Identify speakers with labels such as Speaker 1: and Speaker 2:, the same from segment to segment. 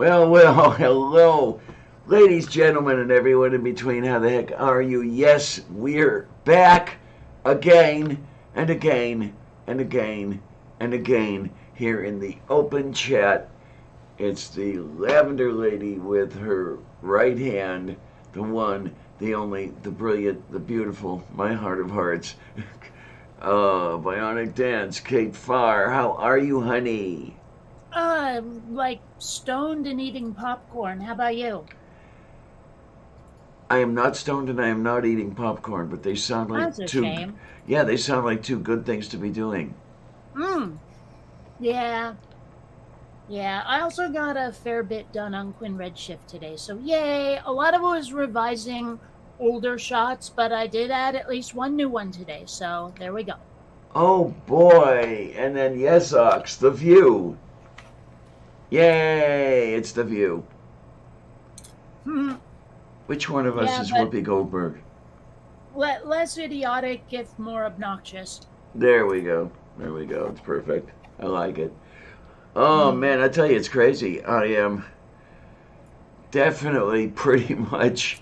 Speaker 1: Well, hello, ladies, gentlemen, and everyone in between. How the heck are you? Yes, we're back again and again and again and again here in the open chat. It's the Lavender Lady with her right hand, the one, the only, the brilliant, the beautiful, my heart of hearts. Bionic Dance, Kate Farr. How are you, honey?
Speaker 2: Like stoned and eating popcorn. How about you?
Speaker 1: I am not stoned and I am not eating popcorn, but they sound like
Speaker 2: That's a
Speaker 1: two,
Speaker 2: shame.
Speaker 1: yeah, they sound like two good things to be doing.
Speaker 2: Hmm. Yeah. Yeah. I also got a fair bit done on Quinn Redshift today. So yay. A lot of it was revising older shots, but I did add at least one new one today. So there we go.
Speaker 1: Oh boy! And then Yes Ox, The View. Yay! It's The View.
Speaker 2: Hmm.
Speaker 1: Which one of us
Speaker 2: Yeah,
Speaker 1: is
Speaker 2: but
Speaker 1: Whoopi Goldberg?
Speaker 2: less idiotic if more obnoxious.
Speaker 1: There we go. There we go. It's perfect. I like it. Oh
Speaker 2: Hmm.
Speaker 1: man, I tell you, it's crazy. I am definitely pretty much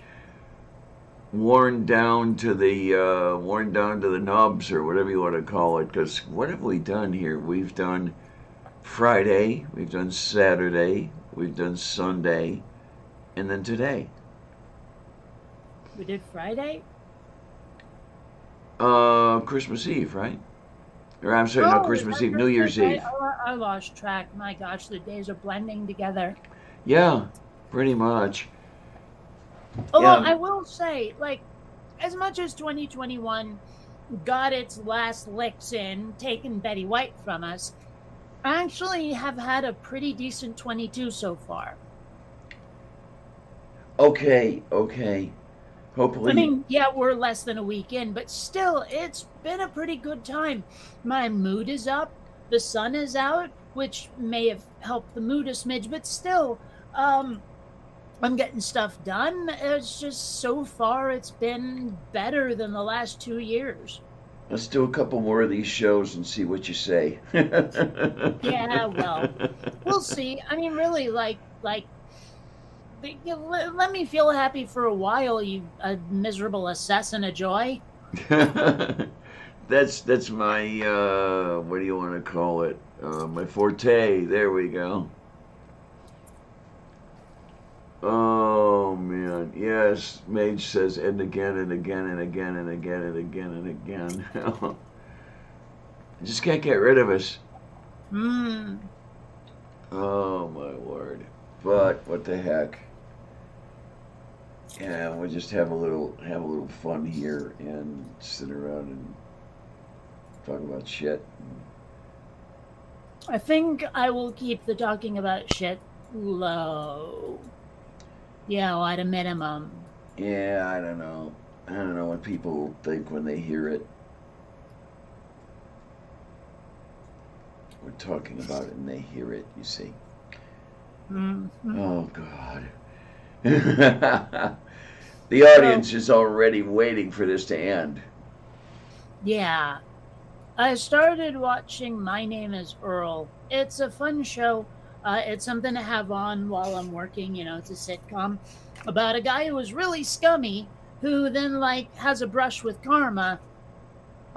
Speaker 1: worn down to the nubs or whatever you want to call it. Because what have we done here? We've done Friday, we've done Saturday, we've done Sunday, and then today.
Speaker 2: We did Friday.
Speaker 1: Christmas Eve, right? Or I'm sorry, not
Speaker 2: Oh, was
Speaker 1: Christmas
Speaker 2: that
Speaker 1: Eve, New
Speaker 2: Christmas?
Speaker 1: Year's Eve.
Speaker 2: I lost track. My gosh, the days are blending together.
Speaker 1: Yeah, pretty much.
Speaker 2: Although
Speaker 1: Yeah.
Speaker 2: I will say, like, as much as 2021 got its last licks in, taking Betty White from us, I actually have had a pretty decent 22 so far.
Speaker 1: Okay. Okay.
Speaker 2: I
Speaker 1: Hopefully.
Speaker 2: mean, yeah, we're less than a week in, but still, it's been a pretty good time. My mood is up, the sun is out, which may have helped the mood a smidge, but still, um, I'm getting stuff done. It's just so far, it's been better than the last 2 years.
Speaker 1: Let's do a couple more of these shows and see what you say.
Speaker 2: Yeah, well, we'll see. I mean, really, let me feel happy for a while, you a miserable assassin of joy.
Speaker 1: That's my what do you want to call it? My forte. There we go. Oh man, yes. Mage says, and again and again and again and again and again and again. I just can't get rid of us.
Speaker 2: Hmm.
Speaker 1: Oh my word! But what the heck? Yeah, we'll just have a little fun here and sit around and talk about shit.
Speaker 2: I think I will keep the talking about shit low. Yeah, at a minimum.
Speaker 1: Yeah, I don't know. I don't know what people think when they hear it. We're talking about it and they hear it, you see.
Speaker 2: Hmm.
Speaker 1: Oh, God. The
Speaker 2: So,
Speaker 1: audience is already waiting for this to end.
Speaker 2: yeah, I started watching My Name is Earl. It's a fun show. It's something to have on while I'm working. It's a sitcom about a guy who was really scummy who then, like, has a brush with karma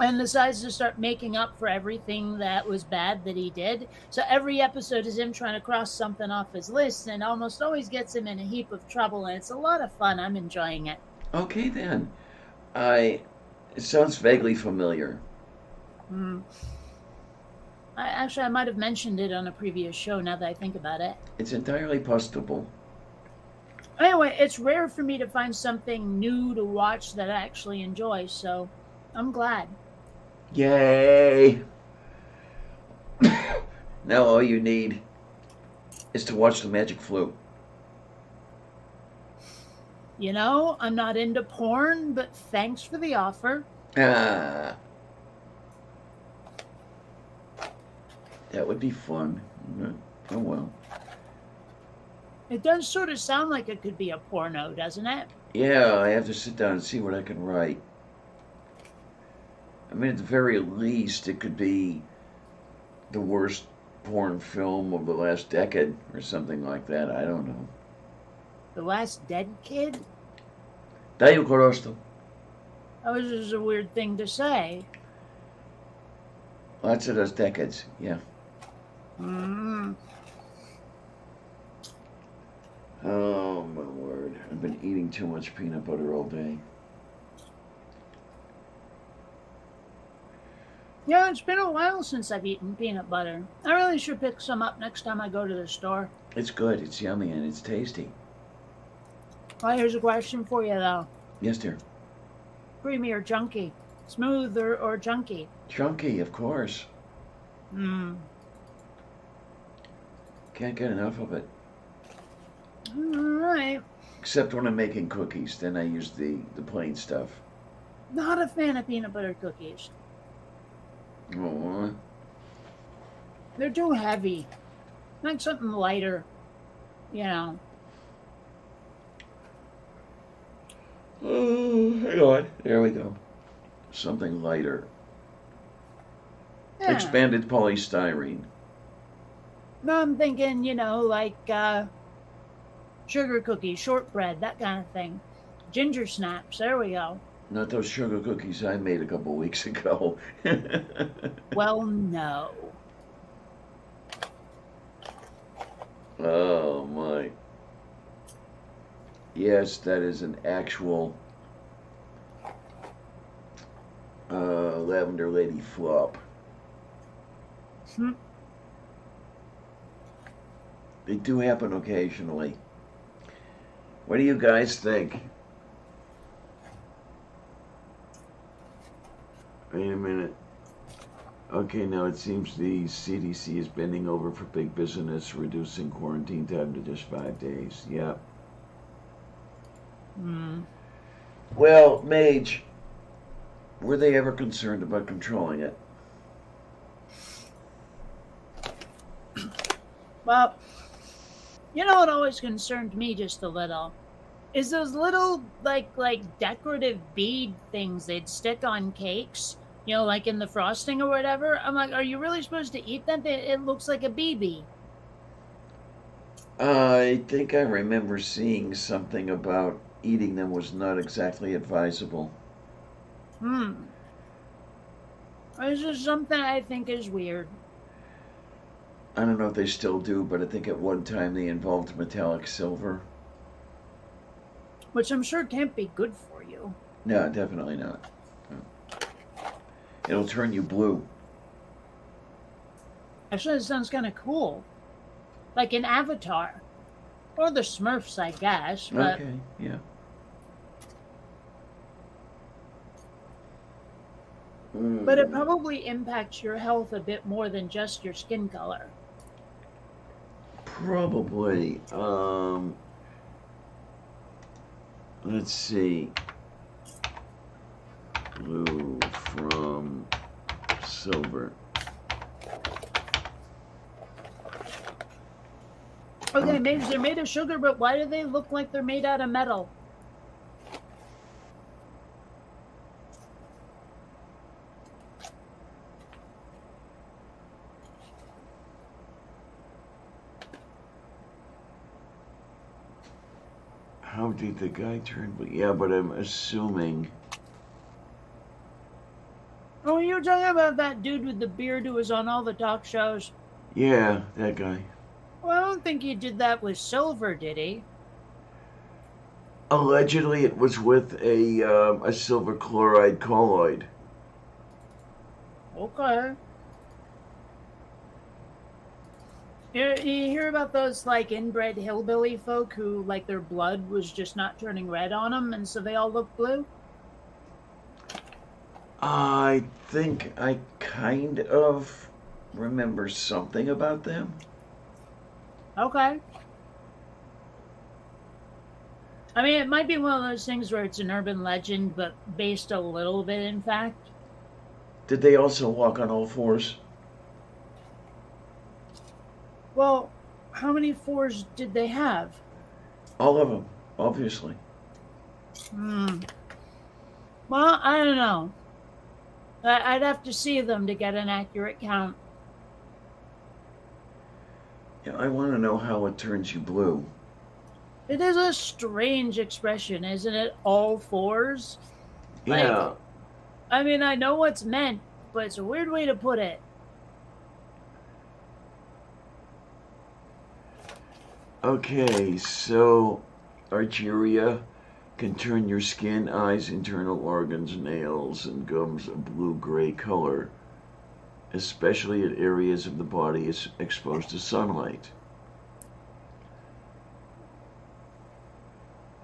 Speaker 2: and decides to start making up for everything that was bad that he did. So every episode is him trying to cross something off his list and almost always gets him in a heap of trouble. And it's a lot of fun. I'm enjoying it.
Speaker 1: Okay, then. I. It sounds vaguely familiar.
Speaker 2: Mm. I might have mentioned it on a previous show now that I think about it.
Speaker 1: It's entirely possible.
Speaker 2: Anyway, it's rare for me to find something new to watch that I actually enjoy, so I'm glad.
Speaker 1: Yay! Now all you need is to watch the Magic Flute.
Speaker 2: I'm not into porn, but thanks for the offer.
Speaker 1: Ah, that would be fun. Oh well.
Speaker 2: It does sort of sound like it could be a porno, doesn't it?
Speaker 1: Yeah, I have to sit down and see what I can write. I mean, at the very least, it could be the worst porn film of the last decade or something like that. I don't know.
Speaker 2: The Last Dead Kid?
Speaker 1: Dario Corosto.
Speaker 2: That was just a weird thing to say.
Speaker 1: Lots of those decades, yeah.
Speaker 2: Mm.
Speaker 1: Oh, my word. I've been eating too much peanut butter all day.
Speaker 2: Yeah, it's been a while since I've eaten peanut butter. I really should pick some up next time I go to the store.
Speaker 1: It's good, it's yummy, and it's tasty.
Speaker 2: Well, here's a question for you, though.
Speaker 1: Yes, dear.
Speaker 2: Creamy or chunky? Smooth or chunky?
Speaker 1: Chunky, of course.
Speaker 2: Hmm.
Speaker 1: Can't get enough of it.
Speaker 2: All right.
Speaker 1: Except when I'm making cookies, then I use the plain stuff.
Speaker 2: Not a fan of peanut butter cookies.
Speaker 1: Oh,
Speaker 2: They're too heavy. Like something lighter, you know.
Speaker 1: oh, hang on. There we go. Something lighter.
Speaker 2: Yeah.
Speaker 1: Expanded polystyrene.
Speaker 2: No, I'm thinking, like sugar cookies, shortbread, that kind of thing. Ginger snaps, there we go.
Speaker 1: Not those sugar cookies I made a couple weeks ago.
Speaker 2: Well, no.
Speaker 1: Oh, my. Yes, that is an actual Lavender Lady flop.
Speaker 2: Hmm.
Speaker 1: They do happen occasionally. What do you guys think? Wait a minute. Okay, now it seems the CDC is bending over for big business, reducing quarantine time to just 5 days. Yep.
Speaker 2: Hmm.
Speaker 1: Well, Mage, were they ever concerned about controlling it?
Speaker 2: Well, you know what always concerned me just a little? Is those little, like decorative bead things they'd stick on cakes, like in the frosting or whatever. I'm like, are you really supposed to eat that? It looks like a BB.
Speaker 1: I think I remember seeing something about eating them was not exactly advisable.
Speaker 2: This is something I think is weird.
Speaker 1: I don't know if they still do, but I think at one time they involved metallic silver.
Speaker 2: Which I'm sure can't be good for you.
Speaker 1: No, definitely not. No. It'll turn you blue.
Speaker 2: Actually, it sounds kind of cool. Like an Avatar. Or the Smurfs, I guess. But
Speaker 1: Okay, yeah.
Speaker 2: But it probably impacts your health a bit more than just your skin color.
Speaker 1: Probably. Let's see. Blue from silver.
Speaker 2: Okay, maybe they're made of sugar, but why do they look like they're made out of metal?
Speaker 1: How did the guy turn blue? Yeah, but I'm assuming.
Speaker 2: Oh, you were talking about that dude with the beard who was on all the talk shows?
Speaker 1: Yeah, that guy.
Speaker 2: Well, I don't think he did that with silver, did he?
Speaker 1: Allegedly, it was with a silver chloride colloid.
Speaker 2: Okay. You hear about those, like, inbred hillbilly folk who, like, their blood was just not turning red on them, and so they all look blue?
Speaker 1: I think I kind of remember something about them.
Speaker 2: Okay. I mean, it might be one of those things where it's an urban legend, but based a little bit in fact.
Speaker 1: Did they also walk on all fours?
Speaker 2: Well, how many fours did they have?
Speaker 1: All of them, obviously.
Speaker 2: Well, I don't know. I'd have to see them to get an accurate count.
Speaker 1: Yeah, I want to know how it turns you blue.
Speaker 2: It is a strange expression, isn't it? All fours? Like,
Speaker 1: Yeah.
Speaker 2: I mean, I know what's meant, but it's a weird way to put it.
Speaker 1: Okay, so Argyria can turn your skin, eyes, internal organs, nails, and gums a blue-gray color, especially at areas of the body exposed to sunlight.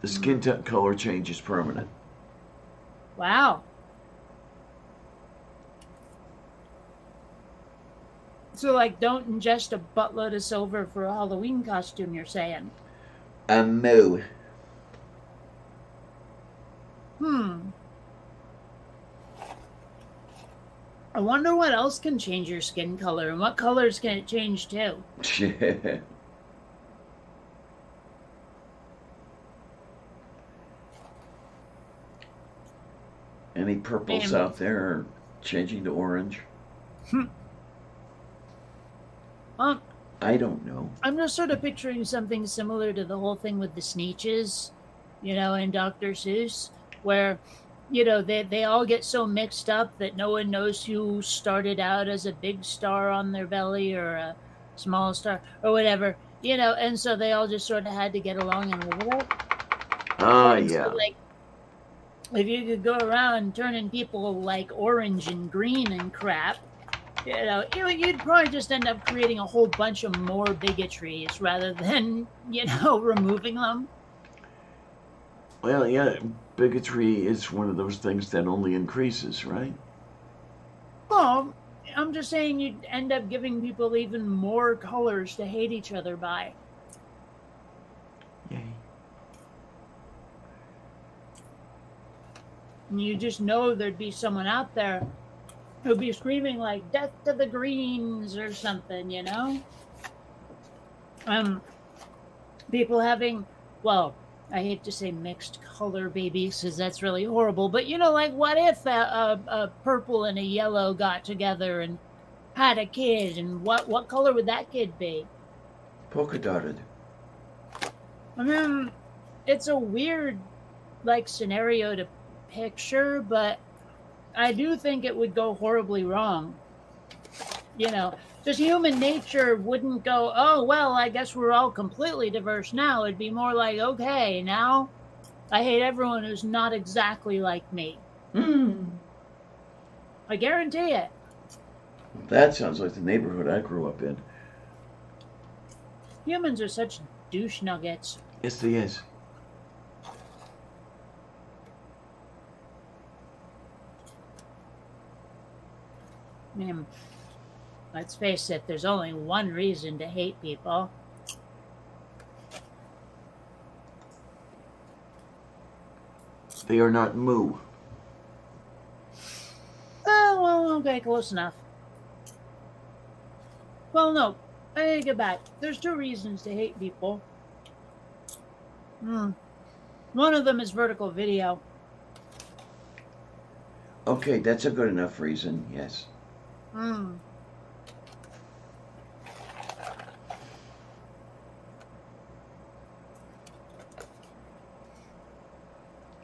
Speaker 1: The skin color change is permanent.
Speaker 2: Wow. So, like, don't ingest a buttload of silver for a Halloween costume, you're saying?
Speaker 1: No.
Speaker 2: Hmm. I wonder what else can change your skin color and what colors can it change too?
Speaker 1: Any purples out there are changing to orange?
Speaker 2: Well,
Speaker 1: I don't know.
Speaker 2: I'm just sort of picturing something similar to the whole thing with the Sneetches, in Dr. Seuss, where, they all get so mixed up that no one knows who started out as a big star on their belly or a small star or whatever, and so they all just sort of had to get along and live with it.
Speaker 1: Yeah.
Speaker 2: So, like, if you could go around turning people like orange and green and crap, you'd probably just end up creating a whole bunch of more bigotries rather than, removing them.
Speaker 1: Well, yeah, bigotry is one of those things that only increases, right?
Speaker 2: Well, I'm just saying you'd end up giving people even more colors to hate each other by.
Speaker 1: Yay.
Speaker 2: And you just know there'd be someone out there who'd be screaming like "Death to the Greens" or something, People having, well, I hate to say mixed color babies because that's really horrible, but like what if a purple and a yellow got together and had a kid, and what color would that kid be?
Speaker 1: Polka dotted.
Speaker 2: I mean, it's a weird scenario to picture, but I do think it would go horribly wrong. Just human nature wouldn't go, oh, well, I guess we're all completely diverse now. It'd be more like, okay, now I hate everyone who's not exactly like me. I guarantee it.
Speaker 1: That sounds like the neighborhood I grew up in.
Speaker 2: Humans are such douche nuggets.
Speaker 1: Yes, they is.
Speaker 2: I mean, let's face it, there's only one reason to hate people.
Speaker 1: They are not moo.
Speaker 2: Oh, well, okay, close enough. Well, no, I take it back. There's two reasons to hate people. One of them is vertical video.
Speaker 1: Okay, that's a good enough reason, yes.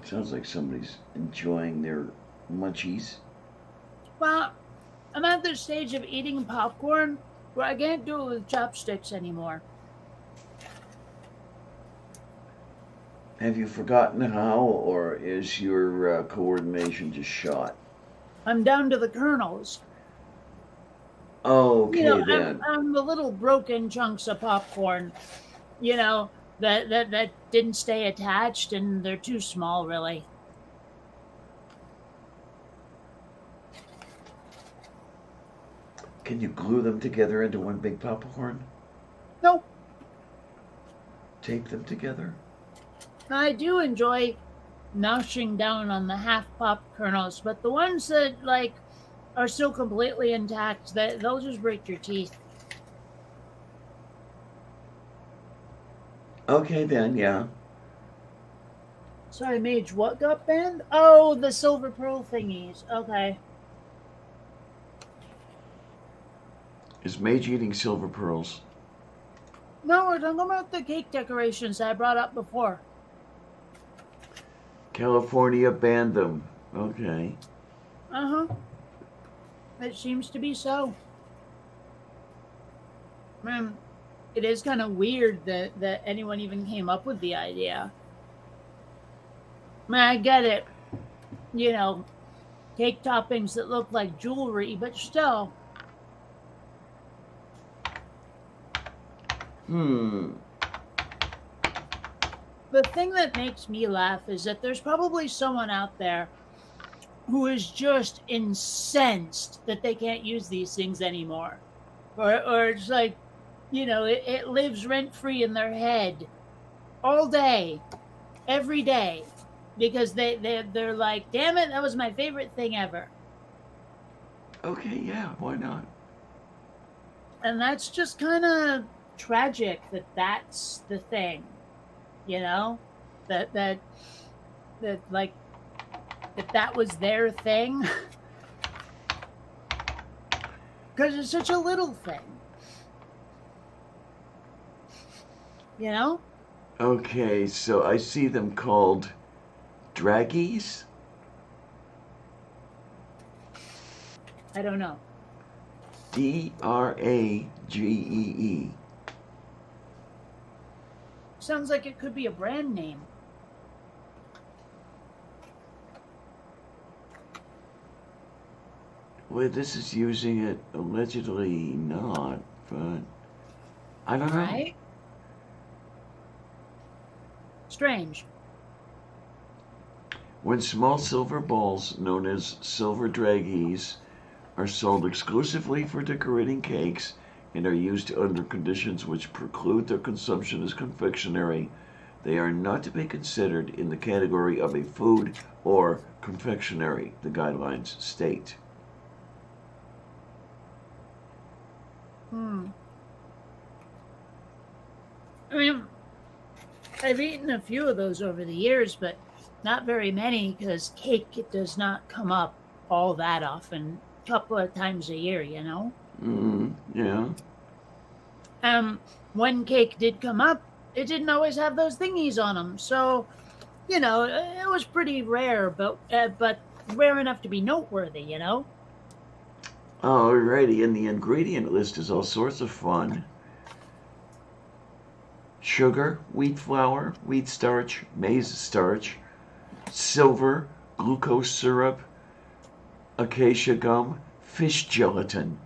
Speaker 1: Sounds like somebody's enjoying their munchies.
Speaker 2: Well, I'm at the stage of eating popcorn where I can't do it with chopsticks anymore.
Speaker 1: Have you forgotten how, or is your coordination just shot?
Speaker 2: I'm down to the kernels.
Speaker 1: Okay, then.
Speaker 2: I'm the little broken chunks of popcorn, that didn't stay attached, and they're too small, really.
Speaker 1: Can you glue them together into one big popcorn?
Speaker 2: No.
Speaker 1: Tape them together?
Speaker 2: I do enjoy gnashing down on the half pop kernels, but the ones that are still completely intact, they'll just break your teeth.
Speaker 1: Okay, then, yeah.
Speaker 2: Sorry, Mage, what got banned? Oh, the silver pearl thingies. Okay.
Speaker 1: Is Mage eating silver pearls?
Speaker 2: No, we're talking about the cake decorations I brought up before.
Speaker 1: California banned them. Okay.
Speaker 2: Uh huh. It seems to be so. Man, it is kind of weird that anyone even came up with the idea. Man, I get it. You know, cake toppings that look like jewelry, but still.
Speaker 1: Hmm.
Speaker 2: The thing that makes me laugh is that there's probably someone out there who is just incensed that they can't use these things anymore. Or it's like, it lives rent free in their head all day, every day, because they're like, damn it, that was my favorite thing ever.
Speaker 1: Okay, yeah, why not?
Speaker 2: And that's just kind of tragic that that's the thing, you know? That, that, that, like, that was their thing. Because it's such a little thing. You know?
Speaker 1: Okay, so I see them called draggies.
Speaker 2: I don't know.
Speaker 1: Dragee.
Speaker 2: Sounds like it could be a brand name.
Speaker 1: Well, this is using it allegedly not, but I don't know.
Speaker 2: Right? Strange.
Speaker 1: When small silver balls, known as silver draggies, are sold exclusively for decorating cakes and are used under conditions which preclude their consumption as confectionery, they are not to be considered in the category of a food or confectionery, the guidelines state.
Speaker 2: I mean, I've eaten a few of those over the years, but not very many because cake it does not come up all that often. A couple of times a year, you know.
Speaker 1: Yeah.
Speaker 2: When cake did come up, it didn't always have those thingies on them, so it was pretty rare, but rare enough to be noteworthy, you know.
Speaker 1: Alrighty, and the ingredient list is all sorts of fun. Sugar, wheat flour, wheat starch, maize starch, silver, glucose syrup, acacia gum, fish gelatin.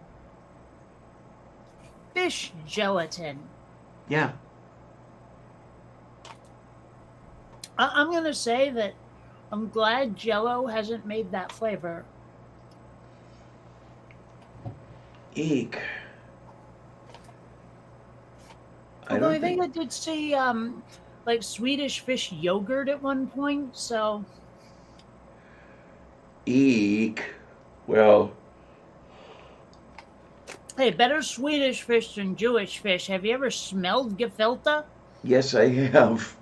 Speaker 2: Fish gelatin.
Speaker 1: Yeah.
Speaker 2: I'm gonna say that I'm glad Jello hasn't made that flavor.
Speaker 1: Eek.
Speaker 2: Although I think I did see like Swedish fish yogurt at one point, so
Speaker 1: Eek. Well,
Speaker 2: hey, better Swedish fish than Jewish fish. Have you ever smelled gefilte?
Speaker 1: yes, I have.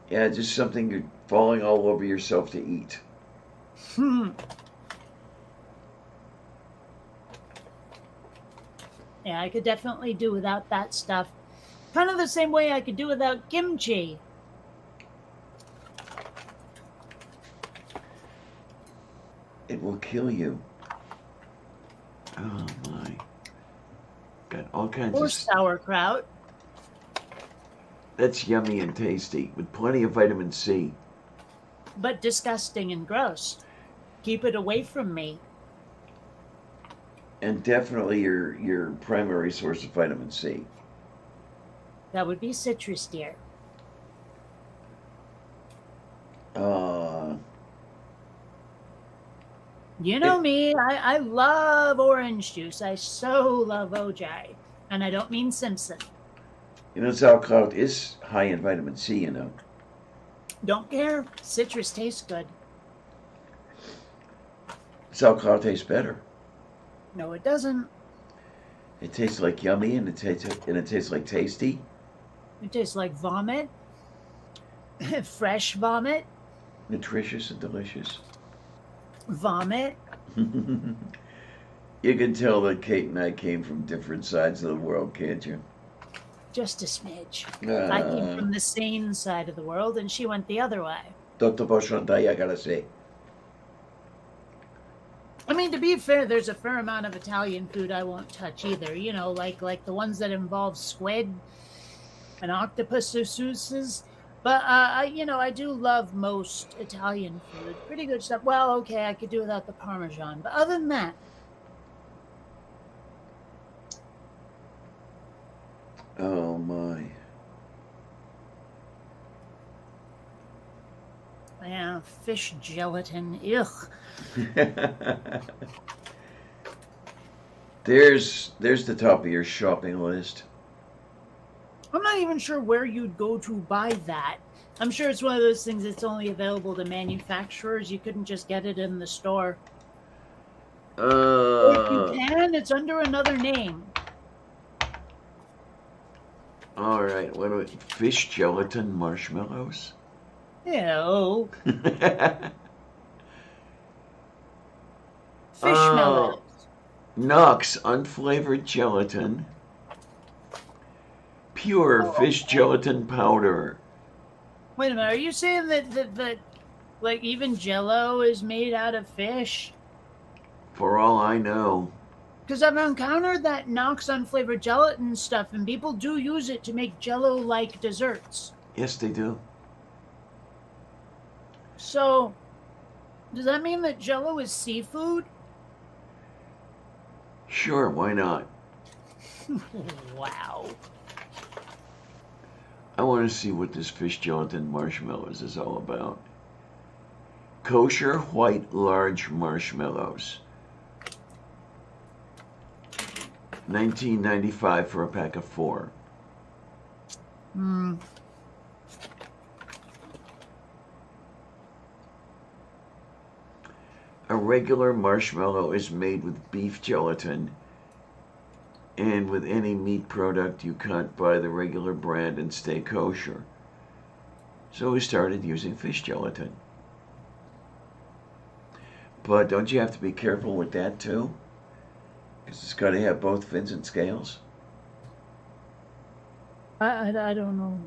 Speaker 1: Yeah, just something you're falling all over yourself to eat.
Speaker 2: Yeah, I could definitely do without that stuff. Kind of the same way I could do without kimchi.
Speaker 1: It will kill you. Oh my. Got all kinds
Speaker 2: Or
Speaker 1: of
Speaker 2: sauerkraut.
Speaker 1: That's yummy and tasty with plenty of vitamin C.
Speaker 2: But disgusting and gross. Keep it away from me.
Speaker 1: And definitely your primary source of vitamin C.
Speaker 2: That would be citrus, dear. You know me, I love orange juice. I so love OJ. And I don't mean Simpson.
Speaker 1: Sauerkraut is high in vitamin C,
Speaker 2: Don't care. Citrus tastes good.
Speaker 1: Sauerkraut tastes better.
Speaker 2: No, it doesn't.
Speaker 1: It tastes like yummy and it tastes like tasty.
Speaker 2: It tastes like vomit. Fresh vomit.
Speaker 1: Nutritious and delicious.
Speaker 2: Vomit.
Speaker 1: You can tell that Kate and I came from different sides of the world, can't you?
Speaker 2: just a smidge. I came
Speaker 1: Uh,
Speaker 2: from the sane side of the world, and she went the other way.
Speaker 1: Dr. Boschontai, I gotta say.
Speaker 2: I mean, to be fair, there's a fair amount of Italian food I won't touch either. You know, like the ones that involve squid and octopuses. But I do love most Italian food. Pretty good stuff. Well, okay, I could do without the Parmesan, but other than that,
Speaker 1: Oh my.
Speaker 2: yeah, fish gelatin. Ugh.
Speaker 1: There's the top of your shopping list.
Speaker 2: I'm not even sure where you'd go to buy that. I'm sure it's one of those things that's only available to manufacturers. You couldn't just get it in the store. If you can, it's under another name.
Speaker 1: All right. What do we? Fish gelatin marshmallows.
Speaker 2: Ew.
Speaker 1: Oh.
Speaker 2: Fishmallows.
Speaker 1: Knox unflavored gelatin. Pure fish gelatin powder.
Speaker 2: Wait a minute. Are you saying that like even Jello is made out of fish?
Speaker 1: For all I know.
Speaker 2: Because I've encountered that Knox unflavored gelatin stuff, and people do use it to make Jello-like desserts.
Speaker 1: Yes, they do.
Speaker 2: So, does that mean that Jello is seafood?
Speaker 1: Sure, why not?
Speaker 2: Wow.
Speaker 1: I want to see what this fish gelatin marshmallows is all about. Kosher white large marshmallows. $19.95 for a pack of 4.
Speaker 2: Hmm.
Speaker 1: A regular marshmallow is made with beef gelatin and with any meat product you can't buy the regular brand and stay kosher. So we started using fish gelatin. But don't you have to be careful with that too? Because it's got to have both fins and scales.
Speaker 2: I don't know.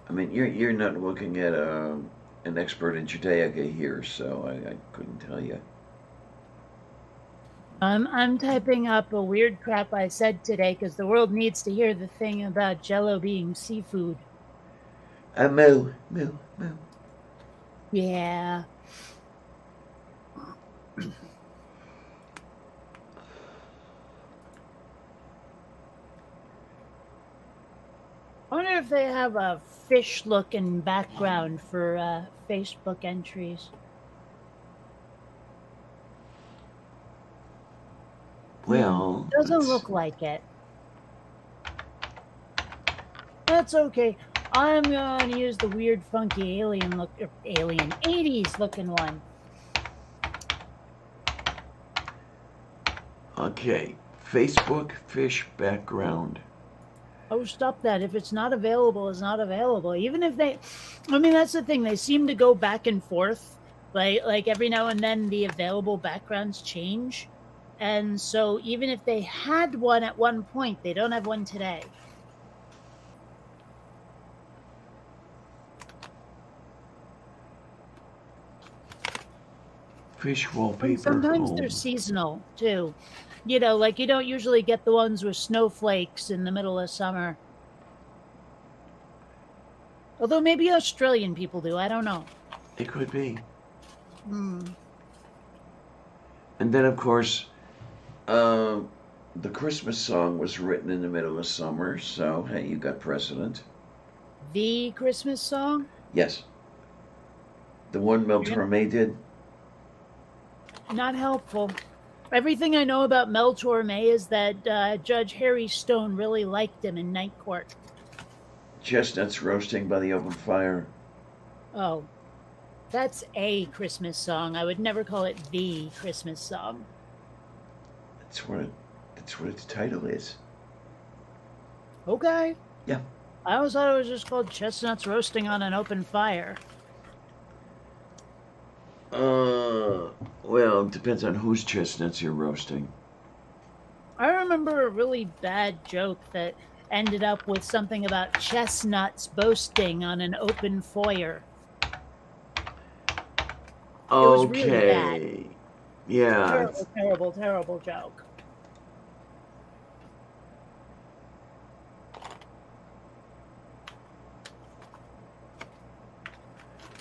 Speaker 1: I mean, you're not looking at an expert in Judaica here, so I couldn't tell you.
Speaker 2: I'm typing up a weird crap I said today because the world needs to hear the thing about Jello being seafood.
Speaker 1: Moo.
Speaker 2: Yeah. I wonder if they have a fish-looking background for Facebook entries.
Speaker 1: Well,
Speaker 2: Doesn't look like it. That's okay. I'm gonna use the weird, funky alien 80s looking one.
Speaker 1: Okay, Facebook fish background.
Speaker 2: Oh, stop that. If it's not available, it's not available. Even if I mean, that's the thing. They seem to go back and forth. Like every now and then the available backgrounds change. And so even if they had one at one point, they don't have one today.
Speaker 1: Fish wallpaper.
Speaker 2: And sometimes they're seasonal too. You know, like you don't usually get the ones with snowflakes in the middle of summer. Although maybe Australian people do. I don't know.
Speaker 1: It could be.
Speaker 2: Hmm.
Speaker 1: And then, of course, the Christmas song was written in the middle of summer, so hey, you got precedent.
Speaker 2: The Christmas song?
Speaker 1: Yes. The one Mel Torme did.
Speaker 2: Not helpful. Everything I know about Mel Torme is that Judge Harry Stone really liked him in Night Court.
Speaker 1: Chestnuts roasting by the open fire.
Speaker 2: Oh, that's a Christmas song. I would never call it the Christmas song.
Speaker 1: That's what its title is.
Speaker 2: Okay.
Speaker 1: Yeah.
Speaker 2: I always thought it was just called Chestnuts Roasting on an Open Fire.
Speaker 1: Well, it depends on whose chestnuts you're roasting.
Speaker 2: I remember a really bad joke that ended up with something about chestnuts boasting on an open foyer. It was really bad.
Speaker 1: Okay. Yeah.
Speaker 2: Terrible, terrible, terrible joke.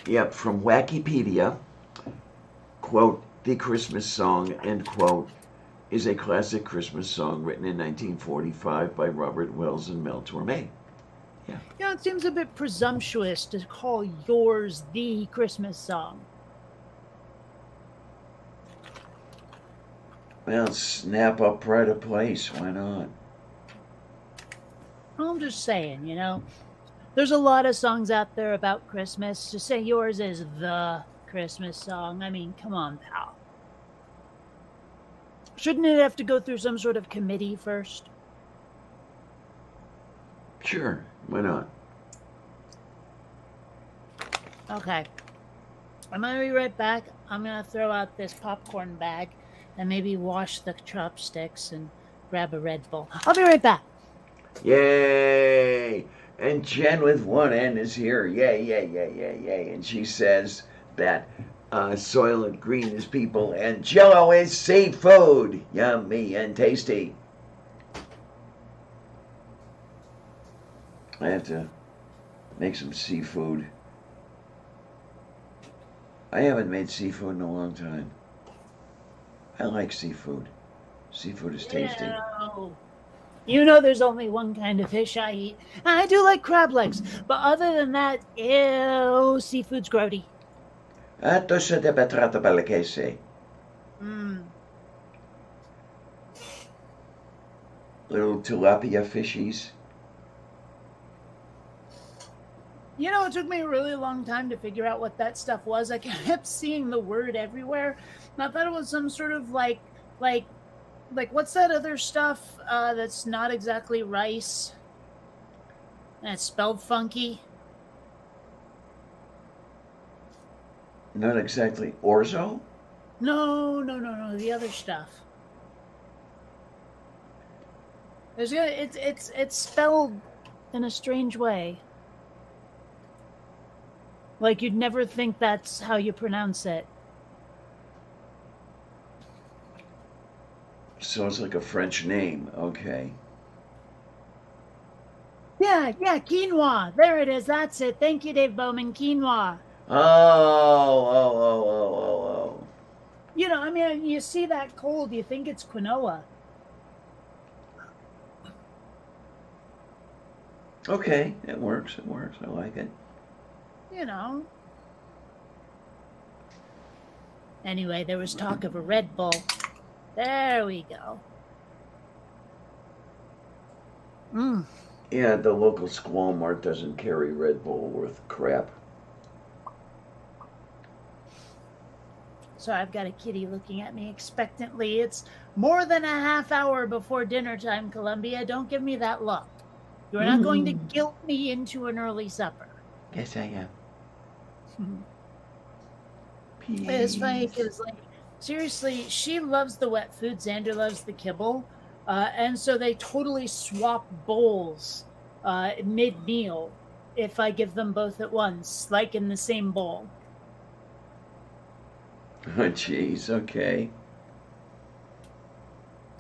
Speaker 1: Yep. From Wikipedia, quote, the Christmas song, end quote, is a classic Christmas song written in 1945 by Robert Wells and Mel Torme.
Speaker 2: You know, it seems a bit presumptuous to call yours the Christmas song.
Speaker 1: Well, snap up pride of place. Why not?
Speaker 2: I'm just saying, you know, there's a lot of songs out there about Christmas. To say yours is the Christmas song, I mean, come on, pal. Shouldn't it have to go through some sort of committee first?
Speaker 1: Sure. Why not?
Speaker 2: Okay. I'm going to be right back. I'm going to throw out this popcorn bag and maybe wash the chopsticks and grab a Red Bull. I'll be right back.
Speaker 1: Yay! And Jen with one N is here. Yay, yay, yay, yay, yay. And she says that Soylent Green is people and Jello is seafood. Yummy and tasty. I have to make some seafood. I haven't made seafood in a long time. I like seafood. Seafood is tasty.
Speaker 2: You know there's only one kind of fish I eat. I do like crab legs, but other than that, ew, seafood's grody.
Speaker 1: Tuossa te petrata pelkäisi. Little tilapia fishies.
Speaker 2: You know, it took me a really long time to figure out what that stuff was. I kept seeing the word everywhere. And I thought it was some sort of like what's that other stuff that's not exactly rice? And it's spelled funky.
Speaker 1: Not exactly orzo?
Speaker 2: No, the other stuff. It's spelled in a strange way. Like you'd never think that's how you pronounce it.
Speaker 1: So it's like a French name. Okay.
Speaker 2: Yeah, quinoa. There it is. That's it. Thank you, Dave Bowman. Quinoa.
Speaker 1: Oh.
Speaker 2: You know, I mean, you see that cold, you think it's quinoa.
Speaker 1: Okay, it works. I like it.
Speaker 2: You know. Anyway, there was talk of a Red Bull. There we go.
Speaker 1: Yeah, the local Squall Mart doesn't carry Red Bull worth crap.
Speaker 2: So I've got a kitty looking at me expectantly. It's more than a half hour before dinner time, Columbia. Don't give me that look. You're not going to guilt me into an early supper.
Speaker 1: Yes, I am.
Speaker 2: It's funny because, like, seriously, she loves the wet food. Xander loves the kibble. And so they totally swap bowls mid-meal if I give them both at once, like in the same bowl.
Speaker 1: Oh, jeez, okay.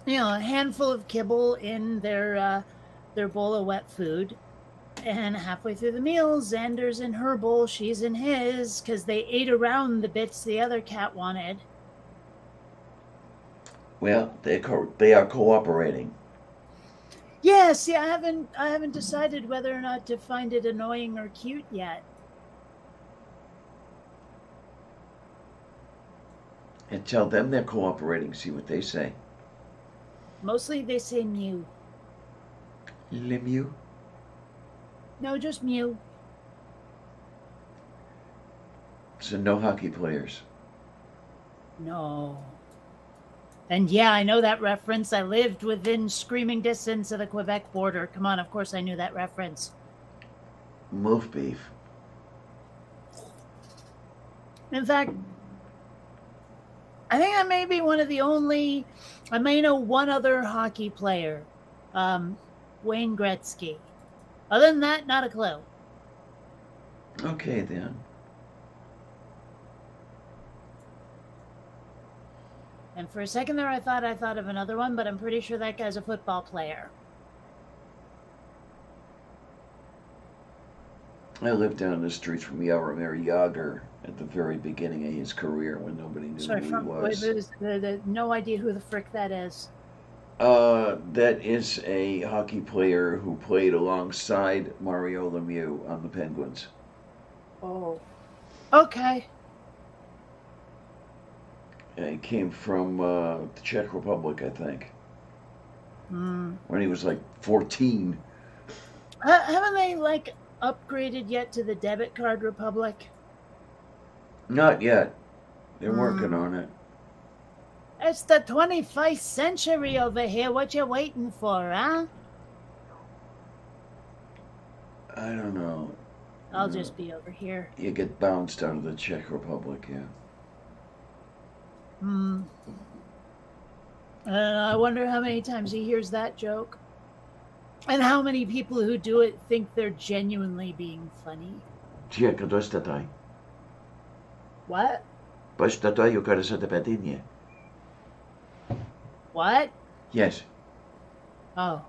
Speaker 2: You know, a handful of kibble in their bowl of wet food. And halfway through the meal, Xander's in her bowl, she's in his, because they ate around the bits the other cat wanted.
Speaker 1: Well, they are cooperating.
Speaker 2: Yeah, see, I haven't decided whether or not to find it annoying or cute yet.
Speaker 1: And tell them they're cooperating, see what they say.
Speaker 2: Mostly they say mew.
Speaker 1: Le mew?
Speaker 2: No, just mew.
Speaker 1: So no hockey players.
Speaker 2: No. And yeah, I know that reference. I lived within screaming distance of the Quebec border. Come on, of course I knew that reference.
Speaker 1: Moof beef.
Speaker 2: In fact, I think I may be one of the only. I may know one other hockey player, Wayne Gretzky. Other than that, not a clue.
Speaker 1: Okay, then.
Speaker 2: And for a second there, I thought of another one, but I'm pretty sure that guy's a football player.
Speaker 1: I lived down the street from Jaromir Jagr at the very beginning of his career when nobody knew
Speaker 2: Sorry,
Speaker 1: who he was.
Speaker 2: No idea who the frick that is.
Speaker 1: That is a hockey player who played alongside Mario Lemieux on the Penguins.
Speaker 2: Oh. Okay.
Speaker 1: He came from the Czech Republic, I think. When he was like 14.
Speaker 2: Haven't they upgraded yet to the debit card republic?
Speaker 1: Not yet. They're working on it.
Speaker 2: It's the 21st century over here. What you waiting for, huh?
Speaker 1: I don't know.
Speaker 2: I'll just be over here.
Speaker 1: You get bounced out of the Czech Republic, yeah.
Speaker 2: I wonder how many times he hears that joke. And how many people who do it think they're genuinely being funny.
Speaker 1: Čekaj, dosta taj.
Speaker 2: What?
Speaker 1: Pa šta to je kada se tebe dinje?
Speaker 2: What?
Speaker 1: Yes.
Speaker 2: Oh.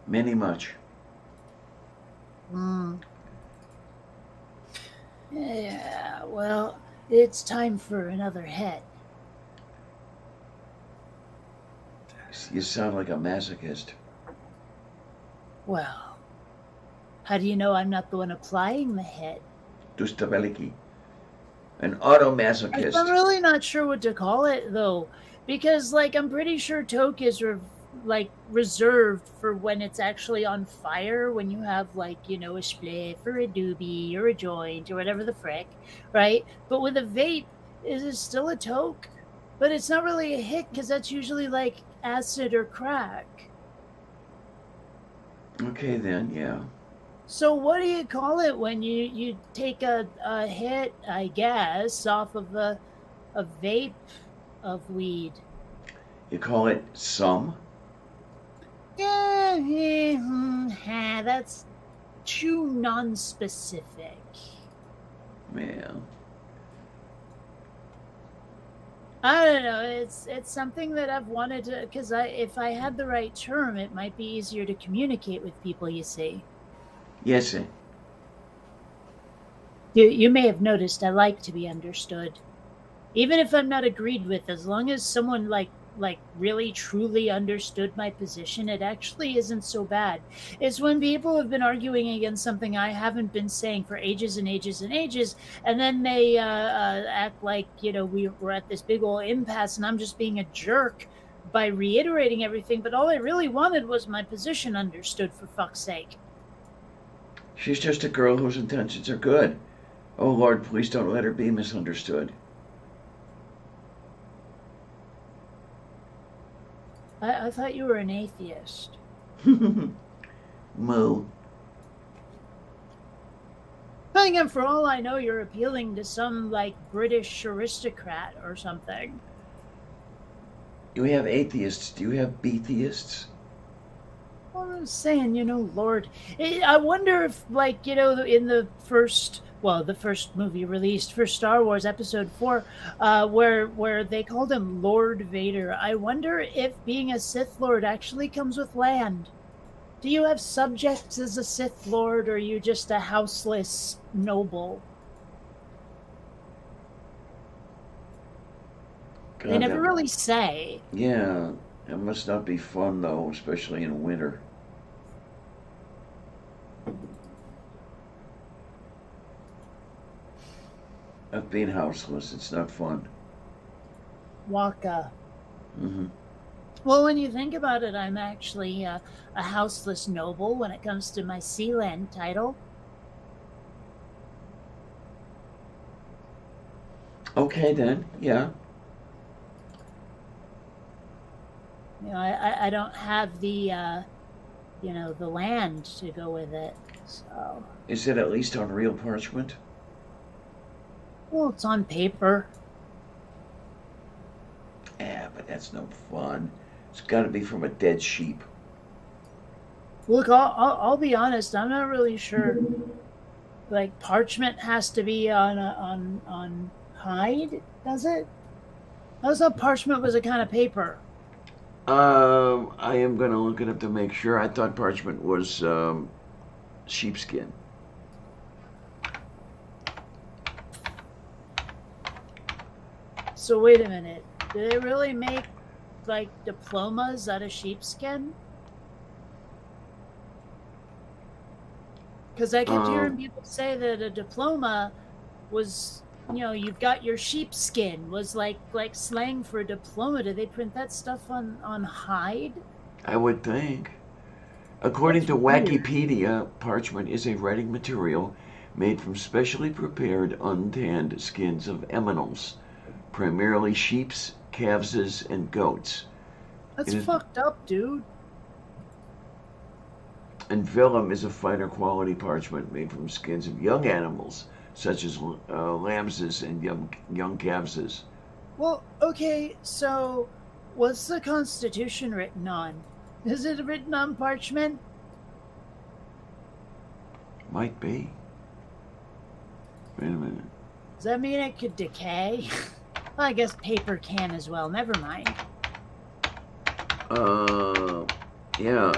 Speaker 1: Many much.
Speaker 2: Yeah, well, it's time for another head.
Speaker 1: You sound like a masochist.
Speaker 2: Well, how do you know I'm not the one applying the hit?
Speaker 1: Dusta veliki. An automasochist.
Speaker 2: I'm really not sure what to call it, though. Because, I'm pretty sure Toke is, reserved for when it's actually on fire, when you have, a spliff or a doobie or a joint or whatever the frick, right? But with a vape, it is still a toke. But it's not really a hit, because that's usually, acid or crack.
Speaker 1: Okay, then, yeah.
Speaker 2: So what do you call it when you take a hit, I guess, off of a vape of weed?
Speaker 1: You call it some?
Speaker 2: Yeah, that's too non-specific.
Speaker 1: Yeah.
Speaker 2: I don't know. It's something that I've wanted to, because if I had the right term, it might be easier to communicate with people. You see.
Speaker 1: Yes, sir.
Speaker 2: You may have noticed I like to be understood, even if I'm not agreed with. As long as someone really truly understood my position, it actually isn't so bad. It's when people have been arguing against something I haven't been saying for ages and ages and ages, and then they act like we're at this big old impasse, and I'm just being a jerk by reiterating everything. But all I really wanted was my position understood, for fuck's sake.
Speaker 1: She's just a girl whose intentions are good. Oh, Lord, please don't let her be misunderstood.
Speaker 2: I thought you were an atheist.
Speaker 1: Moo.
Speaker 2: And for all I know, you're appealing to some, British aristocrat or something.
Speaker 1: You have atheists. Do you have B-theists?
Speaker 2: Well, I was saying, Lord. I wonder if, in the first movie released for Star Wars Episode 4, where they called him Lord Vader, I wonder if being a Sith Lord actually comes with land. Do you have subjects as a Sith Lord, or are you just a houseless noble?
Speaker 1: God,
Speaker 2: They never really say.
Speaker 1: Yeah, it must not be fun, though, especially in winter. I've been houseless. It's not fun.
Speaker 2: Waka.
Speaker 1: Mm-hmm.
Speaker 2: Well, when you think about it, I'm actually a houseless noble when it comes to my Sealand title.
Speaker 1: Okay, then. Yeah.
Speaker 2: I don't have the the land to go with it. So.
Speaker 1: Is it at least on real parchment?
Speaker 2: Well, it's on paper.
Speaker 1: that's no fun. It's got to be from a dead sheep.
Speaker 2: Look, I'll be honest. I'm not really sure. Like parchment has to be on hide, does it? I thought parchment was a kind of paper.
Speaker 1: I am going to look it up to make sure. I thought parchment was sheepskin.
Speaker 2: So wait a minute. Do they really make like diplomas out of sheepskin? Because I kept hearing people say that a diploma was, you've got your sheepskin was like slang for a diploma. Do they print that stuff on hide?
Speaker 1: I would think. According
Speaker 2: That's
Speaker 1: to
Speaker 2: weird.
Speaker 1: Wikipedia, parchment is a writing material made from specially prepared untanned skins of animals, primarily sheep's, calves', and goats.
Speaker 2: That's
Speaker 1: It is-
Speaker 2: fucked up, dude.
Speaker 1: And vellum is a finer quality parchment made from skins of young animals, such as lambs' and young calves'.
Speaker 2: Well, okay, so what's the Constitution written on? Is it written on parchment?
Speaker 1: Might be. Wait a minute.
Speaker 2: Does that mean it could decay? Well, I guess paper can as well. Never mind.
Speaker 1: Yeah.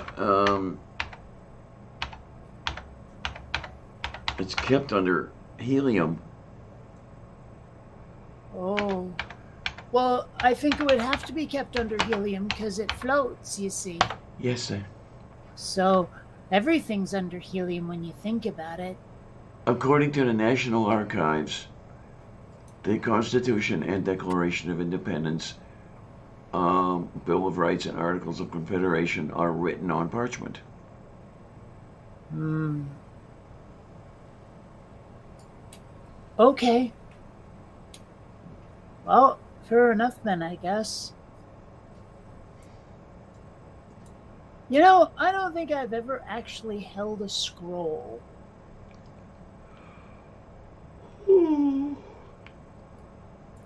Speaker 1: It's kept under helium.
Speaker 2: Oh. Well, I think it would have to be kept under helium because it floats, you see.
Speaker 1: Yes, sir.
Speaker 2: So everything's under helium when you think about it.
Speaker 1: According to the National Archives, the Constitution and Declaration of Independence, Bill of Rights, and Articles of Confederation are written on parchment.
Speaker 2: Okay. Well, fair enough then, I guess. I don't think I've ever actually held a scroll.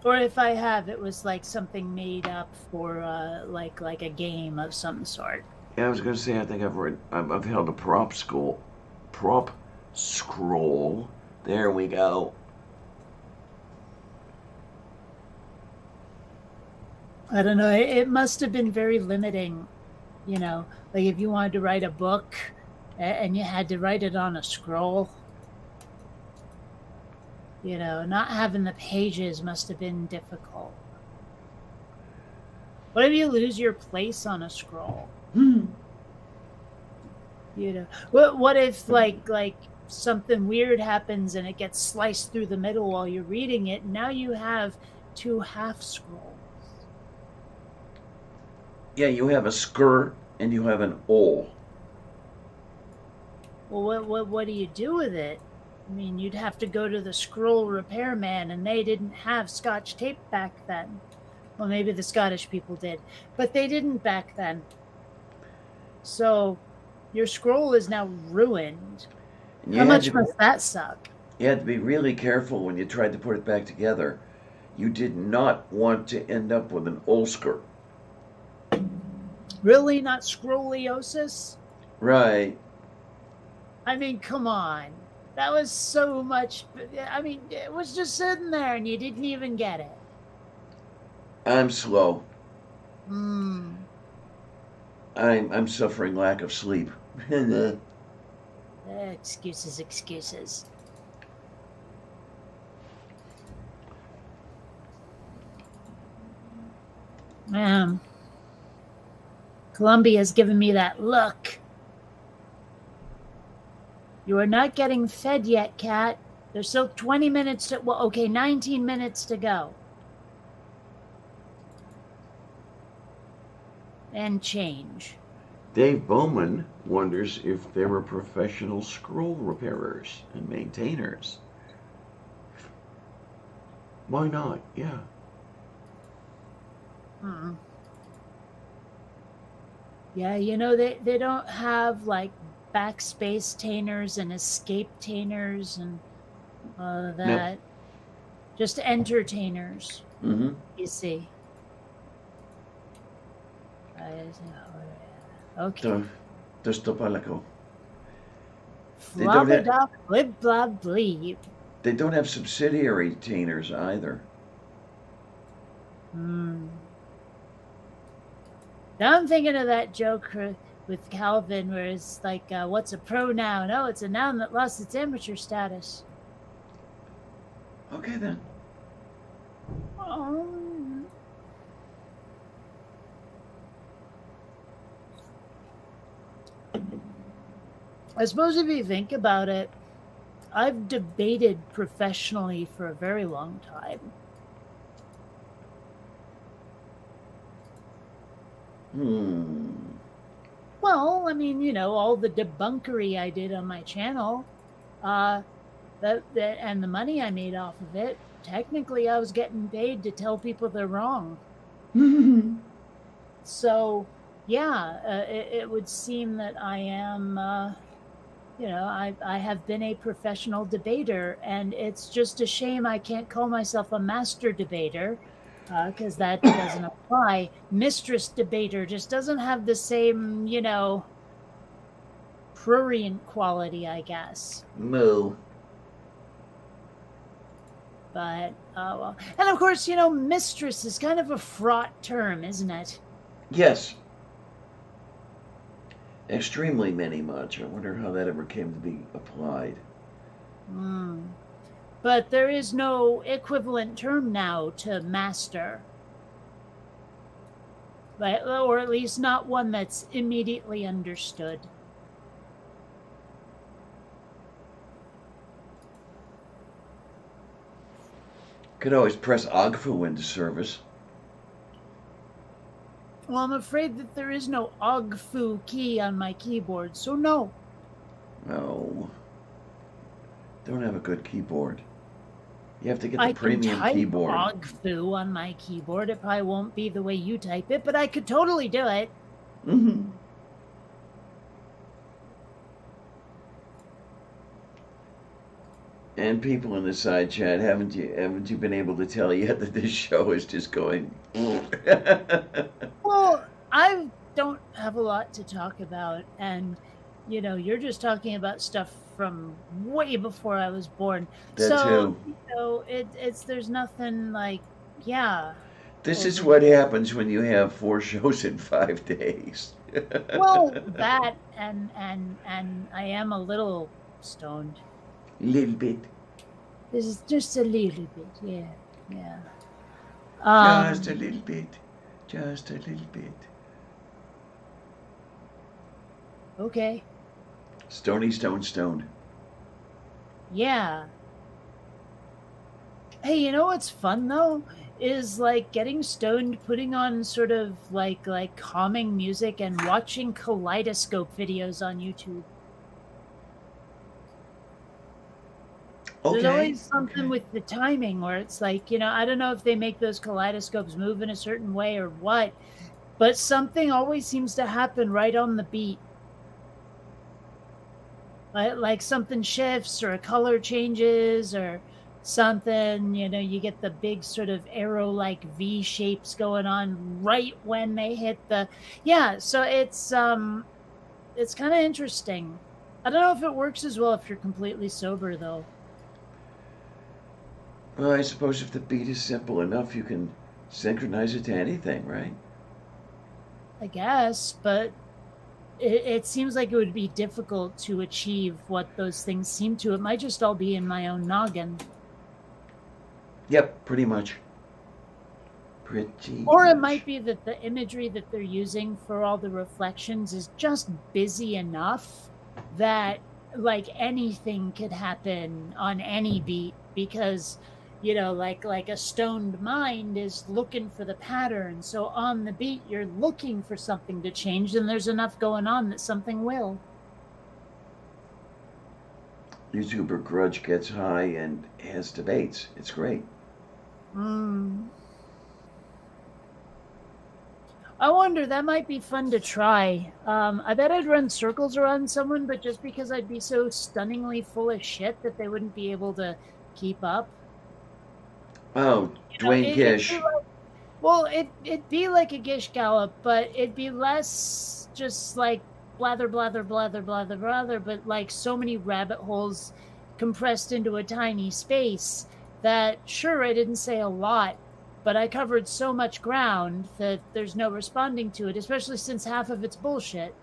Speaker 2: Or if I have, it was like something made up for like a game of some sort.
Speaker 1: Yeah, I was going to say, I think I've held a prop scroll. There we go.
Speaker 2: I don't know. It must have been very limiting, like if you wanted to write a book and you had to write it on a scroll. Not having the pages must have been difficult. What if you lose your place on a scroll? What if like something weird happens and it gets sliced through the middle while you're reading it? And now you have 2 half scrolls.
Speaker 1: Yeah, you have a skr and you have an ol.
Speaker 2: Well, what do you do with it? I mean, you'd have to go to the scroll repairman, and they didn't have Scotch tape back then. Well, maybe the Scottish people did, but they didn't back then. So your scroll is now ruined. How much must that suck?
Speaker 1: You had to be really careful when you tried to put it back together. You did not want to end up with an ulsker.
Speaker 2: Really? Not scrolliosis?
Speaker 1: Right.
Speaker 2: I mean, come on. That was so much. I mean, it was just sitting there and you didn't even get it.
Speaker 1: I'm slow.
Speaker 2: Hmm.
Speaker 1: I'm suffering lack of sleep.
Speaker 2: Excuses. Man, Columbia's giving me that look. You are not getting fed yet, Cat. There's still 20 minutes to, 19 minutes to go. And change.
Speaker 1: Dave Bowman wonders if there were professional scroll repairers and maintainers. Why not? Yeah.
Speaker 2: Yeah, they don't have like backspace tainers and escape tainers and that. Just entertainers.
Speaker 1: Mm-hmm.
Speaker 2: You see. Okay.
Speaker 1: There's Topalaco. They don't have.
Speaker 2: Flop-a-dop, blib-blob-bleep.
Speaker 1: They don't have subsidiary tainers either.
Speaker 2: Hmm. Now I'm thinking of that joke with Calvin where it's like, what's a pronoun? Oh, it's a noun that lost its amateur status.
Speaker 1: Okay, then.
Speaker 2: I suppose if you think about it, I've debated professionally for a very long time. Well, I mean, all the debunkery I did on my channel, and the money I made off of it, technically I was getting paid to tell people they're wrong. So, yeah, it would seem that I am, I have been a professional debater, and it's just a shame I can't call myself a master debater, because that doesn't apply. Mistress debater just doesn't have the same, prurient quality, I guess.
Speaker 1: Moo.
Speaker 2: But, well. And of course, mistress is kind of a fraught term, isn't it?
Speaker 1: Yes. Extremely many much. I wonder how that ever came to be applied.
Speaker 2: But there is no equivalent term now to master. Or at least not one that's immediately understood.
Speaker 1: Could always press Ogfu into service.
Speaker 2: Well, I'm afraid that there is no Ogfu key on my keyboard, so no.
Speaker 1: No. Don't have a good keyboard. You have to get the premium keyboard.
Speaker 2: I can type Ogfu on my keyboard. It probably won't be the way you type it, but I could totally do it.
Speaker 1: And people in the side chat, haven't you been able to tell yet that this show is just going?
Speaker 2: Well, I don't have a lot to talk about, and you're just talking about stuff from way before I was born.
Speaker 1: That too.
Speaker 2: There's nothing like, yeah.
Speaker 1: This is what happens when you have 4 shows in 5 days.
Speaker 2: Well, that and I am a little stoned.
Speaker 1: Little bit.
Speaker 2: This is just a little bit, yeah.
Speaker 1: Just a little bit. Just a little bit.
Speaker 2: Okay.
Speaker 1: Stony Stone Stoned.
Speaker 2: Yeah. Hey, you know what's fun though? Is like getting stoned, putting on sort of like calming music and watching kaleidoscope videos on YouTube.
Speaker 1: Okay.
Speaker 2: There's always something with the timing where it's like, I don't know if they make those kaleidoscopes move in a certain way or what, but something always seems to happen right on the beat. Like something shifts or a color changes or something, you get the big sort of arrow-like V shapes going on right when they hit the... Yeah, so it's kind of interesting. I don't know if it works as well if you're completely sober, though.
Speaker 1: Well, I suppose if the beat is simple enough, you can synchronize it to anything, right?
Speaker 2: I guess, but it seems like it would be difficult to achieve what those things seem to. It might just all be in my own noggin.
Speaker 1: Yep, pretty much.
Speaker 2: Or it might be that the imagery that they're using for all the reflections is just busy enough that like anything could happen on any beat, because like a stoned mind is looking for the pattern. So on the beat, you're looking for something to change, and there's enough going on that something will.
Speaker 1: YouTuber Grudge gets high and has debates. It's great.
Speaker 2: I wonder, that might be fun to try. I bet I'd run circles around someone, but just because I'd be so stunningly full of shit that they wouldn't be able to keep up.
Speaker 1: Oh, Dwayne Gish.
Speaker 2: Well, it'd be like a Gish Gallop, but it'd be less just like blather, blather, blather, blather, blather, but like so many rabbit holes compressed into a tiny space that, sure, I didn't say a lot, but I covered so much ground that there's no responding to it, especially since half of it's bullshit.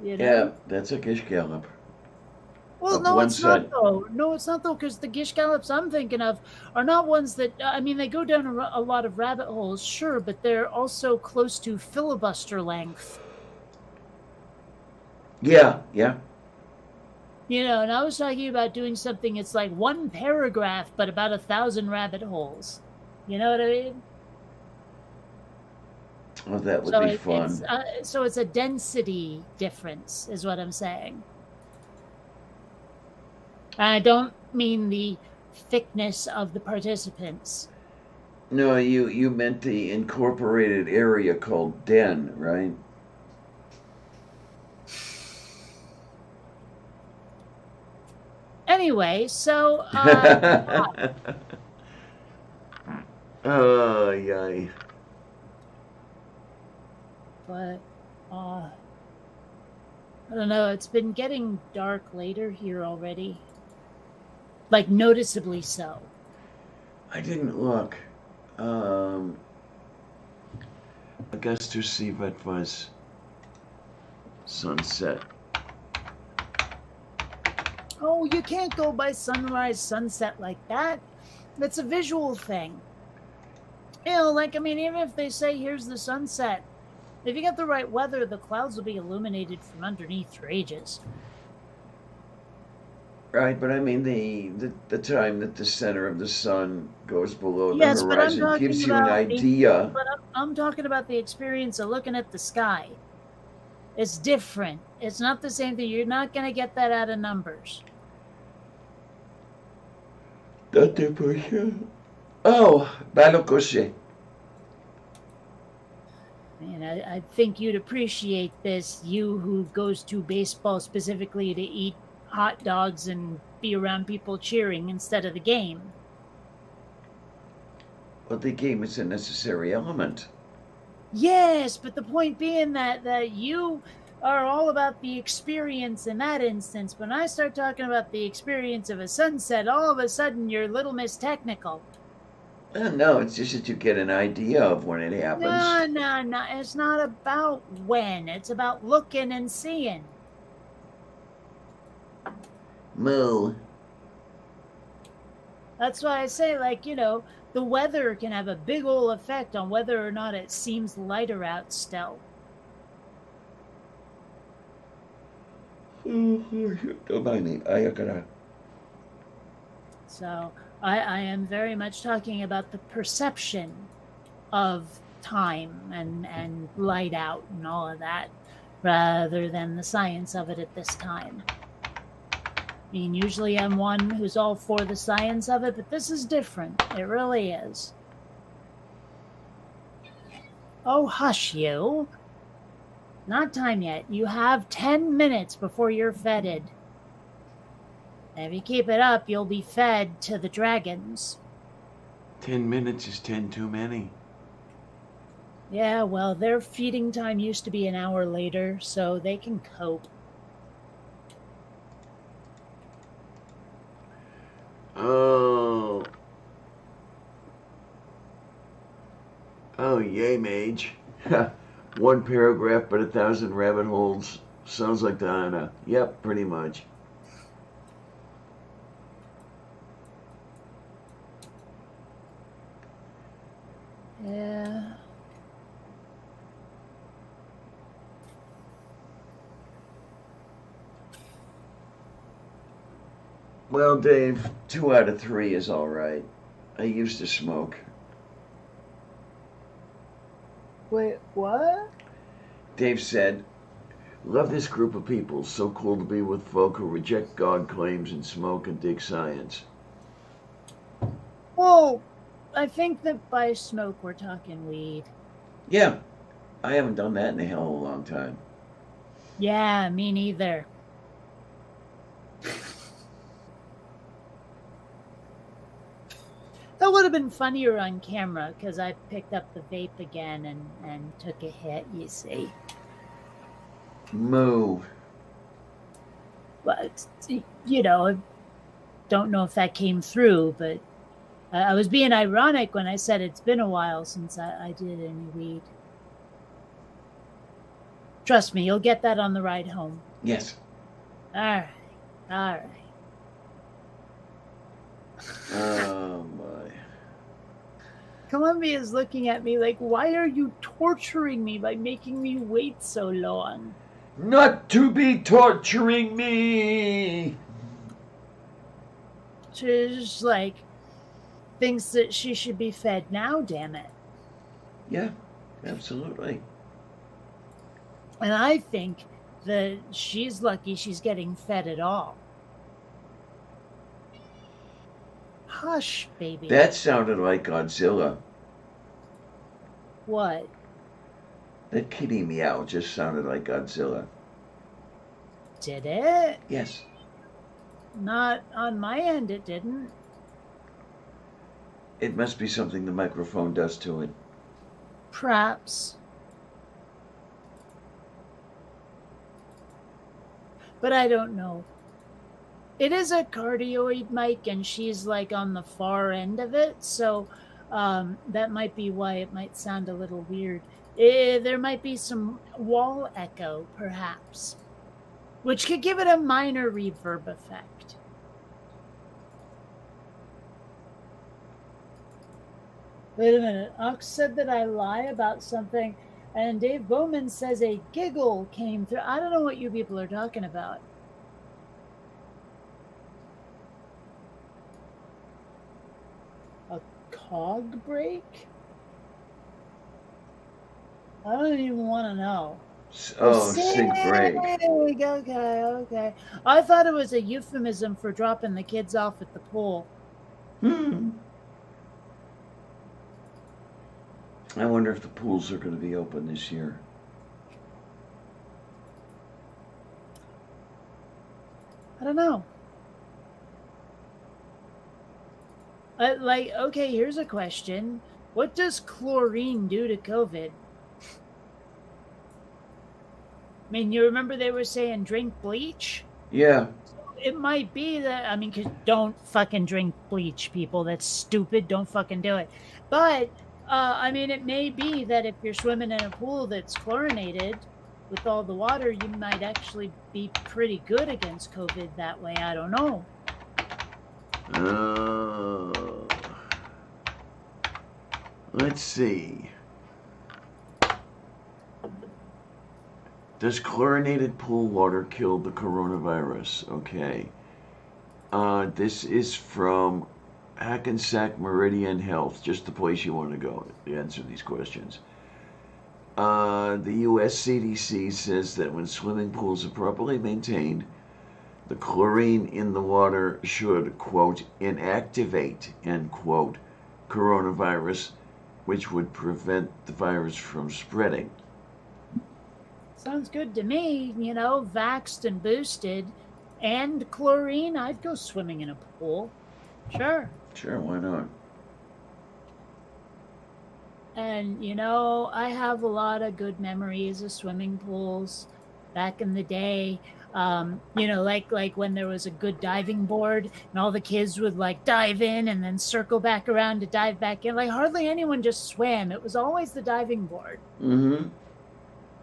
Speaker 2: You
Speaker 1: Yeah,
Speaker 2: know?
Speaker 1: that's a Gish Gallop.
Speaker 2: Well,
Speaker 1: Of
Speaker 2: no,
Speaker 1: one
Speaker 2: it's not
Speaker 1: side.
Speaker 2: though. No, it's not though, because the Gish Gallops I'm thinking of are not ones that, I mean, they go down a lot of rabbit holes, sure, but they're also close to filibuster length.
Speaker 1: Yeah, yeah.
Speaker 2: And I was talking about doing something, it's like one paragraph, but about 1,000 rabbit holes. You know what I mean?
Speaker 1: Oh, that would
Speaker 2: So
Speaker 1: be
Speaker 2: it's
Speaker 1: fun.
Speaker 2: so it's a density difference, is what I'm saying. I don't mean the thickness of the participants.
Speaker 1: No, you meant the incorporated area called Den, right?
Speaker 2: Anyway, so
Speaker 1: Oh, yay.
Speaker 2: but I don't know, it's been getting dark later here already. Like noticeably so.
Speaker 1: I didn't look. Um, I guess to see what was sunset.
Speaker 2: Oh, you can't go by sunrise, sunset like that. It's a visual thing. Like, I mean, even if they say here's the sunset, if you get the right weather, the clouds will be illuminated from underneath for ages.
Speaker 1: Right, but I mean the time that the center of the sun goes below the
Speaker 2: Yes, but I'm
Speaker 1: horizon
Speaker 2: talking
Speaker 1: gives you an
Speaker 2: about the
Speaker 1: idea.
Speaker 2: but I'm talking about the experience of looking at the sky. It's different. It's not the same thing. You're not going to get that out of numbers.
Speaker 1: Date por sure. Oh, Balokoshe.
Speaker 2: Man, I think you'd appreciate this, you who goes to baseball specifically to eat hot dogs and be around people cheering instead of the game.
Speaker 1: But the game is a necessary element.
Speaker 2: Yes, but the point being that you are all about the experience in that instance. When I start talking about the experience of a sunset, all of a sudden you're Little Miss Technical.
Speaker 1: No, it's just that you get an idea of when it happens.
Speaker 2: No, no, no. It's not about when. It's about looking and seeing.
Speaker 1: Moo.
Speaker 2: That's why I say, like, the weather can have a big ol' effect on whether or not it seems lighter out still.
Speaker 1: Don't mind me. I gotta.
Speaker 2: So I am very much talking about the perception of time and light out and all of that, rather than the science of it at this time. I mean, usually I'm one who's all for the science of it, but this is different. It really is. Oh, hush you. Not time yet. You have 10 minutes before you're feted. And if you keep it up, you'll be fed to the dragons.
Speaker 1: 10 minutes is 10 too many.
Speaker 2: Yeah, well, their feeding time used to be an hour later, so they can cope.
Speaker 1: Oh. Oh, yay, mage. One paragraph, but 1,000 rabbit holes. Sounds like Diana. Yep, pretty much.
Speaker 2: Yeah.
Speaker 1: Well, Dave, 2 out of 3 is all right. I used to smoke.
Speaker 2: Wait, what?
Speaker 1: Dave said, love this group of people. So cool to be with folk who reject God claims and smoke and dig science.
Speaker 2: Well, I think that by smoke we're talking weed.
Speaker 1: Yeah, I haven't done that in a hell of a long time.
Speaker 2: Yeah, me neither. That would have been funnier on camera because I picked up the vape again and took a hit, you see.
Speaker 1: Moo.
Speaker 2: But, you know, I don't know if that came through, but I was being ironic when I said it's been a while since I did any weed. Trust me, you'll get that on the ride home.
Speaker 1: Yes.
Speaker 2: All right. All right.
Speaker 1: Oh, my.
Speaker 2: Columbia's looking at me like, why are you torturing me by making me wait so long?
Speaker 1: Not to be torturing me.
Speaker 2: She's like, thinks that she should be fed now, damn it.
Speaker 1: Yeah, absolutely.
Speaker 2: And I think that she's lucky she's getting fed at all. Hush, baby.
Speaker 1: That sounded like Godzilla.
Speaker 2: What?
Speaker 1: That kitty meow just sounded like Godzilla.
Speaker 2: Did it?
Speaker 1: Yes.
Speaker 2: Not on my end, it didn't.
Speaker 1: It must be something the microphone does to it.
Speaker 2: Perhaps. But I don't know. It is a cardioid mic, and she's like on the far end of it, so that might be why it might sound a little weird. There might be some wall echo, perhaps, which could give it a minor reverb effect. Wait a minute. Ox said that I lie about something, and Dave Bowman says a giggle came through. I don't know what you people are talking about. A cog break? I don't even want to know.
Speaker 1: Oh, sig break.
Speaker 2: Okay. I thought it was a euphemism for dropping the kids off at the pool.
Speaker 1: I wonder if the pools are going to be open this year.
Speaker 2: I don't know. Okay, here's a question. What does chlorine do to COVID? I mean, you remember they were saying drink bleach?
Speaker 1: Yeah.
Speaker 2: It might be that, I mean, 'cause don't fucking drink bleach, people. That's stupid. Don't fucking do it. But, I mean, it may be that if you're swimming in a pool that's chlorinated with all the water, you might actually be pretty good against COVID that way. I don't know.
Speaker 1: Let's see. Does chlorinated pool water kill the coronavirus? Okay. This is from Hackensack Meridian Health, just the place you want to go to answer these questions. The U.S. CDC says that when swimming pools are properly maintained, the chlorine in the water should, quote, inactivate, end quote, coronavirus, which would prevent the virus from spreading.
Speaker 2: Sounds good to me, you know, vaxxed and boosted and chlorine. I'd go swimming in a pool. Sure.
Speaker 1: Sure, why not?
Speaker 2: And, you know, I have a lot of good memories of swimming pools back in the day. You know, like when there was a good diving board and all the kids would like dive in and then circle back around to dive back in. Like hardly anyone just swam. It was always the diving board.
Speaker 1: Mm-hmm.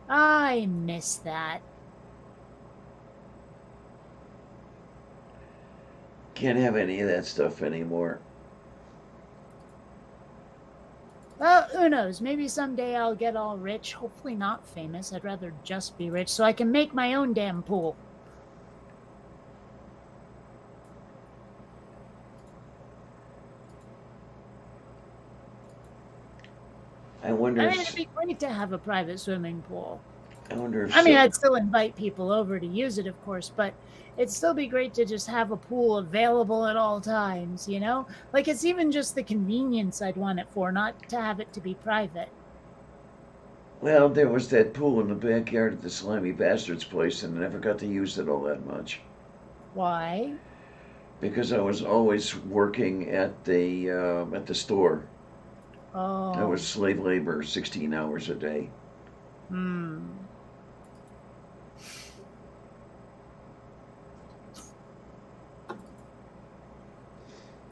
Speaker 2: I miss that.
Speaker 1: Can't have any of that stuff anymore.
Speaker 2: Well, who knows? Maybe someday I'll get all rich. Hopefully not famous. I'd rather just be rich so I can make my own damn pool.
Speaker 1: I wonder
Speaker 2: I mean, it'd be great to have a private swimming pool.
Speaker 1: I wonder if
Speaker 2: I mean, I'd still invite people over to use it, of course, but it'd still be great to just have a pool available at all times, you know? Like, it's even just the convenience I'd want it for, not to have it to be private.
Speaker 1: Well, there was that pool in the backyard at the Slimy Bastard's place, and I never got to use it all that much.
Speaker 2: Why?
Speaker 1: because I was always working at the store. I
Speaker 2: Oh,
Speaker 1: was slave labor, 16 hours a day.
Speaker 2: hmm.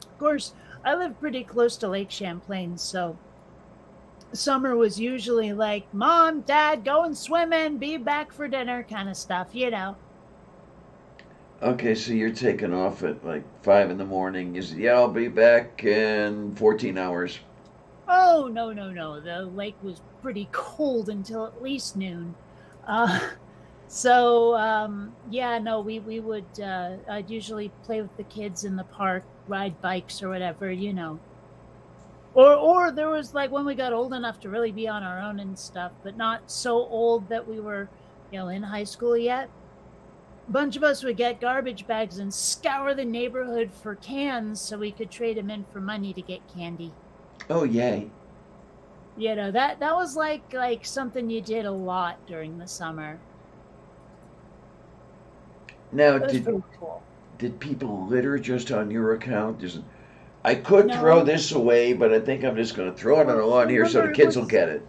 Speaker 2: Of course, I live pretty close to Lake Champlain, so summer was usually like, Mom, Dad, going swimming, be back for dinner kind of stuff, you know.
Speaker 1: Okay, so you're taking off at like 5 in the morning. You say, yeah, I'll be back in 14 hours.
Speaker 2: Oh, no, no, no. The lake was pretty cold until at least noon. Uh, yeah, no, we would, I'd usually play with the kids in the park, ride bikes or whatever, you know. Or there was like when we got old enough to really be on our own and stuff, but not so old that we were, in high school yet. A bunch of us would get garbage bags and scour the neighborhood for cans so we could trade them in for money to get candy.
Speaker 1: Oh, yay.
Speaker 2: That was like something you did a lot during the summer.
Speaker 1: Now,
Speaker 2: It was pretty cool.
Speaker 1: did people litter just on your account? I could throw
Speaker 2: No,
Speaker 1: this away, but I think I'm just going to throw it on
Speaker 2: well,
Speaker 1: the lawn here so the
Speaker 2: remember
Speaker 1: kids will get it.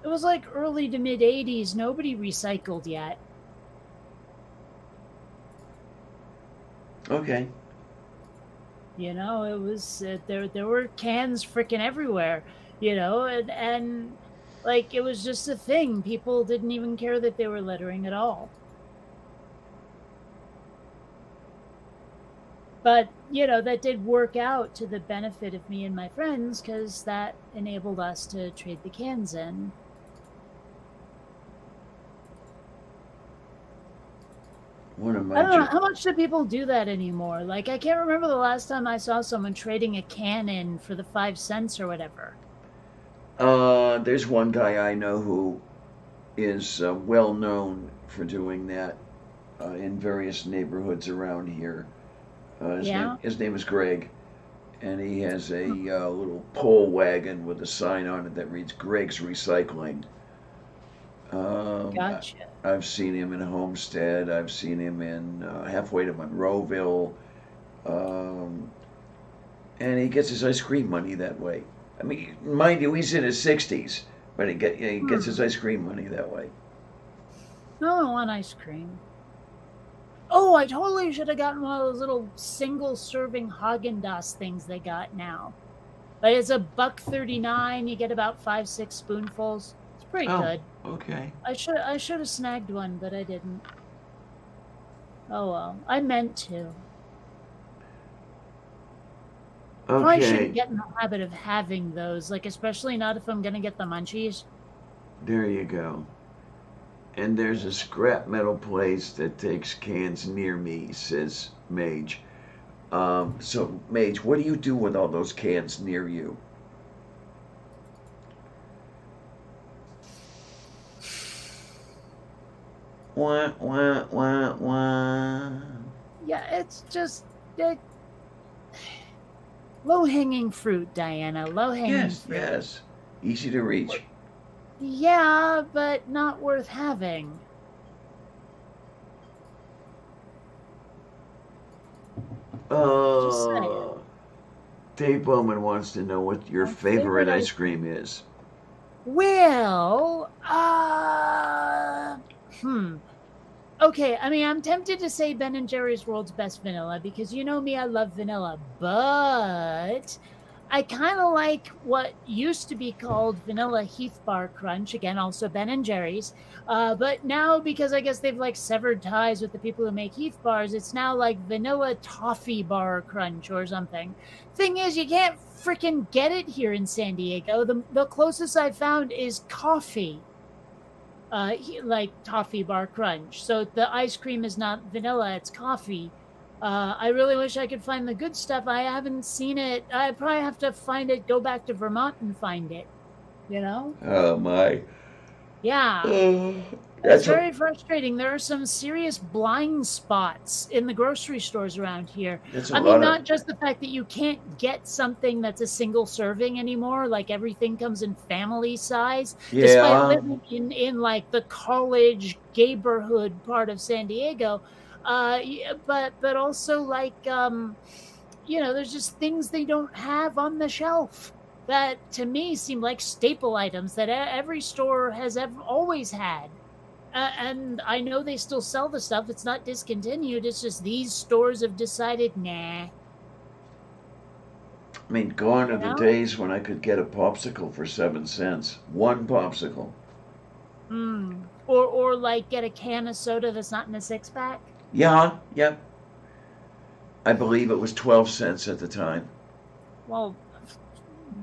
Speaker 2: it was like early to mid '80s. Nobody recycled yet.
Speaker 1: Okay.
Speaker 2: It was there were cans freaking everywhere. And like it was just a thing. People didn't even care that they were littering at all. But that did work out to the benefit of me and my friends because that enabled us to trade the cans in.
Speaker 1: One of
Speaker 2: I
Speaker 1: my
Speaker 2: don't know how much do people do that anymore. Like I can't remember the last time I saw someone trading a can in for the 5 cents or whatever.
Speaker 1: there's one guy I know who is well known for doing that in various neighborhoods around here.
Speaker 2: Yeah.
Speaker 1: His name is Greg, and he has a little pole wagon with a sign on it that reads Greg's Recycling. Um, I-
Speaker 2: Gotcha.
Speaker 1: I've seen him in Homestead. I've seen him in halfway to Monroeville, um, and he gets his ice cream money that way. I mean, mind you, he's in his 60s, but he gets his
Speaker 2: Hmm.
Speaker 1: ice cream money that way.
Speaker 2: No, I want ice cream. Oh, I totally should have gotten one of those little single serving Haagen Dazs things they got now. But it's a $1.39. You get about 5, 6 spoonfuls. It's pretty
Speaker 1: Oh,
Speaker 2: good.
Speaker 1: okay,
Speaker 2: I should have snagged one, but I didn't. Oh well, I meant to. Probably shouldn't
Speaker 1: okay.
Speaker 2: get in the habit of having those, like especially not if I'm gonna get the munchies.
Speaker 1: There you go. And there's a scrap metal place that takes cans near me, says Mage. So, Mage, what do you do with all those cans near you? Wah, wah, wah, wah.
Speaker 2: Yeah, it's just low hanging fruit, Diana. Low hanging
Speaker 1: Yes,
Speaker 2: fruit.
Speaker 1: yes. Easy to reach.
Speaker 2: Yeah, but not worth having. Just saying.
Speaker 1: Uh, Dave Bowman wants to know what your
Speaker 2: My
Speaker 1: favorite
Speaker 2: favorite
Speaker 1: ice
Speaker 2: ice
Speaker 1: cream is.
Speaker 2: Well, hmm. Okay, I mean, I'm tempted to say Ben and Jerry's World's Best Vanilla because you know me, I love vanilla, but I kind of like what used to be called Vanilla Heath Bar Crunch, again, also Ben and Jerry's. But now, because I guess they've like severed ties with the people who make Heath bars, it's now like Vanilla Toffee Bar Crunch or something. Thing is, you can't freaking get it here in San Diego. The closest I've found is coffee, like toffee bar crunch. So the ice cream is not vanilla; it's coffee. I really wish I could find the good stuff. I haven't seen it. I probably have to find it. Go back to Vermont and find it. You know?
Speaker 1: Oh my.
Speaker 2: Yeah.
Speaker 1: Uh,
Speaker 2: It's
Speaker 1: that's a
Speaker 2: very frustrating. There are some serious blind spots in the grocery stores around here.
Speaker 1: that's a
Speaker 2: I mean,
Speaker 1: lot of
Speaker 2: not just the fact that you can't get something that's a single serving anymore, like everything comes in family size, despite
Speaker 1: yeah.
Speaker 2: living in like the college neighborhood part of San Diego. But also like there's just things they don't have on the shelf that to me seem like staple items that every store has always had. And I know they still sell the stuff. It's not discontinued. It's just these stores have decided, nah.
Speaker 1: I mean, gone are
Speaker 2: You
Speaker 1: the
Speaker 2: know?
Speaker 1: days when I could get a popsicle for 7 cents. One popsicle.
Speaker 2: Or like get a can of soda that's not in a 6-pack.
Speaker 1: Yeah, yep. I believe it was 12 cents at the time.
Speaker 2: Well,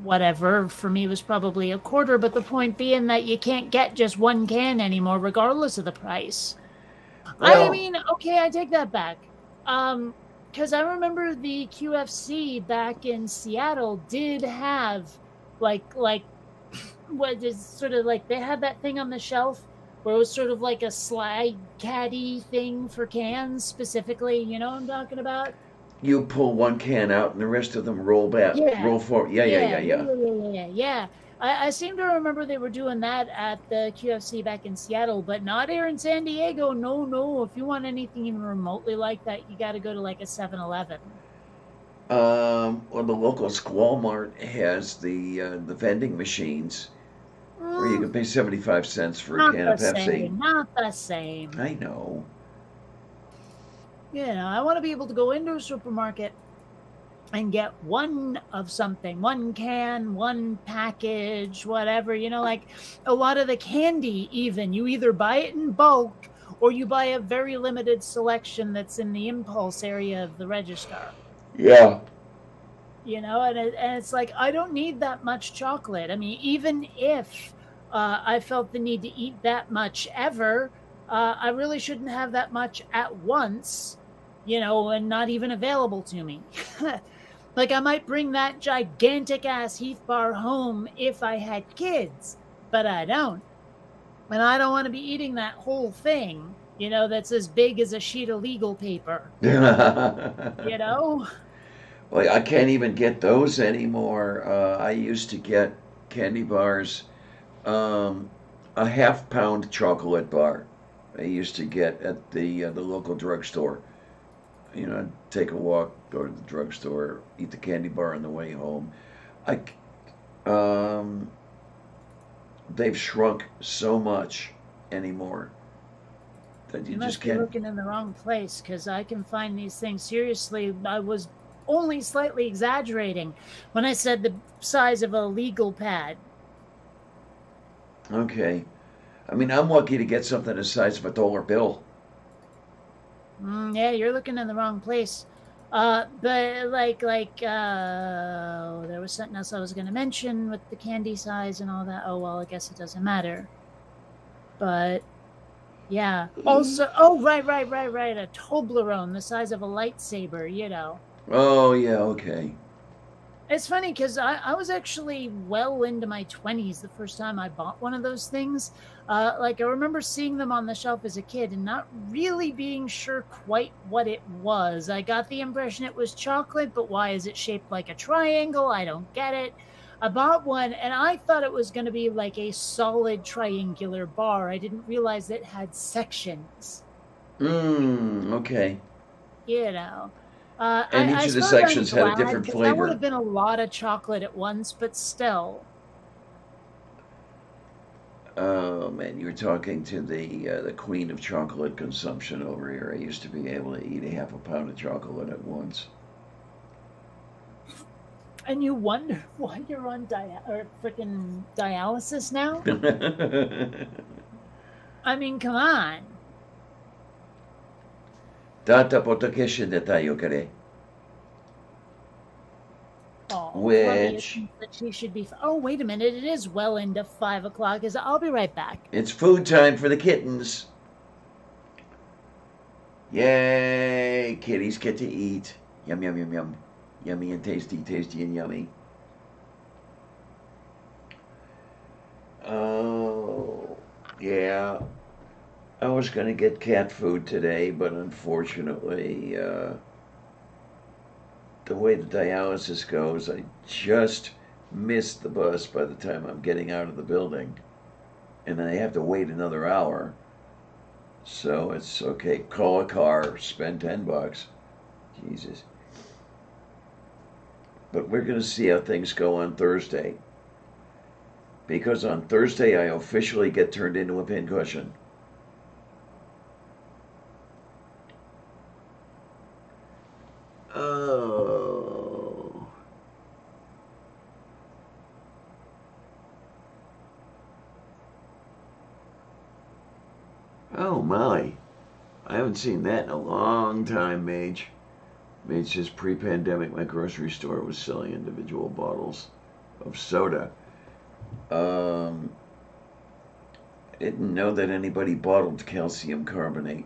Speaker 2: whatever. For me, it was probably a quarter. But the point being that you can't get just one can anymore, regardless of the price. I
Speaker 1: Well,
Speaker 2: mean, okay, I take that back. Because I remember the QFC back in Seattle did have like what is sort of like they had that thing on the shelf where it was sort of like a slide caddy thing for cans specifically. You know what I'm talking about?
Speaker 1: you pull one can out and the rest of them roll back,
Speaker 2: Yeah,
Speaker 1: roll forward. Yeah, yeah, yeah,
Speaker 2: yeah,
Speaker 1: yeah.
Speaker 2: yeah, yeah, yeah, yeah. Yeah. I seem to remember they were doing that at the QFC back in Seattle, but not here in San Diego. No, no. If you want anything even remotely like that, you got to go to like a 7-Eleven.
Speaker 1: Well, the local Squall Mart has the vending machines where you
Speaker 2: Mm,
Speaker 1: can pay 75 cents for a
Speaker 2: not
Speaker 1: can
Speaker 2: the
Speaker 1: of Pepsi.
Speaker 2: same. Not the same.
Speaker 1: I know.
Speaker 2: I want to be able to go into a supermarket and get one of something, one can, one package, whatever. Like a lot of the candy, even you either buy it in bulk or you buy a very limited selection that's in the impulse area of the register.
Speaker 1: Yeah.
Speaker 2: And it's like I don't need that much chocolate. I mean, even if I felt the need to eat that much ever, I really shouldn't have that much at once, and not even available to me. Like I might bring that gigantic ass Heath bar home if I had kids, but I don't. And I don't want to be eating that whole thing, that's as big as a sheet of legal paper, you know?
Speaker 1: Well, I can't even get those anymore. I used to get candy bars, um, a half-pound chocolate bar. I used to get at the local drugstore. Take a walk, go to the drugstore, eat the candy bar on the way home. I, um, they've shrunk so much anymore that you
Speaker 2: You
Speaker 1: just
Speaker 2: must be
Speaker 1: can't.
Speaker 2: looking in the wrong place because I can find these things. Seriously, I was only slightly exaggerating when I said the size of a legal pad.
Speaker 1: Okay. I mean, I'm lucky to get something the size of a dollar bill.
Speaker 2: Yeah, you're looking in the wrong place. But there was something else I was going to mention with the candy size and all that. Oh, well, I guess it doesn't matter. But yeah. Also, oh, right. A Toblerone the size of a lightsaber.
Speaker 1: Oh, yeah, okay.
Speaker 2: It's funny because I was actually well into my 20s the first time I bought one of those things. I remember seeing them on the shelf as a kid and not really being sure quite what it was. I got the impression it was chocolate, but why is it shaped like a triangle? I don't get it. I bought one and I thought it was going to be like a solid triangular bar. I didn't realize it had sections,
Speaker 1: Okay.
Speaker 2: you know.
Speaker 1: And
Speaker 2: I
Speaker 1: each of the
Speaker 2: suppose I'm
Speaker 1: sections had a
Speaker 2: glad
Speaker 1: different
Speaker 2: because that would
Speaker 1: flavor.
Speaker 2: have been a lot of chocolate at once, but still.
Speaker 1: Oh man, you were talking to the queen of chocolate consumption over here. I used to be able to eat a half a pound of chocolate at once.
Speaker 2: And you wonder why you're on freaking dialysis now? I mean, come on.
Speaker 1: Tata potokeshin detail kare.
Speaker 2: Oh, Fluffy, it
Speaker 1: Which
Speaker 2: seems that she should be. Oh, wait a minute. It is well into 5 o'clock. I'll be right back.
Speaker 1: it's food time for the kittens. Yay! Kitties get to eat. Yum yum yum yum. Yummy and tasty, tasty and yummy. Oh, yeah. I was gonna get cat food today, but unfortunately, the way the dialysis goes, I just missed the bus by the time I'm getting out of the building, and then I have to wait another hour. So it's okay. Call a car, spend $10. Jesus. But we're going to see how things go on Thursday. Because on Thursday, I officially get turned into a pincushion. Oh. Oh my. I haven't seen that in a long time, Mage. Mage says pre-pandemic, my grocery store was selling individual bottles of soda. I didn't know that anybody bottled calcium carbonate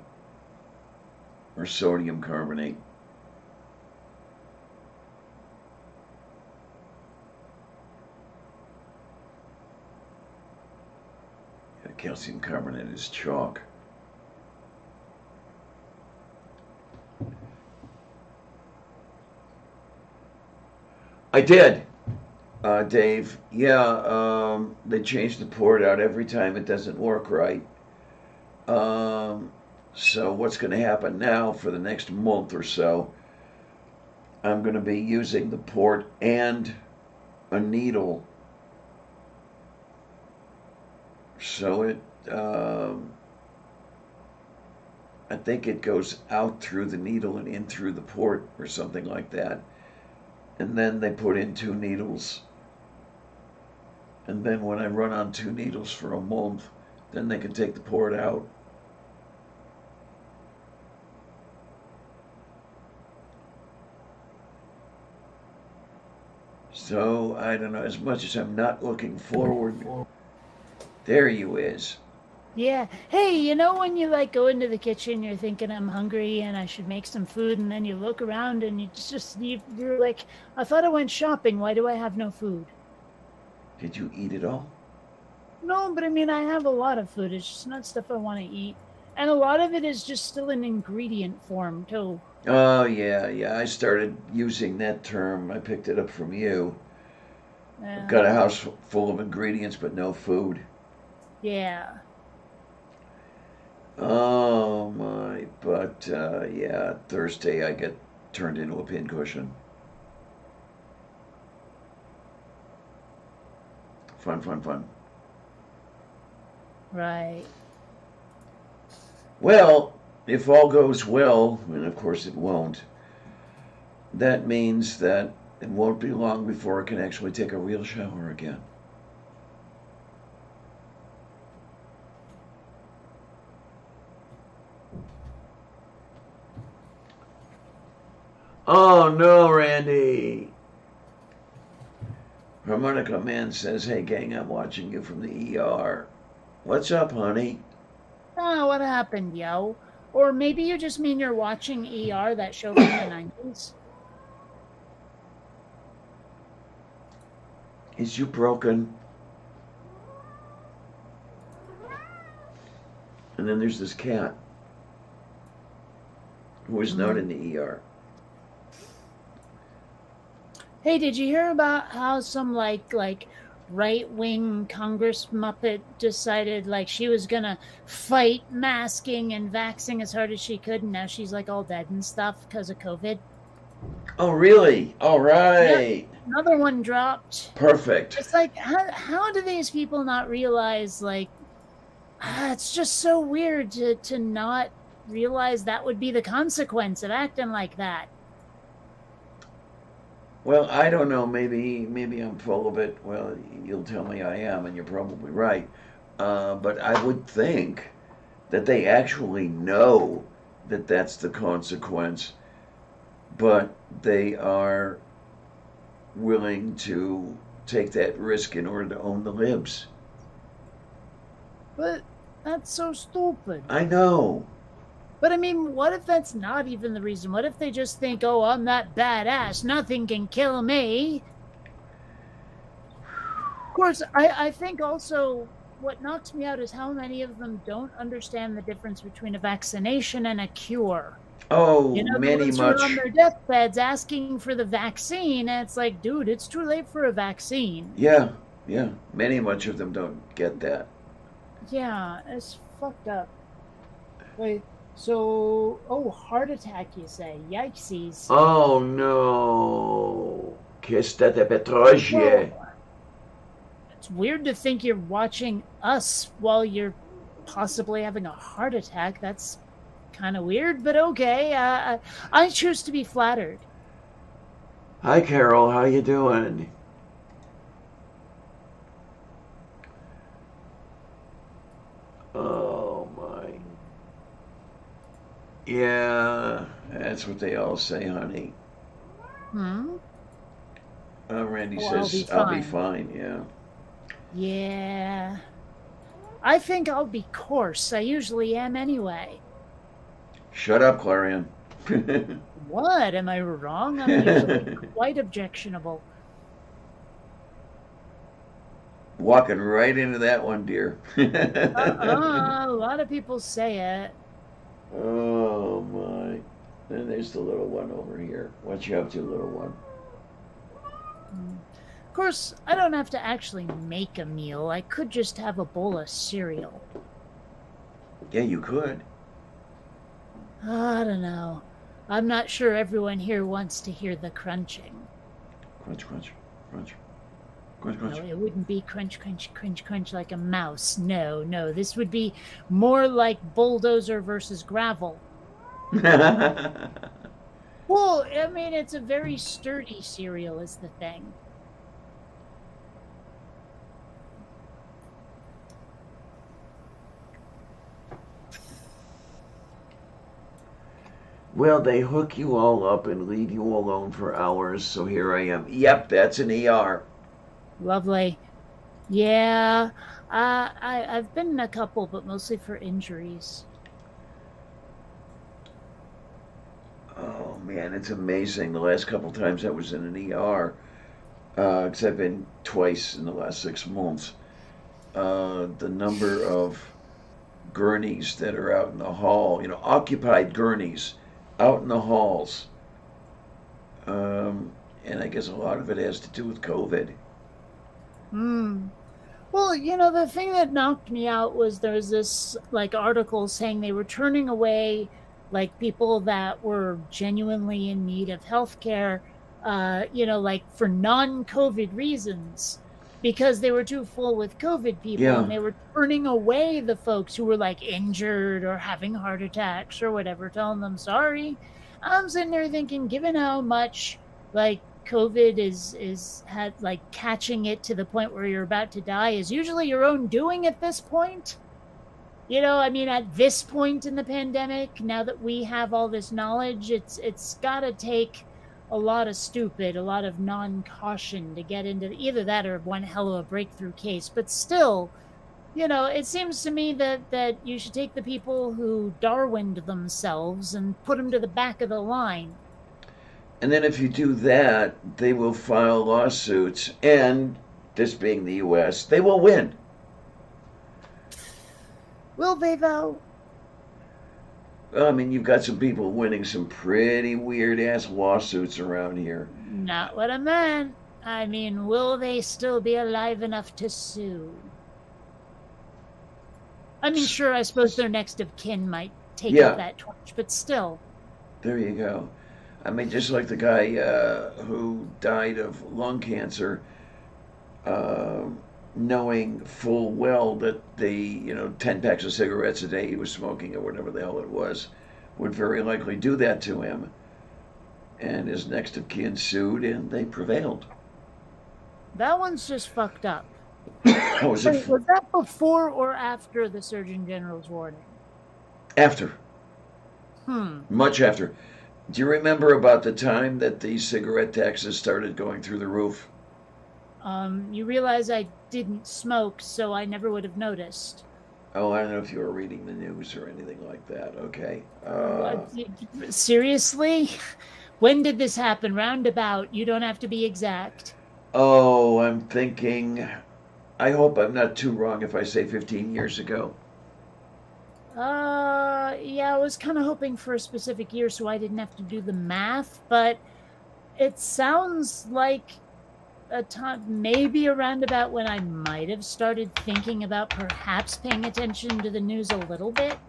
Speaker 1: or sodium carbonate. Yeah, calcium carbonate is chalk. I did, Dave. Yeah, they change the port out every time it doesn't work right. So what's going to happen now for the next month or so? I'm going to be using the port and a needle. So I think it goes out through the needle and in through the port or something like that. And then they put in 2 needles. And then when I run on 2 needles for a month, then they can take the port out. So, I don't know, as much as I'm not looking forward, there you is.
Speaker 2: Yeah. Hey, you know when you like go into the kitchen, you're thinking I'm hungry and I should make some food, and then you look around and you're like, I thought I went shopping. Why do I have no food?
Speaker 1: Did you eat it all?
Speaker 2: No, but I mean I have a lot of food. It's just not stuff I want to eat, and a lot of it is just still in ingredient form too.
Speaker 1: Oh, yeah. I started using that term. I picked it up from you. I've got a house full of ingredients, but no food.
Speaker 2: Yeah.
Speaker 1: Oh my, but yeah, Thursday I get turned into a pincushion. Fun.
Speaker 2: Right.
Speaker 1: Well, if all goes well, and of course it won't, that means that it won't be long before I can actually take a real shower again. Oh no, Randy. Harmonica Man says, hey gang, I'm watching you from the ER. What's up, honey?
Speaker 2: Oh, what happened, yo? Or maybe you just mean you're watching ER, that show from the 90s?
Speaker 1: Is you broken? And then there's this cat who is not in the ER.
Speaker 2: Hey, did you hear about how some like right-wing Congress Muppet decided like she was gonna fight masking and vaxxing as hard as she could, and now she's like all dead and stuff because of COVID?
Speaker 1: Oh, really? All right.
Speaker 2: Yeah, another one dropped.
Speaker 1: Perfect.
Speaker 2: It's like, how do these people not realize, like, it's just so weird to not realize that would be the consequence of acting like that.
Speaker 1: Well, I don't know. Maybe I'm full of it. Well, you'll tell me I am, and you're probably right. But I would think that they actually know that that's the consequence, but they are willing to take that risk in order to own the libs.
Speaker 2: But that's so stupid.
Speaker 1: I know.
Speaker 2: But I mean, what if that's not even the reason? What if they just think, oh, I'm that badass, nothing can kill me? Of course, I think also what knocks me out is how many of them don't understand the difference between a vaccination and a cure.
Speaker 1: Oh,
Speaker 2: you know,
Speaker 1: many
Speaker 2: the ones
Speaker 1: much.
Speaker 2: who are on their deathbeds asking for the vaccine, and it's like, dude, it's too late for a vaccine.
Speaker 1: Yeah. Many much of them don't get that.
Speaker 2: Yeah, it's fucked up. Wait, so, oh, heart attack, you say? Yikesies.
Speaker 1: Oh no. Kistete Petrosie.
Speaker 2: Well, it's weird to think you're watching us while you're possibly having a heart attack. That's kind of weird, but okay. I choose to be flattered.
Speaker 1: Hi Carol, how you doing? Oh my. Yeah, that's what they all say, honey.
Speaker 2: Hmm?
Speaker 1: Randy
Speaker 2: Oh, I'll be
Speaker 1: says, I'll be
Speaker 2: fine.
Speaker 1: fine, yeah.
Speaker 2: Yeah. I think I'll be coarse. I usually am anyway.
Speaker 1: Shut up, Clarion.
Speaker 2: What? Am I wrong? I'm usually quite objectionable.
Speaker 1: Walking right into that one, dear.
Speaker 2: A lot of people say it.
Speaker 1: Oh my. And there's the little one over here. What you up to, little one?
Speaker 2: Of course, I don't have to actually make a meal. I could just have a bowl of cereal.
Speaker 1: Yeah, you could.
Speaker 2: I don't know. I'm not sure everyone here wants to hear the crunching.
Speaker 1: Crunch, crunch, crunch, crunch,
Speaker 2: No,
Speaker 1: crunch.
Speaker 2: it wouldn't be crunch, crunch, crunch, crunch like a mouse. No, no. This would be more like bulldozer versus gravel. Well, I mean, it's a very sturdy cereal, is the thing.
Speaker 1: Well, they hook you all up and leave you alone for hours, so here I am. Yep, that's an ER.
Speaker 2: Lovely. Yeah, I've been in a couple, but mostly for injuries.
Speaker 1: Oh man, it's amazing. The last couple times I was in an ER, because I've been twice in the last 6 months, the number of gurneys that are out in the hall, occupied gurneys out in the halls. And I guess a lot of it has to do with COVID.
Speaker 2: Hmm. Well, the thing that knocked me out was there's this like article saying they were turning away like people that were genuinely in need of healthcare, like for non-COVID reasons because they were too full with COVID people
Speaker 1: Yeah,
Speaker 2: and they were turning away the folks who were like injured or having heart attacks or whatever, telling them sorry. I'm sitting there thinking, given how much like COVID is had like catching it to the point where you're about to die is usually your own doing at this point. I mean, at this point in the pandemic, now that we have all this knowledge, it's got to take a lot of stupid, a lot of non-caution to get into either that or one hell of a breakthrough case. But still, it seems to me that you should take the people who Darwined themselves and put them to the back of the line.
Speaker 1: and then if you do that, they will file lawsuits, and this being the U.S., they will win.
Speaker 2: Will they though?
Speaker 1: Well, I mean, you've got some people winning some pretty weird ass lawsuits around here.
Speaker 2: Not what I meant. I mean, will they still be alive enough to sue? I mean, sure, I suppose their next of kin might take up
Speaker 1: Yeah,
Speaker 2: that torch, but still.
Speaker 1: there you go. I mean, just like the guy who died of lung cancer, uh, knowing full well that the 10 packs of cigarettes a day he was smoking or whatever the hell it was would very likely do that to him. And his next of kin sued, and they prevailed.
Speaker 2: That one's just fucked up.
Speaker 1: Was it
Speaker 2: Wait, was that before or after the Surgeon General's warning?
Speaker 1: after?
Speaker 2: Hmm.
Speaker 1: Much after. Do you remember about the time that the cigarette taxes started going through the roof?
Speaker 2: You realize I didn't smoke, so I never would have noticed.
Speaker 1: Oh, I don't know if you were reading the news or anything like that. Okay.
Speaker 2: What, seriously? When did this happen? Roundabout. You don't have to be exact.
Speaker 1: Oh, I'm thinking. I hope I'm not too wrong if I say 15 years ago.
Speaker 2: Yeah, I was kind of hoping for a specific year so I didn't have to do the math, but it sounds like a time, maybe around about when I might have started thinking about perhaps paying attention to the news a little bit.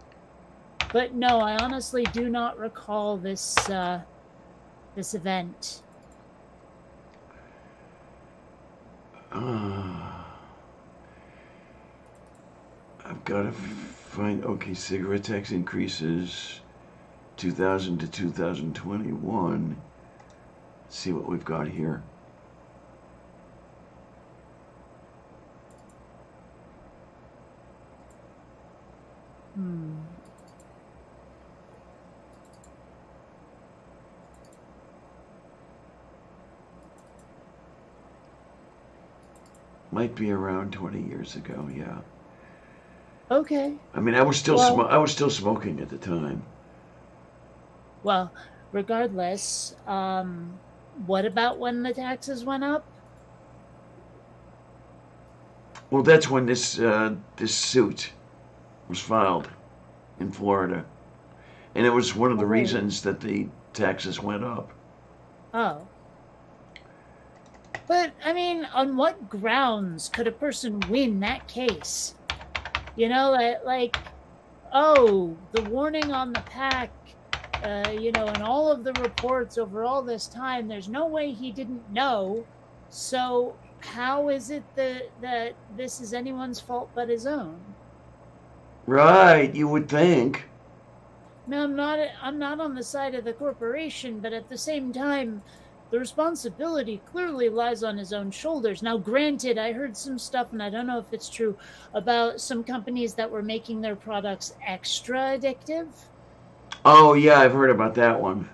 Speaker 2: But no, I honestly do not recall this this event.
Speaker 1: I've got to find. Okay, cigarette tax increases 2000 to 2021. Let's see what we've got here. Might be around 20 years ago, yeah.
Speaker 2: Okay.
Speaker 1: I mean, I was still
Speaker 2: Well-
Speaker 1: I was still smoking at the time.
Speaker 2: Well, regardless, what about when the taxes went up?
Speaker 1: Well, that's when this suit was filed in Florida, and it was one of the
Speaker 2: Oh, right.
Speaker 1: reasons that the taxes went up.
Speaker 2: Oh. But, I mean, on what grounds could a person win that case? You know, like oh, the warning on the pack, you know, and all of the reports over all this time, there's no way he didn't know. So how is it that this is anyone's fault but his own?
Speaker 1: Right, you would think.
Speaker 2: No, I'm not on the side of the corporation, but at the same time, the responsibility clearly lies on his own shoulders. Now, granted, I heard some stuff, and I don't know if it's true, about some companies that were making their products extra addictive.
Speaker 1: Oh yeah, I've heard about that one.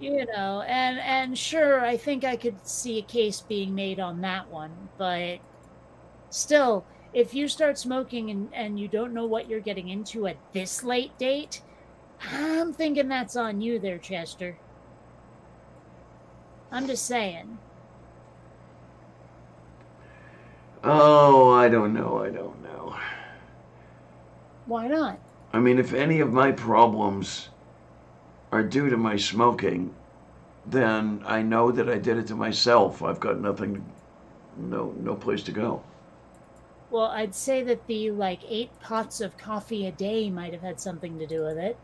Speaker 2: You know, and sure, I think I could see a case being made on that one, but still, if you start smoking and you don't know what you're getting into at this late date, I'm thinking that's on you there, Chester. I'm just saying.
Speaker 1: Oh, I don't know.
Speaker 2: Why not?
Speaker 1: I mean, if any of my problems are due to my smoking, then I know that I did it to myself. I've got nothing, no place to go.
Speaker 2: Well, I'd say that the 8 pots of coffee a day might have had something to do with it.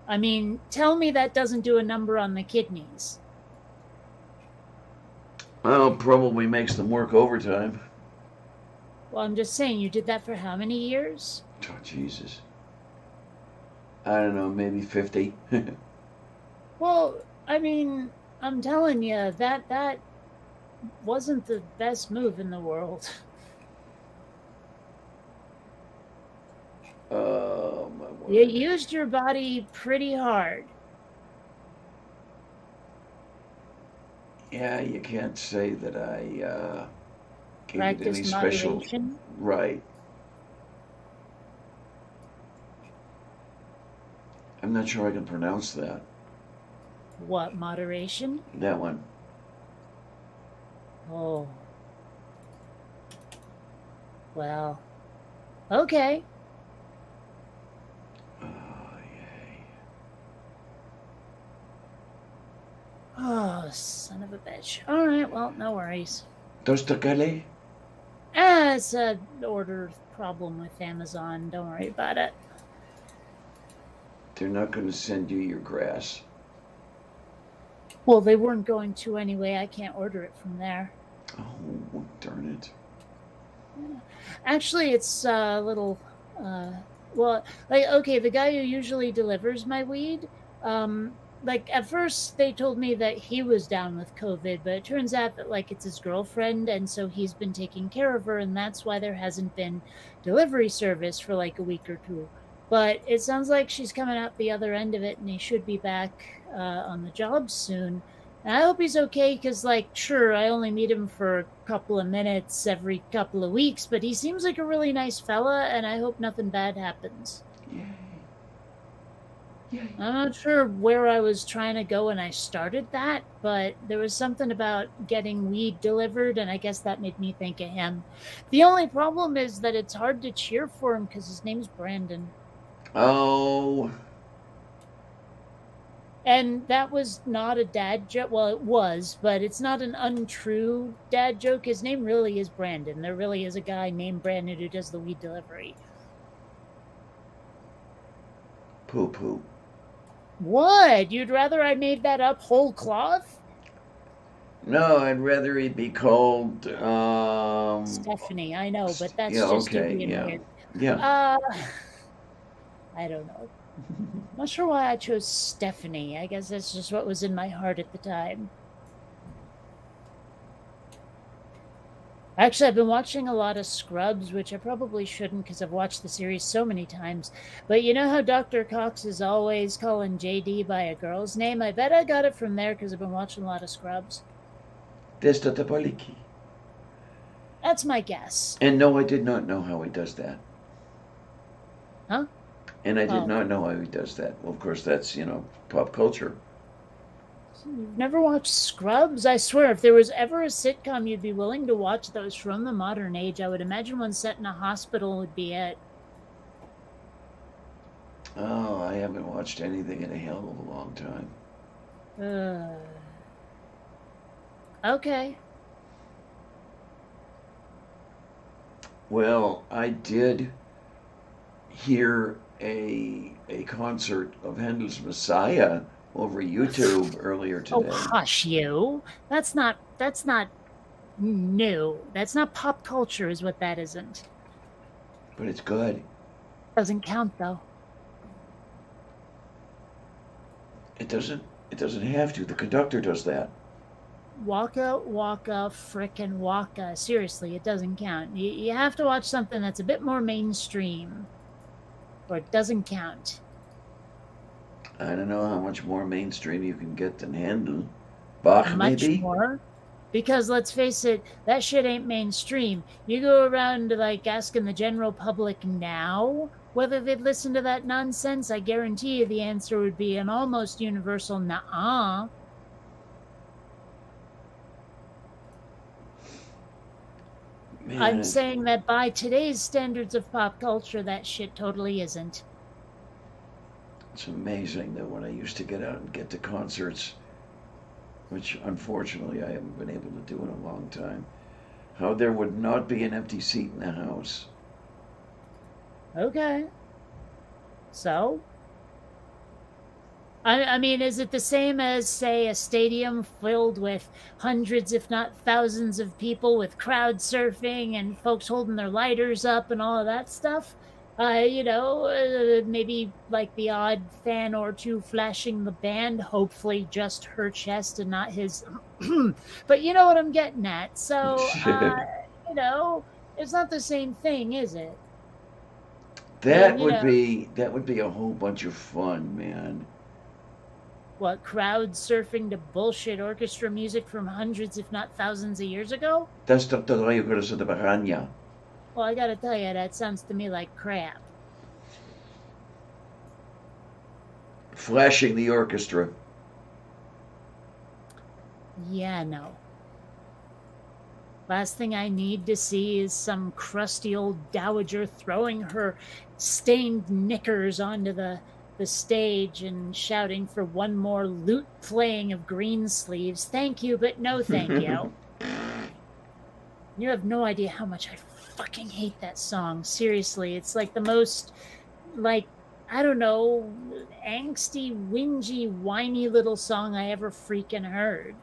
Speaker 2: I mean, tell me that doesn't do a number on the kidneys.
Speaker 1: Well, probably makes them work overtime.
Speaker 2: Well, I'm just saying, you did that for how many years?
Speaker 1: Oh, Jesus. I don't know, maybe 50.
Speaker 2: Well, I mean, I'm telling you, that wasn't the best move in the world.
Speaker 1: Oh, my word.
Speaker 2: You used your body pretty hard.
Speaker 1: Yeah, you can't say that I gave it any
Speaker 2: Practice
Speaker 1: special.
Speaker 2: moderation.
Speaker 1: Right. I'm not sure I can pronounce that.
Speaker 2: What, moderation?
Speaker 1: That one.
Speaker 2: Oh. Well, okay.
Speaker 1: Oh, yay.
Speaker 2: Oh, son of a bitch. All right, well, no worries.
Speaker 1: Tostacale?
Speaker 2: It's an order problem with Amazon. Don't worry about it.
Speaker 1: They're not going to send you your grass.
Speaker 2: Well, they weren't going to anyway. I can't order it from there.
Speaker 1: Oh, darn it.
Speaker 2: Actually, it's a little, well, okay, the guy who usually delivers my weed, at first they told me that he was down with COVID, but it turns out that, it's his girlfriend, and so he's been taking care of her, and that's why there hasn't been delivery service for, a week or two. But it sounds like she's coming out the other end of it, and he should be back on the job soon. And I hope he's okay because, sure, I only meet him for a couple of minutes every couple of weeks, but he seems like a really nice fella, and I hope nothing bad happens.
Speaker 1: Yay. Yay.
Speaker 2: I'm not sure where I was trying to go when I started that, but there was something about getting weed delivered, and I guess that made me think of him. The only problem is that it's hard to cheer for him because his name's Brandon.
Speaker 1: Oh.
Speaker 2: And that was not a dad joke. Well, it was, but it's not an untrue dad joke. His name really is Brandon. There really is a guy named Brandon who does the weed delivery.
Speaker 1: Poo-poo.
Speaker 2: What? You'd rather I made that up whole cloth?
Speaker 1: No, I'd rather it be called,
Speaker 2: Stephanie, I know, but that's
Speaker 1: yeah,
Speaker 2: just you
Speaker 1: okay,
Speaker 2: being
Speaker 1: yeah.
Speaker 2: weird.
Speaker 1: Yeah.
Speaker 2: Uh, I don't know. Not sure why I chose Stephanie. I guess that's just what was in my heart at the time. Actually, I've been watching a lot of Scrubs, which I probably shouldn't because I've watched the series so many times. But you know how Dr. Cox is always calling JD by a girl's name? I bet I got it from there because I've been watching a lot of Scrubs.
Speaker 1: Testa Tapaliki.
Speaker 2: That's my guess.
Speaker 1: And no, I did not know how he does that.
Speaker 2: Huh?
Speaker 1: And I did
Speaker 2: Oh.
Speaker 1: not know how he does that. Well, of course, that's, pop culture.
Speaker 2: You've never watched Scrubs? I swear, if there was ever a sitcom you'd be willing to watch that was from the modern age, I would imagine one set in a hospital would be it.
Speaker 1: Oh, I haven't watched anything in a hell of a long time.
Speaker 2: Okay.
Speaker 1: Well, I did hear a concert of Handel's Messiah over YouTube earlier
Speaker 2: Oh,
Speaker 1: today.
Speaker 2: hush you. That's not new. That's not pop culture is what that isn't.
Speaker 1: But it's good.
Speaker 2: Doesn't count though.
Speaker 1: It doesn't have to. The conductor does that.
Speaker 2: Waka frickin' waka. Seriously, it doesn't count. You have to watch something that's a bit more mainstream, or it doesn't count.
Speaker 1: I don't know how much more mainstream you can get than Handel. Bach,
Speaker 2: Much
Speaker 1: maybe?
Speaker 2: more. Because let's face it, that shit ain't mainstream. You go around like asking the general public now whether they'd listen to that nonsense, I guarantee you the answer would be an almost universal nuh-uh.
Speaker 1: Man,
Speaker 2: I'm saying that by today's standards of pop culture, that shit totally isn't.
Speaker 1: it's amazing that when I used to get out and get to concerts, which unfortunately I haven't been able to do in a long time, how there would not be an empty seat in the house.
Speaker 2: Okay. So? I mean, is it the same as, say, a stadium filled with hundreds, if not thousands of people with crowd surfing and folks holding their lighters up and all of that stuff? Maybe like the odd fan or two flashing the band, hopefully just her chest and not his. But you know what I'm getting at. So, it's not the same thing, is it?
Speaker 1: That would be a whole bunch of fun, man.
Speaker 2: What, crowd surfing to bullshit orchestra music from hundreds, if not thousands of years ago?
Speaker 1: That's Dr. Rayo Grosso de Baranya.
Speaker 2: Well, I gotta tell you, that sounds to me like crap.
Speaker 1: Flashing the orchestra.
Speaker 2: Yeah, no. Last thing I need to see is some crusty old dowager throwing her stained knickers onto the stage and shouting for one more lute playing of Greensleeves. Thank you, but no thank you. You have no idea how much I fucking hate that song. Seriously, it's like the most, I don't know, angsty, whingy, whiny little song I ever freaking heard.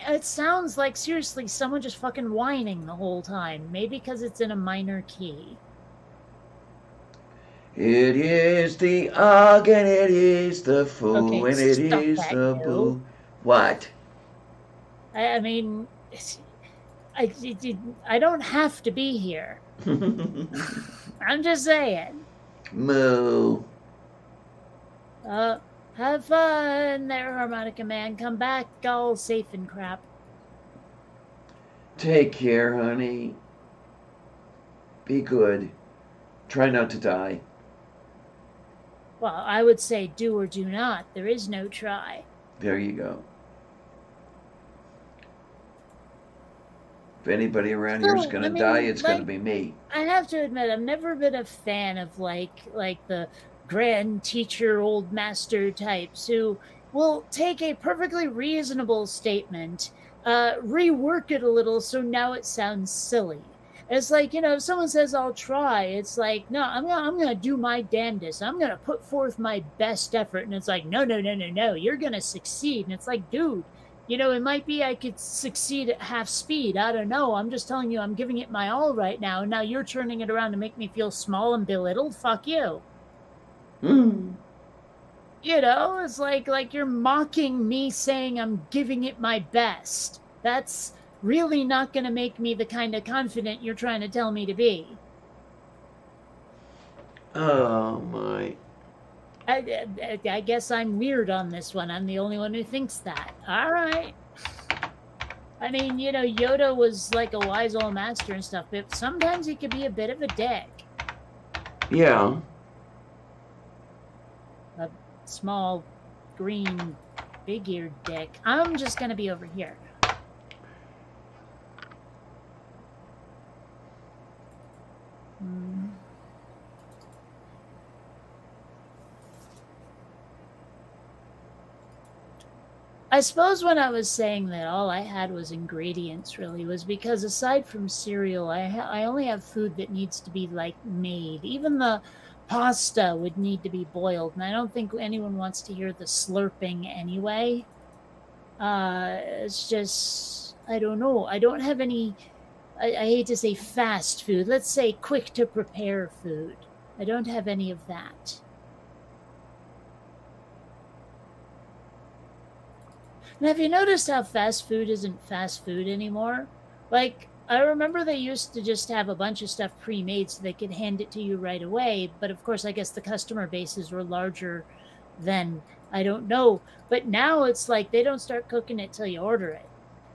Speaker 2: It sounds like, seriously, someone just fucking whining the whole time. Maybe because it's in a minor key.
Speaker 1: It is the og and it is the foo
Speaker 2: Okay,
Speaker 1: and it
Speaker 2: stop
Speaker 1: is
Speaker 2: that,
Speaker 1: the
Speaker 2: you.
Speaker 1: boo. What?
Speaker 2: I mean, I don't have to be here. I'm just saying.
Speaker 1: Moo.
Speaker 2: Have fun there, harmonica man. Come back all safe and crap.
Speaker 1: Take care, honey. Be good. Try not to die.
Speaker 2: Well, I would say do or do not. There is no try.
Speaker 1: There you go. If anybody around here is gonna die, it's gonna be me.
Speaker 2: I have to admit, I've never been a fan of like the grand teacher, old master types who will take a perfectly reasonable statement, rework it a little so now it sounds silly. It's like, if someone says I'll try, it's like, no, I'm gonna do my damnedest. I'm gonna put forth my best effort. And it's like, no, no, no, no, no, you're gonna succeed. And it's like, dude, it might be I could succeed at half speed. I don't know. I'm just telling you, I'm giving it my all right now. And now you're turning it around to make me feel small and belittled. Fuck you. It's like you're mocking me saying I'm giving it my best. That's really not going to make me the kind of confident you're trying to tell me to be.
Speaker 1: Oh, my.
Speaker 2: I guess I'm weird on this one. I'm the only one who thinks that. All right. I mean, Yoda was like a wise old master and stuff, but sometimes he could be a bit of a dick.
Speaker 1: Yeah.
Speaker 2: A small, green, big-eared dick. I'm just going to be over here. I suppose when I was saying that all I had was ingredients, really, was because aside from cereal, I only have food that needs to be, like, made. Even the pasta would need to be boiled, and I don't think anyone wants to hear the slurping anyway. It's just, I don't know. I don't have any, I hate to say fast food. Let's say quick to prepare food. I don't have any of that. And have you noticed how fast food isn't fast food anymore? Like, I remember they used to just have a bunch of stuff pre-made so they could hand it to you right away. But of course, I guess the customer bases were larger than, I don't know. But now it's like they don't start cooking it till you order it.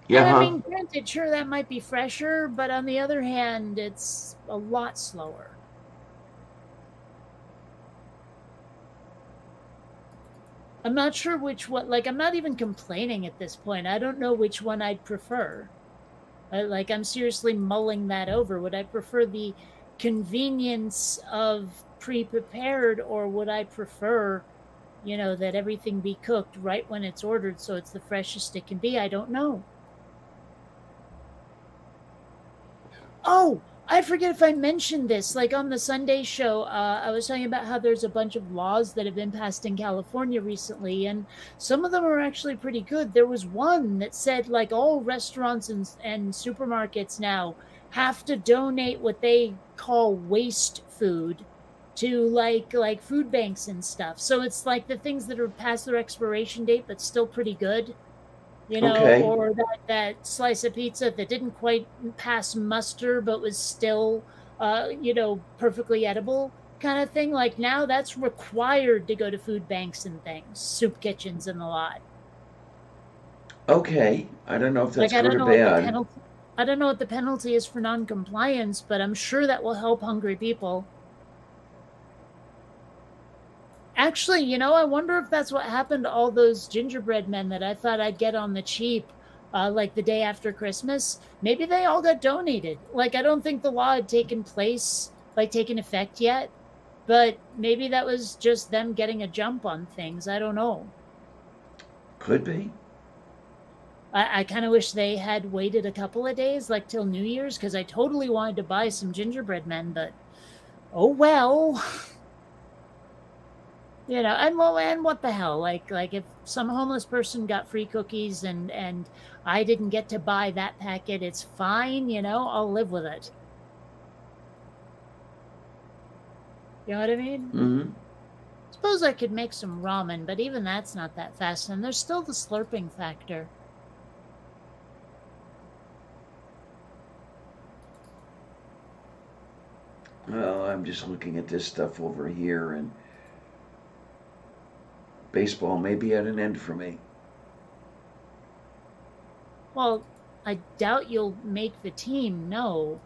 Speaker 1: Yeah.
Speaker 2: And I mean, granted, sure, that might be fresher, but on the other hand, it's a lot slower. I'm not sure which one, like, I'm not even complaining at this point. I don't know which one I'd prefer. I'm seriously mulling that over. Would I prefer the convenience of pre-prepared, or would I prefer, that everything be cooked right when it's ordered so it's the freshest it can be? I don't know. Oh, I forget if I mentioned this. Like on the Sunday show, I was talking about how there's a bunch of laws that have been passed in California recently, and some of them are actually pretty good. There was one that said, like, all restaurants and supermarkets now have to donate what they call waste food to like food banks and stuff. So it's like the things that are past their expiration date but still pretty good.
Speaker 1: Okay.
Speaker 2: Or that slice of pizza that didn't quite pass muster but was still, perfectly edible kind of thing. Like now that's required to go to food banks and things, soup kitchens and the lot.
Speaker 1: Okay. I don't know if that's
Speaker 2: Like,
Speaker 1: good or bad.
Speaker 2: I don't know what the penalty is for non-compliance, but I'm sure that will help hungry people. Actually, I wonder if that's what happened to all those gingerbread men that I thought I'd get on the cheap, like the day after Christmas. Maybe they all got donated. Like, I don't think the law had taken effect yet, but maybe that was just them getting a jump on things. I don't know.
Speaker 1: Could be.
Speaker 2: I kind of wish they had waited a couple of days, like till New Year's, because I totally wanted to buy some gingerbread men, but oh well. And what the hell? Like if some homeless person got free cookies and I didn't get to buy that packet, it's fine, I'll live with it. You know what I mean?
Speaker 1: Mm-hmm.
Speaker 2: Suppose I could make some ramen, but even that's not that fast, and there's still the slurping factor.
Speaker 1: Well, I'm just looking at this stuff over here, and baseball may be at an end for me.
Speaker 2: Well, I doubt you'll make the team, no.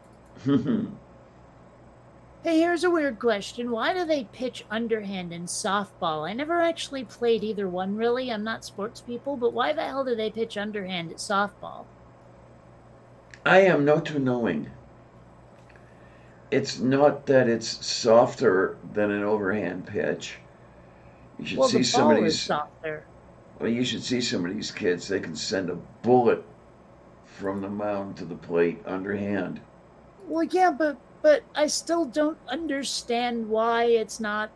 Speaker 2: Hey, here's a weird question. Why do they pitch underhand in softball? I never actually played either one, really. I'm not sports people, but why the hell do they pitch underhand at softball?
Speaker 1: I am not too knowing. It's not that it's softer than an overhand pitch. You should see some of these.
Speaker 2: Softer.
Speaker 1: Well, you should see some of these kids. They can send a bullet from the mound to the plate underhand.
Speaker 2: Well, yeah, but I still don't understand why it's not,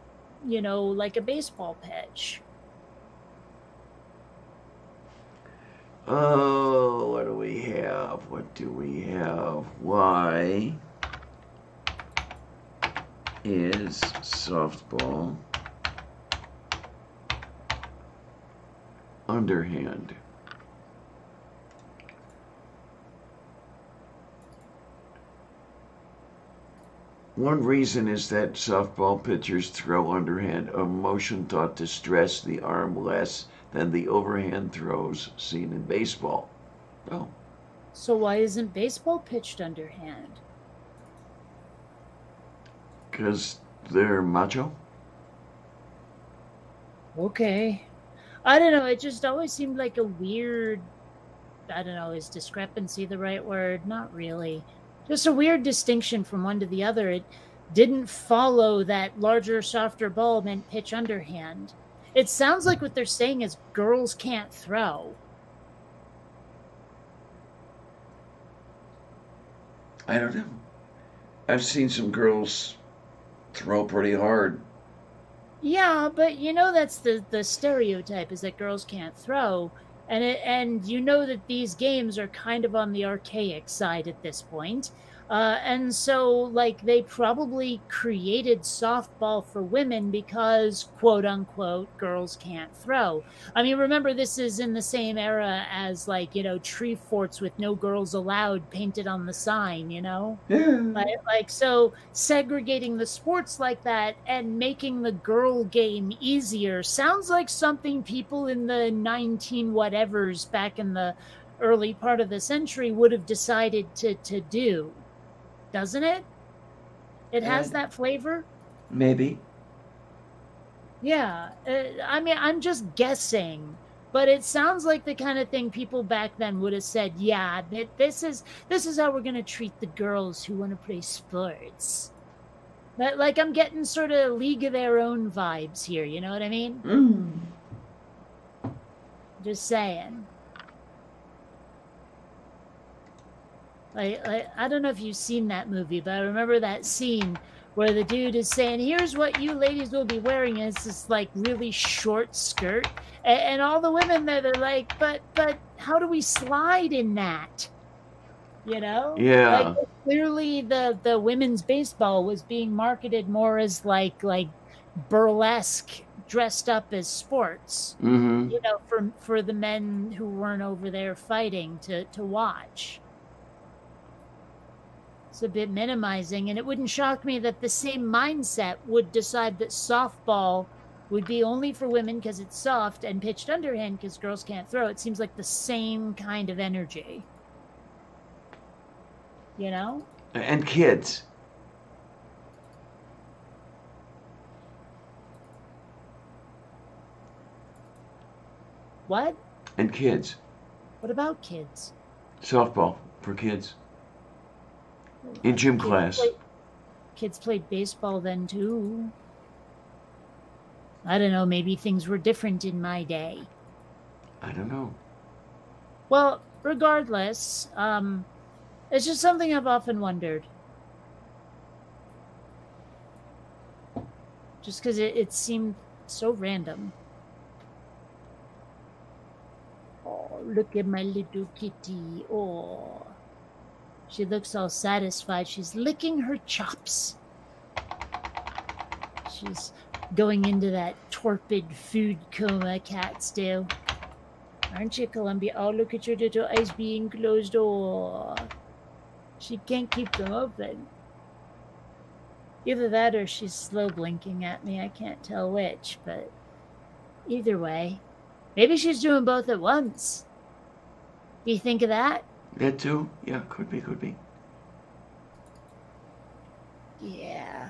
Speaker 2: like a baseball pitch.
Speaker 1: Oh, what do we have? What do we have? Why is softball underhand? One reason is that softball pitchers throw underhand, a motion thought to stress the arm less than the overhand throws seen in baseball. Oh.
Speaker 2: So why isn't baseball pitched underhand?
Speaker 1: Because they're macho?
Speaker 2: Okay. I don't know. It just always seemed like a weird, I don't know, is discrepancy the right word? Not really. Just a weird distinction from one to the other. It didn't follow that larger, softer ball meant pitch underhand. It sounds like what they're saying is girls can't throw.
Speaker 1: I don't know. I've seen some girls throw pretty hard.
Speaker 2: Yeah, but that's the stereotype is that girls can't throw, and that these games are kind of on the archaic side at this point. And so like they probably created softball for women because quote unquote girls can't throw. I mean, remember this is in the same era as like, tree forts with no girls allowed painted on the sign,
Speaker 1: Yeah.
Speaker 2: like so segregating the sports like that and making the girl game easier sounds like something people in the 19 whatevers back in the early part of the century would have decided to do, doesn't it? It has that flavor.
Speaker 1: Maybe.
Speaker 2: Yeah, I mean, I'm just guessing, but it sounds like the kind of thing people back then would have said, yeah, this is how we're going to treat the girls who want to play sports. But like I'm getting sort of League of Their Own vibes here, you know what I mean? Just saying. Like I don't know if you've seen that movie, but I remember that scene where the dude is saying, here's what you ladies will be wearing, and it's this like really short skirt, and all the women there, they're like, but how do we slide in that?
Speaker 1: Yeah.
Speaker 2: Like clearly the women's baseball was being marketed more as like burlesque dressed up as sports. For the men who weren't over there fighting to watch. It's a bit minimizing, and it wouldn't shock me that the same mindset would decide that softball would be only for women because it's soft and pitched underhand because girls can't throw. It seems like the same kind of energy.
Speaker 1: And kids.
Speaker 2: What?
Speaker 1: And kids.
Speaker 2: What about kids?
Speaker 1: Softball for kids. In gym class.
Speaker 2: Kids played baseball then too. I don't know, maybe things were different in my day.
Speaker 1: I don't know.
Speaker 2: Well, regardless, it's just something I've often wondered. Just because it seemed so random. Oh, look at my little kitty. Oh. She looks all satisfied. She's licking her chops. She's going into that torpid food coma cats do. Aren't you, Columbia? Oh, look at your little eyes being closed. Oh. She can't keep them open. Either that or she's slow blinking at me. I can't tell which, but either way. Maybe she's doing both at once. Do you think of that?
Speaker 1: That too? Yeah, could be.
Speaker 2: Yeah.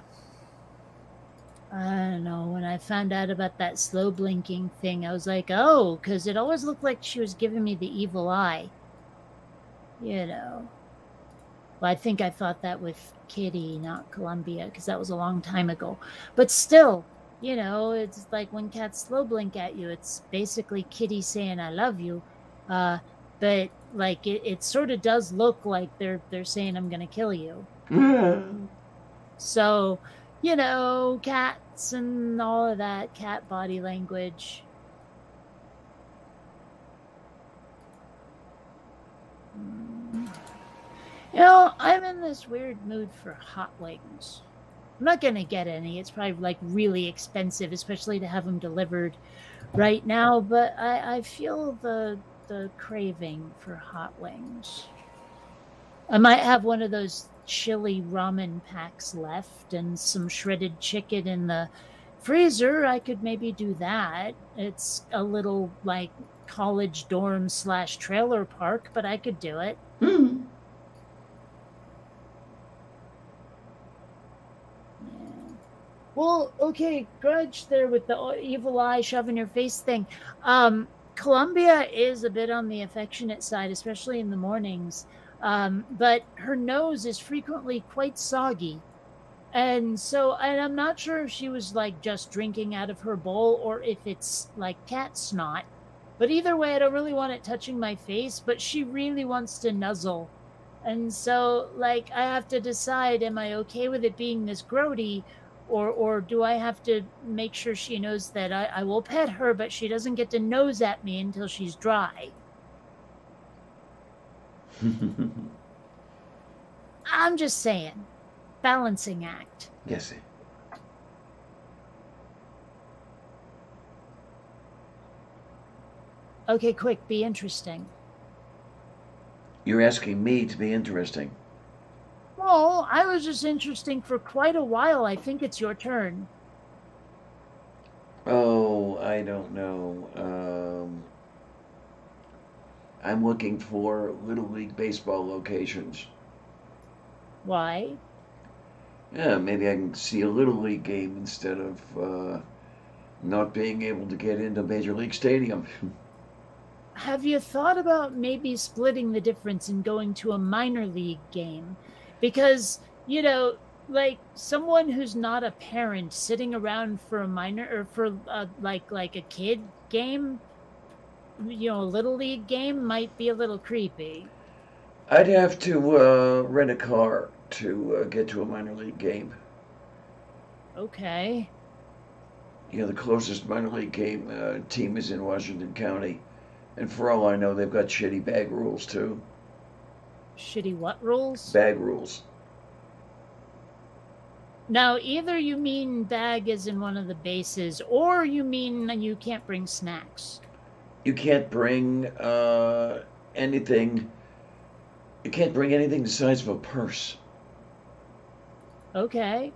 Speaker 2: I don't know. When I found out about that slow blinking thing, I was like, oh, because it always looked like she was giving me the evil eye. Well, I think I thought that with Kitty, not Columbia, because that was a long time ago. But still, it's like when cats slow blink at you, it's basically Kitty saying, I love you. But like it sort of does look like they're saying I'm gonna kill you. So, cats and all of that, cat body language. I'm in this weird mood for hot wings. I'm not going to get any. It's probably like really expensive, especially to have them delivered right now. But I feel the craving for hot wings. I might have one of those chili ramen packs left and some shredded chicken in the freezer. I could maybe do that. It's a little like college dorm / trailer park, but I could do it. Well, okay, Grudge there with the evil eye shove in your face thing. Columbia is a bit on the affectionate side, especially in the mornings. But her nose is frequently quite soggy. And I'm not sure if she was like just drinking out of her bowl or if it's like cat snot. But either way, I don't really want it touching my face, but she really wants to nuzzle. And so, like, I have to decide, am I okay with it being this grody? Or do I have to make sure she knows that I will pet her, but she doesn't get to nose at me until she's dry? I'm just saying. Balancing act.
Speaker 1: Yes.
Speaker 2: Okay, quick, be interesting.
Speaker 1: You're asking me to be interesting.
Speaker 2: Well, I was just interesting for quite a while. I think it's your turn.
Speaker 1: Oh, I don't know. I'm looking for Little League Baseball locations.
Speaker 2: Why?
Speaker 1: Yeah, maybe I can see a Little League game instead of not being able to get into Major League Stadium.
Speaker 2: Have you thought about maybe splitting the difference and going to a minor league game? Because, like someone who's not a parent sitting around for a minor or for like a kid game, a little league game might be a little creepy.
Speaker 1: I'd have to rent a car to get to a minor league game.
Speaker 2: Okay.
Speaker 1: The closest minor league game team is in Washington County. And for all I know, they've got shitty bag rules, too.
Speaker 2: Shitty what rules?
Speaker 1: Bag rules.
Speaker 2: Now, either you mean bag is in one of the bases, or you mean you can't bring snacks.
Speaker 1: You can't bring anything. You can't bring anything the size of a purse.
Speaker 2: Okay.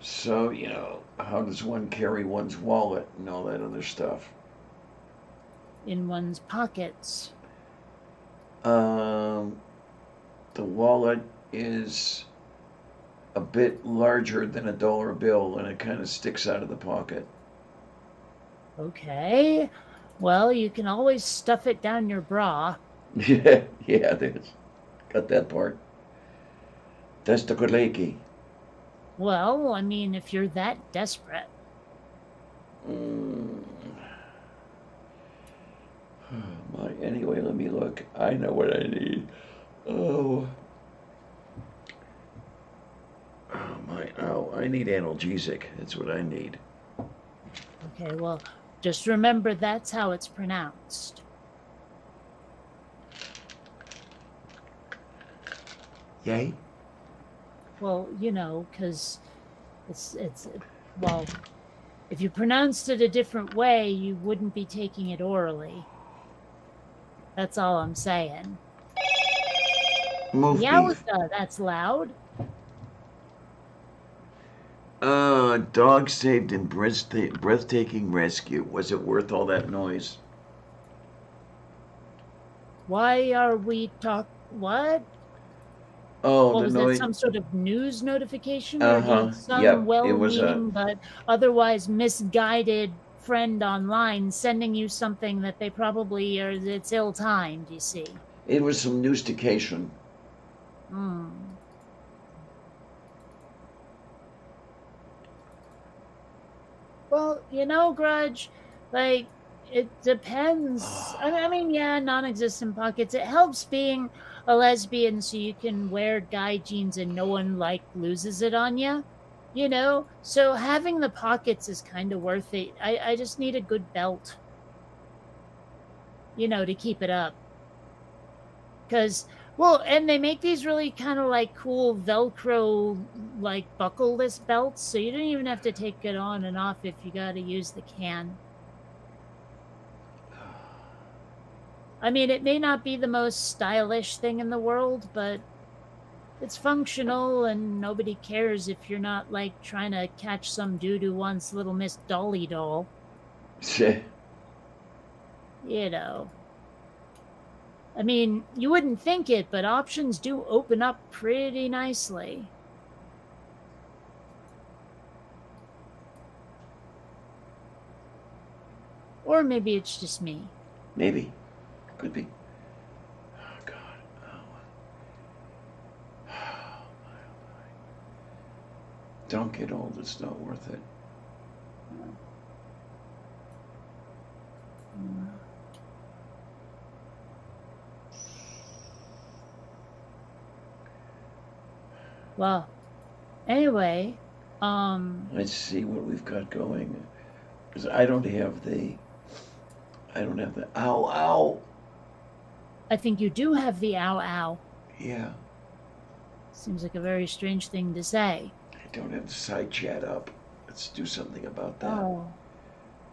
Speaker 1: So, how does one carry one's wallet and all that other stuff?
Speaker 2: In one's pockets.
Speaker 1: The wallet is a bit larger than a dollar bill and it kind of sticks out of the pocket.
Speaker 2: Okay. Well, you can always stuff it down your bra.
Speaker 1: Yeah, there's got that part. That's the Koleki.
Speaker 2: Well, I mean, if you're that desperate.
Speaker 1: Anyway, let me look. I know what I need. Oh I need analgesic. That's what I need.
Speaker 2: Okay, well, just remember that's how it's pronounced.
Speaker 1: Yay?
Speaker 2: Well, because well, if you pronounced it a different way, you wouldn't be taking it orally. That's all I'm saying.
Speaker 1: Move
Speaker 2: Yowza, that's loud.
Speaker 1: Dog saved in breathtaking rescue. Was it worth all that noise?
Speaker 2: Why are we what?
Speaker 1: Oh,
Speaker 2: Well,
Speaker 1: the
Speaker 2: was
Speaker 1: noise.
Speaker 2: that some sort of news notification? Or did some
Speaker 1: Yep, it was
Speaker 2: well-meaning but otherwise misguided friend online sending you something that they probably it's ill-timed, you see?
Speaker 1: It was some newstication.
Speaker 2: Well, Grudge, like, it depends. I mean, yeah, non-existent pockets. It helps being a lesbian, so you can wear guy jeans and no one like loses it on you. You know, so having the pockets is kind of worth it. I just need a good belt, you know, to keep it up. Because, well, and they make these really kind of like cool Velcro, like buckleless belts, so you don't even have to take it on and off if you got to use the can. I mean, it may not be the most stylish thing in the world, but it's functional and nobody cares if you're not like trying to catch some dude who wants Little Miss Dolly doll. You know. I mean, you wouldn't think it, but options do open up pretty nicely. Or maybe it's just me.
Speaker 1: Maybe. Could be. Oh, God. Oh. Don't get old. It's not worth it.
Speaker 2: Well, anyway,
Speaker 1: Let's see what we've got going. Because I don't have the ow, ow.
Speaker 2: I think you do have the ow ow.
Speaker 1: Yeah.
Speaker 2: Seems like a very strange thing to say.
Speaker 1: I don't have the side chat up. Let's do something about that.
Speaker 2: Oh,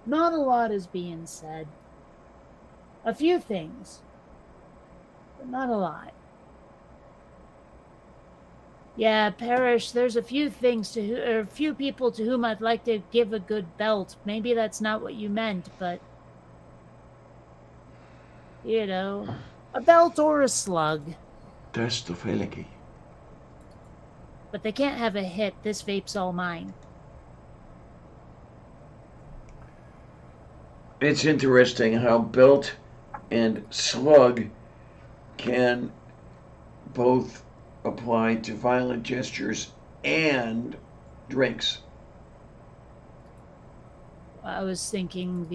Speaker 2: not a lot is being said. A few things, but not a lot. Yeah, Parrish, there's a few things or a few people to whom I'd like to give a good belt. Maybe that's not what you meant, but you know, a belt or a slug.
Speaker 1: That's the felicky.
Speaker 2: But they can't have a hit. This vape's all mine.
Speaker 1: It's interesting how belt and slug can both apply to violent gestures and drinks.
Speaker 2: I was thinking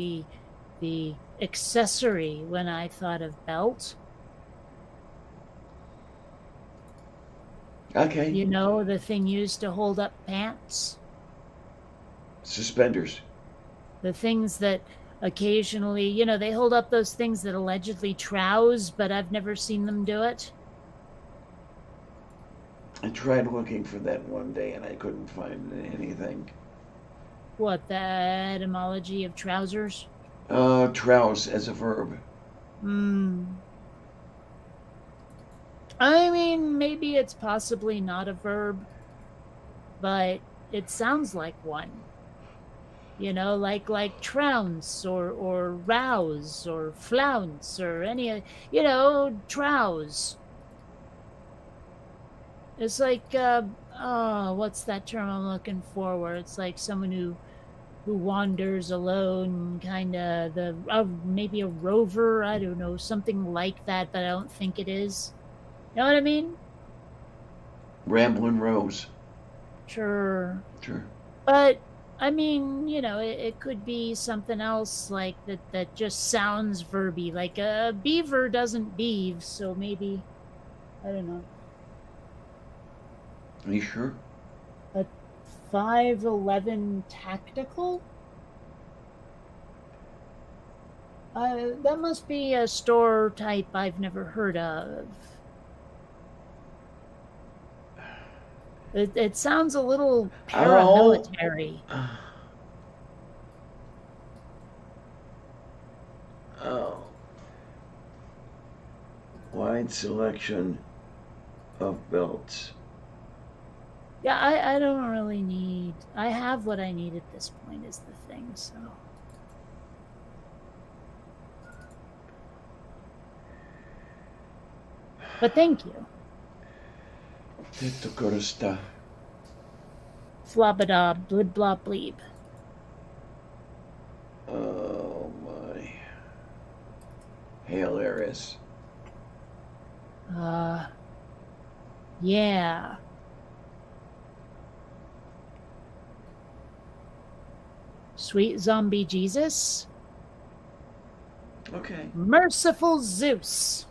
Speaker 2: the accessory when I thought of belt.
Speaker 1: Okay.
Speaker 2: You know, the thing used to hold up pants?
Speaker 1: Suspenders.
Speaker 2: The things that occasionally, you know, they hold up those things that allegedly trouse, but I've never seen them do it.
Speaker 1: I tried looking for that one day and I couldn't find anything.
Speaker 2: What, the etymology of trousers?
Speaker 1: Trouse as a verb.
Speaker 2: I mean, maybe it's possibly not a verb, but it sounds like one. You know, like trounce or rouse or flounce or any, you know, trouse. It's like, what's that term I'm looking for? Where it's like someone who wanders alone, kind of maybe a rover. I don't know, something like that, but I don't think it is. You know what I mean?
Speaker 1: Ramblin' Rose.
Speaker 2: Sure. But I mean, you know, it could be something else like that just sounds verby. Like a beaver doesn't beave, so maybe, I don't know.
Speaker 1: Are you sure?
Speaker 2: A 511 tactical? That must be a store type I've never heard of. It sounds a little paramilitary.
Speaker 1: Oh. Wide selection of belts.
Speaker 2: Yeah, I don't really need... I have what I need at this point is the thing, so... But thank you.
Speaker 1: Tetto Korosta.
Speaker 2: Flabada, blib blah bleep.
Speaker 1: Oh my. Hail Eris.
Speaker 2: Yeah. Sweet Zombie Jesus?
Speaker 1: Okay.
Speaker 2: Merciful Zeus.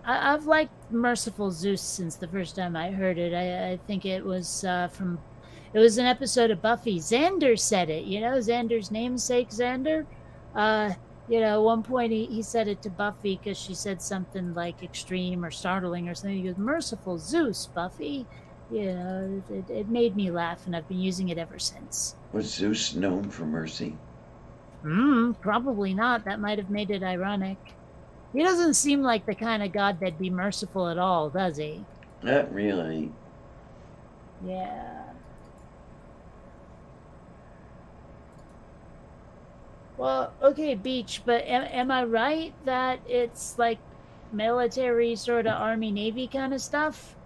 Speaker 2: I've liked Merciful Zeus since the first time I heard it. I think it was it was an episode of Buffy. Xander said it, Xander's namesake, Xander. Uh, at one point he said it to Buffy because she said something like extreme or startling or something. He goes, Merciful Zeus, Buffy. It made me laugh, and I've been using it ever since.
Speaker 1: Was Zeus known for mercy?
Speaker 2: Probably not. That might have made it ironic. He doesn't seem like the kind of god that'd be merciful at all, does he?
Speaker 1: Not really.
Speaker 2: Yeah. Well, okay, Beach, but am I right that it's like military, sort of Army, Navy kind of stuff?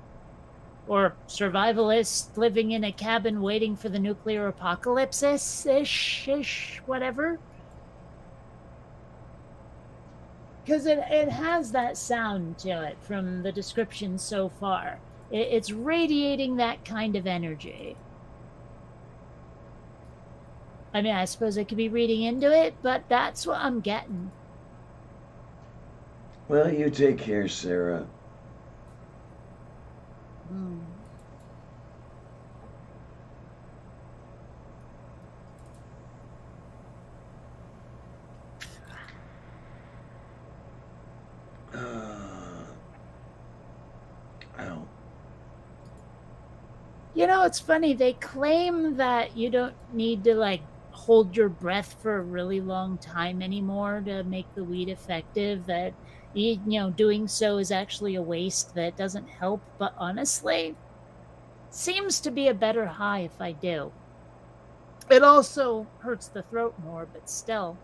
Speaker 2: Or survivalist living in a cabin waiting for the nuclear apocalypse-ish, whatever? Because it has that sound to it from the description so far. It's radiating that kind of energy. I mean, I suppose I could be reading into it, but that's what I'm getting.
Speaker 1: Well, you take care, Sarah. Ow.
Speaker 2: It's funny. They claim that you don't need to, hold your breath for a really long time anymore to make the weed effective, that, doing so is actually a waste, that doesn't help. But honestly, seems to be a better high if I do. It also hurts the throat more, but still.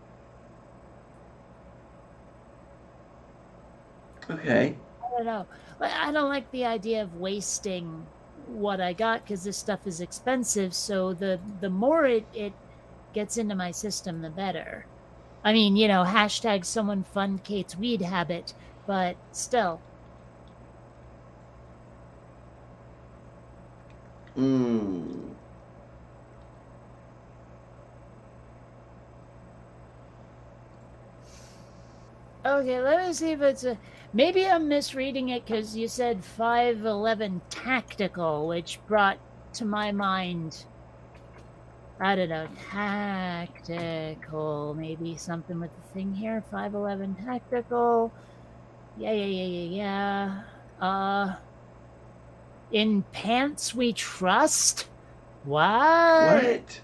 Speaker 1: Okay.
Speaker 2: I don't know. I don't like the idea of wasting what I got because this stuff is expensive. So the more it gets into my system, the better. I mean, hashtag someone fund Kate's weed habit, but still. Okay, let me see if it's maybe I'm misreading it because you said 511 tactical, which brought to my mind, I don't know, tactical, maybe something with the thing here. 511 tactical. Yeah. In pants we trust. What?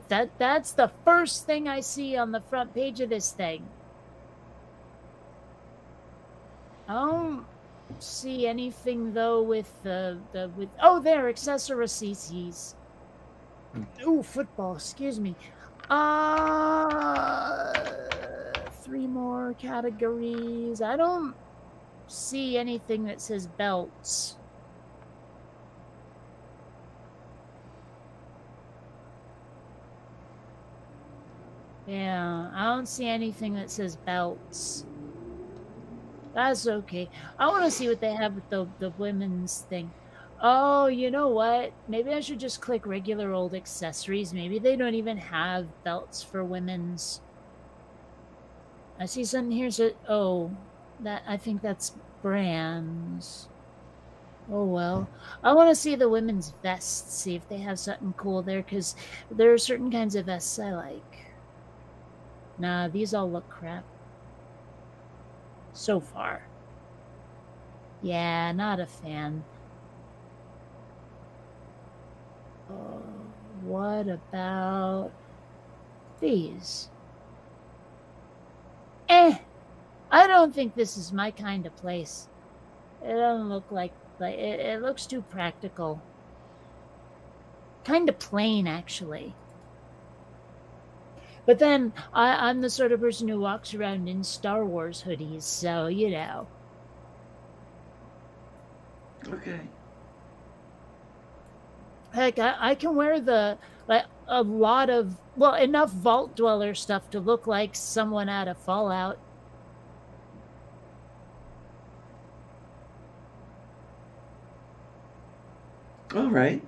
Speaker 2: That's the first thing I see on the front page of this thing. I don't see anything though with there, accessories. Ooh, football, excuse me. 3 more categories. I don't see anything that says belts. Yeah, I don't see anything that says belts. That's okay. I want to see what they have with the women's thing. Oh, you know what? Maybe I should just click regular old accessories. Maybe they don't even have belts for women's. I see something here. I think that's brands. Oh, well. I want to see the women's vests, see if they have something cool there, because there are certain kinds of vests I like. Nah, these all look crap. So far. Yeah, not a fan. What about these? I don't think this is my kind of place. It doesn't look like it looks too practical. Kind of plain, actually. But then I'm the sort of person who walks around in Star Wars hoodies, so
Speaker 1: Okay.
Speaker 2: Heck, I can wear a lot of, enough Vault Dweller stuff to look like someone out of Fallout.
Speaker 1: All right.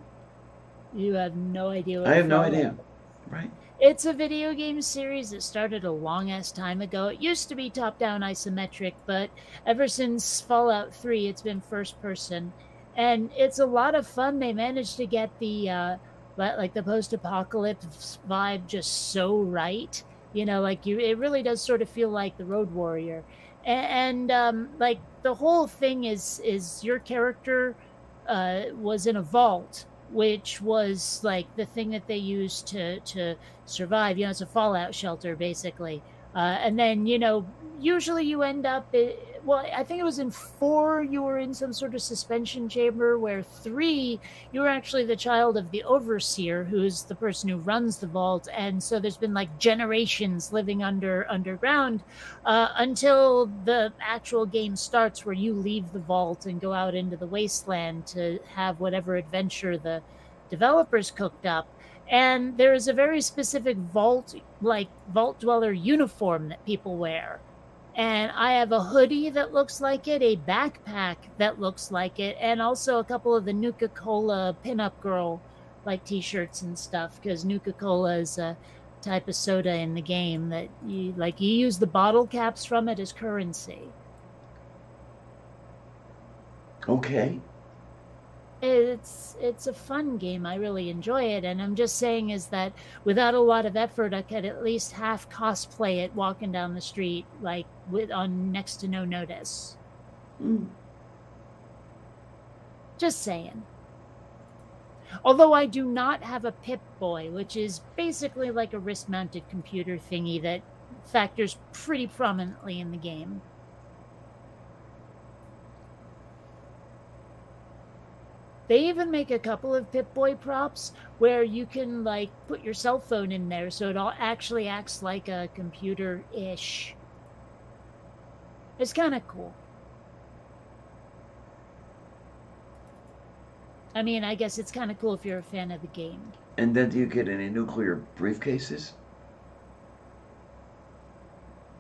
Speaker 2: You have no idea what
Speaker 1: I have no idea. Right.
Speaker 2: It's a video game series that started a long ass time ago. It used to be top down isometric, but ever since Fallout 3, it's been first person. And it's a lot of fun. They managed to get the like the post apocalypse vibe just so right. You know, like it really does sort of feel like the Road Warrior. And like the whole thing is your character was in a vault, which was like the thing that they used to survive. You know, it's a fallout shelter basically. And then, you know, usually you end up well, I think it was in 4 you were in some sort of suspension chamber, where 3 you were actually the child of the overseer, who's the person who runs the vault. And so there's been like generations living underground until the actual game starts, where you leave the vault and go out into the wasteland to have whatever adventure the developers cooked up. And there is a very specific vault dweller uniform that people wear. And I have a hoodie that looks like it, a backpack that looks like it, and also a couple of the Nuka-Cola pinup girl like t-shirts and stuff, because Nuka-Cola is a type of soda in the game that you use the bottle caps from it as currency.
Speaker 1: Okay.
Speaker 2: It's a fun game. I really enjoy it, and I'm just saying is that without a lot of effort, I could at least half cosplay it walking down the street, like on next to no notice. Just saying. Although I do not have a Pip-Boy, which is basically like a wrist-mounted computer thingy that factors pretty prominently in the game. They even make a couple of Pip-Boy props where you can like put your cell phone in there, so it all actually acts like a computer-ish. It's kind of cool. I mean, I guess it's kind of cool if you're a fan of the game.
Speaker 1: And then do you get any nuclear briefcases?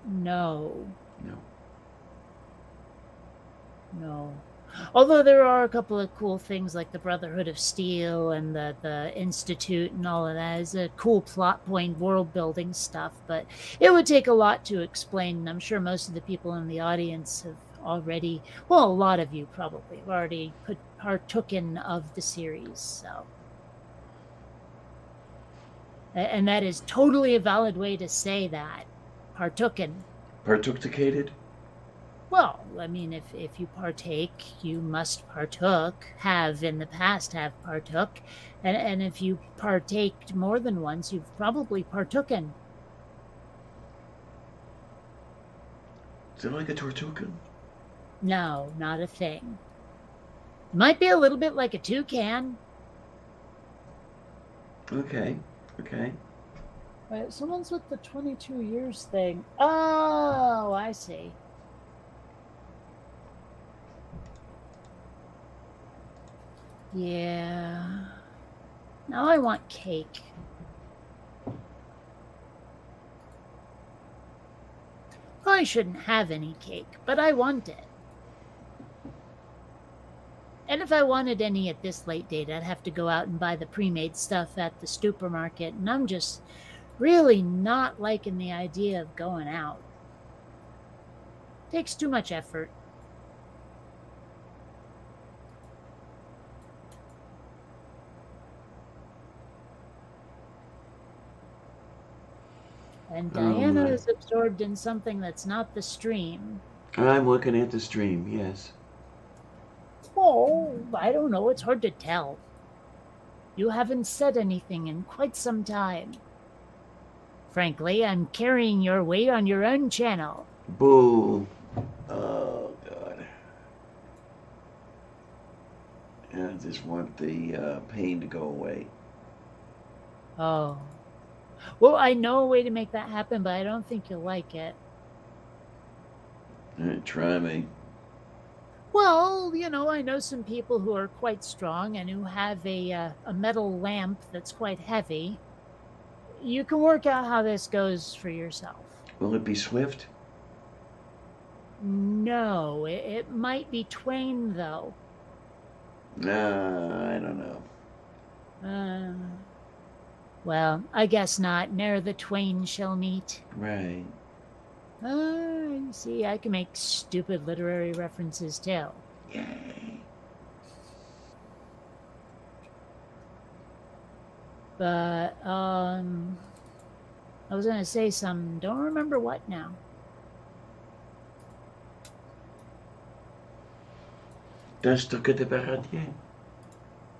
Speaker 2: No.
Speaker 1: No.
Speaker 2: No. Although there are a couple of cool things like the Brotherhood of Steel and the Institute and all of that is a cool plot point, world building stuff, but it would take a lot to explain. And I'm sure most of the people in the audience have already, well, a lot of you probably have already partooken of the series, so. And that is totally a valid way to say that. Partooken.
Speaker 1: Partookicated?
Speaker 2: Well, I mean, if you partake, you must partook, have in the past have partook, and if you partaked more than once, you've probably partooken.
Speaker 1: Is it like a tortuga?
Speaker 2: No, not a thing. Might be a little bit like a toucan.
Speaker 1: Okay.
Speaker 2: Wait, someone's with the 22 years thing. Oh, I see. Yeah. Now I want cake. Well, I shouldn't have any cake, but I want it. And if I wanted any at this late date, I'd have to go out and buy the pre-made stuff at the supermarket, and I'm just really not liking the idea of going out. Takes too much effort. And Diana is absorbed in something that's not the stream.
Speaker 1: I'm looking at the stream, yes.
Speaker 2: Oh, I don't know. It's hard to tell. You haven't said anything in quite some time. Frankly, I'm carrying your weight on your own channel.
Speaker 1: Boo. Oh, God. I just want the pain to go away.
Speaker 2: Oh. Well, I know a way to make that happen, but I don't think you'll like it.
Speaker 1: All right, try me.
Speaker 2: Well, you know, I know some people who are quite strong and who have a metal lamp that's quite heavy. You can work out how this goes for yourself.
Speaker 1: Will it be swift?
Speaker 2: No, it might be twain, though.
Speaker 1: I don't know.
Speaker 2: Well, I guess not. Ne'er the twain shall meet.
Speaker 1: Right.
Speaker 2: See, I can make stupid literary references too.
Speaker 1: Yay.
Speaker 2: But I was gonna say something. Don't remember what now.
Speaker 1: Das que de paradis.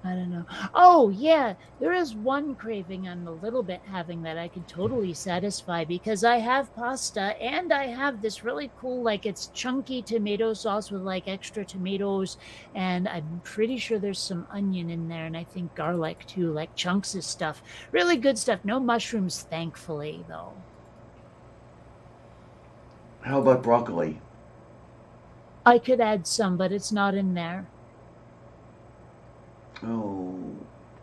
Speaker 2: I don't know. Oh, yeah. There is one craving I'm a little bit having that I can totally satisfy because I have pasta and I have this really cool, like, it's chunky tomato sauce with, like, extra tomatoes. And I'm pretty sure there's some onion in there and I think garlic too, like chunks of stuff. Really good stuff. No mushrooms, thankfully, though.
Speaker 1: How about broccoli?
Speaker 2: I could add some, but it's not in there.
Speaker 1: Oh,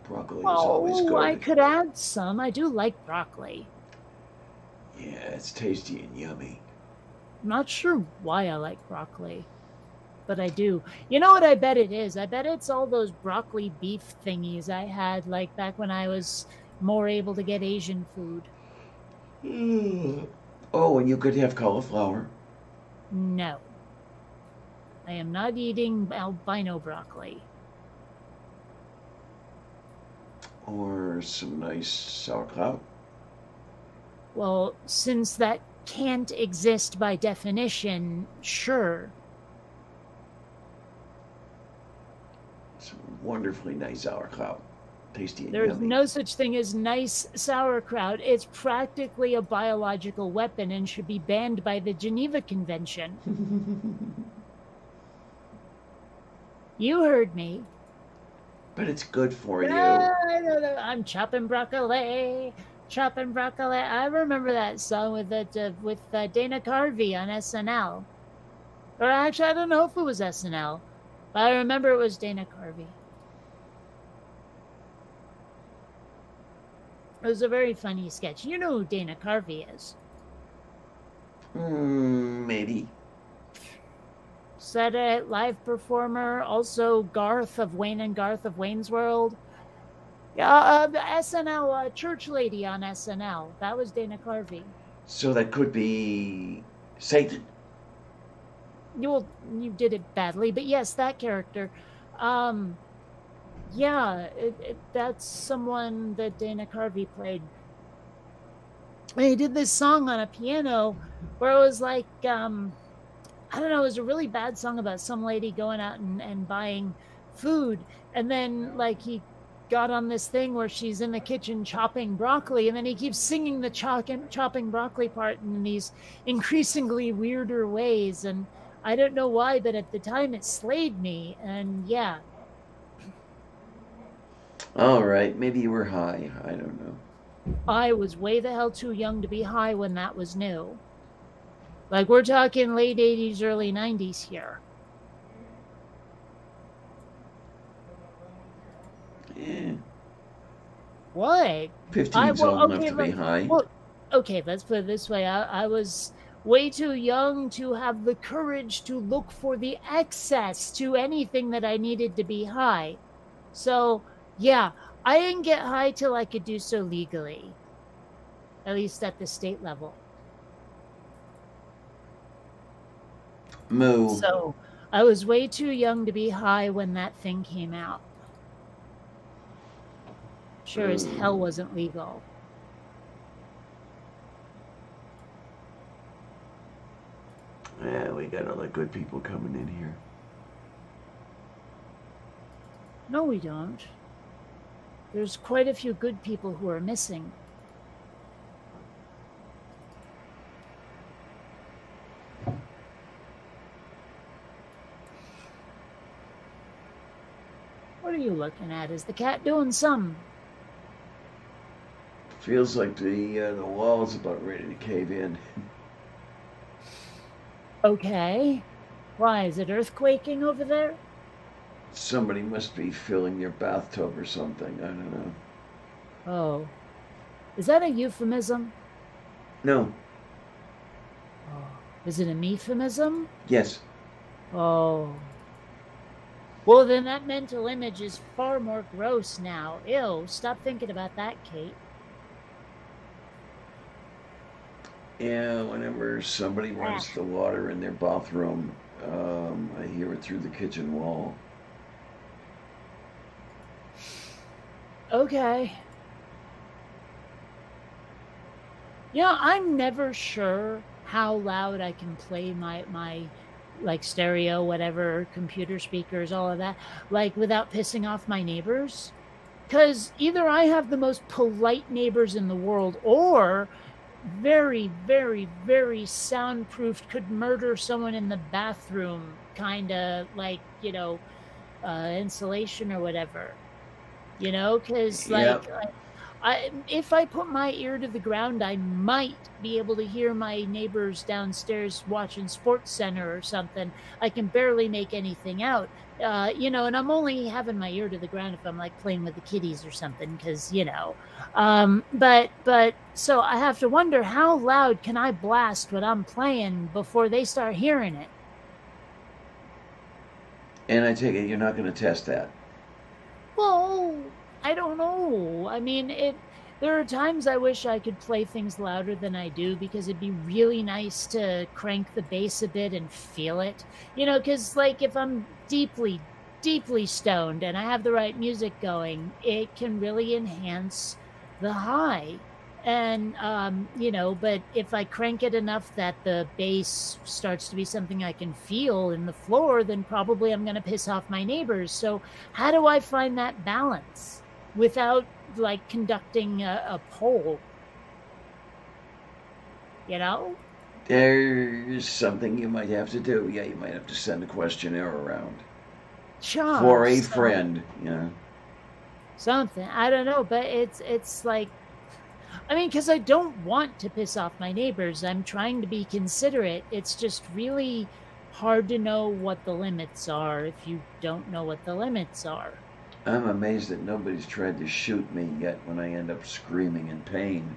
Speaker 1: broccoli is always good.
Speaker 2: I could add some. I do like broccoli.
Speaker 1: Yeah, it's tasty and yummy.
Speaker 2: I'm not sure why I like broccoli, but I do. You know what I bet it is? I bet it's all those broccoli beef thingies I had like back when I was more able to get Asian food.
Speaker 1: Oh, and you could have cauliflower.
Speaker 2: No. I am not eating albino broccoli.
Speaker 1: Or some nice sauerkraut.
Speaker 2: Well, since that can't exist by definition, sure.
Speaker 1: Some wonderfully nice sauerkraut. Tasty and
Speaker 2: There's
Speaker 1: yummy.
Speaker 2: no such thing as nice sauerkraut. It's practically a biological weapon and should be banned by the Geneva Convention. You heard me.
Speaker 1: But it's good for you.
Speaker 2: I'm chopping broccoli. I remember that song with Dana Carvey on SNL. Or actually, I don't know if it was SNL, but I remember it was Dana Carvey. It was a very funny sketch. You know who Dana Carvey is?
Speaker 1: Maybe.
Speaker 2: Saturday Night Live performer, also Garth of Wayne and Garth of Wayne's World. The SNL church lady on SNL. That was Dana Carvey.
Speaker 1: So that could be Satan.
Speaker 2: You did it badly, but yes, that character. Yeah, that's someone that Dana Carvey played. And he did this song on a piano where it was like, I don't know, it was a really bad song about some lady going out and buying food. And then, like, he got on this thing where she's in the kitchen chopping broccoli, and then he keeps singing the chopping broccoli part in these increasingly weirder ways. And I don't know why, but at the time it slayed me. And yeah.
Speaker 1: All right, maybe you were high. I don't know.
Speaker 2: I was way the hell too young to be high when that was new. Like, we're talking late 80s, early 90s here.
Speaker 1: Yeah.
Speaker 2: What?
Speaker 1: 15's old enough to be high.
Speaker 2: Well, okay, let's put it this way. I was way too young to have the courage to look for the excess to anything that I needed to be high. So, yeah, I didn't get high till I could do so legally. At least at the state level.
Speaker 1: Moo.
Speaker 2: So I was way too young to be high when that thing came out. Sure as hell wasn't legal.
Speaker 1: Yeah, we got all the good people coming in here.
Speaker 2: No, we don't. There's quite a few good people who are missing. What are you looking at? Is the cat doing something?
Speaker 1: Feels like the wall's about ready to cave in.
Speaker 2: Okay. Why, is it earthquaking over there?
Speaker 1: Somebody must be filling your bathtub or something. I don't know.
Speaker 2: Oh. Is that a euphemism?
Speaker 1: No.
Speaker 2: Oh. Is it a euphemism?
Speaker 1: Yes.
Speaker 2: Oh. Well, then that mental image is far more gross now. Ew, stop thinking about that, Kate.
Speaker 1: Yeah, whenever somebody runs the water in their bathroom, I hear it through the kitchen wall.
Speaker 2: Okay. You know, I'm never sure how loud I can play my like stereo, whatever, computer speakers, all of that, like without pissing off my neighbors. Because either I have the most polite neighbors in the world, or very, very, very soundproofed, could murder someone in the bathroom, kind of like, insulation or whatever. Because
Speaker 1: Yep.
Speaker 2: if I put my ear to the ground, I might be able to hear my neighbors downstairs watching Sports Center or something. I can barely make anything out. And I'm only having my ear to the ground if I'm like playing with the kitties or something, because but so I have to wonder, how loud can I blast what I'm playing before they start hearing it?
Speaker 1: And I take it you're not going to test that.
Speaker 2: Well, I don't know. I mean, there are times I wish I could play things louder than I do, because it'd be really nice to crank the bass a bit and feel it. Because like if I'm deeply, deeply stoned and I have the right music going, it can really enhance the high. And but if I crank it enough that the bass starts to be something I can feel in the floor, then probably I'm going to piss off my neighbors. So how do I find that balance without like conducting a poll? You know?
Speaker 1: There's something you might have to do. Yeah, you might have to send a questionnaire around for
Speaker 2: Sure.
Speaker 1: a friend.
Speaker 2: Something. I don't know, but it's like, I mean, because I don't want to piss off my neighbors. I'm trying to be considerate. It's just really hard to know what the limits are if you don't know what the limits are.
Speaker 1: I'm amazed that nobody's tried to shoot me yet when I end up screaming in pain.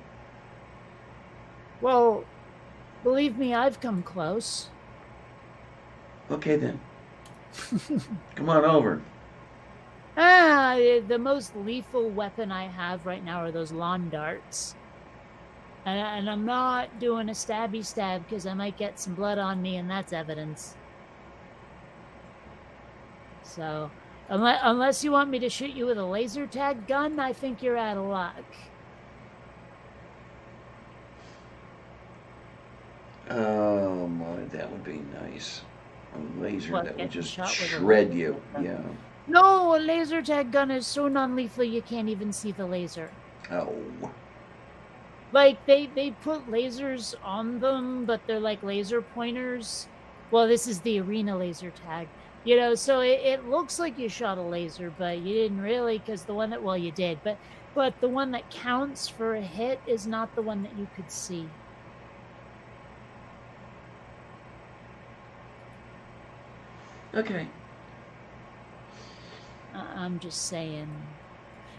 Speaker 2: Well, believe me, I've come close.
Speaker 1: Okay then, come on over.
Speaker 2: The most lethal weapon I have right now are those lawn darts. And I'm not doing a stabby stab because I might get some blood on me, and that's evidence. So, unless you want me to shoot you with a laser tag gun, I think you're out of luck.
Speaker 1: Oh my, that would be nice. A laser
Speaker 2: What,
Speaker 1: that would
Speaker 2: getting
Speaker 1: just
Speaker 2: shot with a
Speaker 1: shred
Speaker 2: laser
Speaker 1: you.
Speaker 2: gun?
Speaker 1: Yeah.
Speaker 2: No, a laser tag gun is so non-lethal you can't even see the laser.
Speaker 1: Oh.
Speaker 2: Like they put lasers on them, but they're like laser pointers. Well, this is the arena laser tag. So it looks like you shot a laser, but you didn't really, because the one that, well, you did, but the one that counts for a hit is not the one that you could see.
Speaker 1: Okay.
Speaker 2: I'm just saying.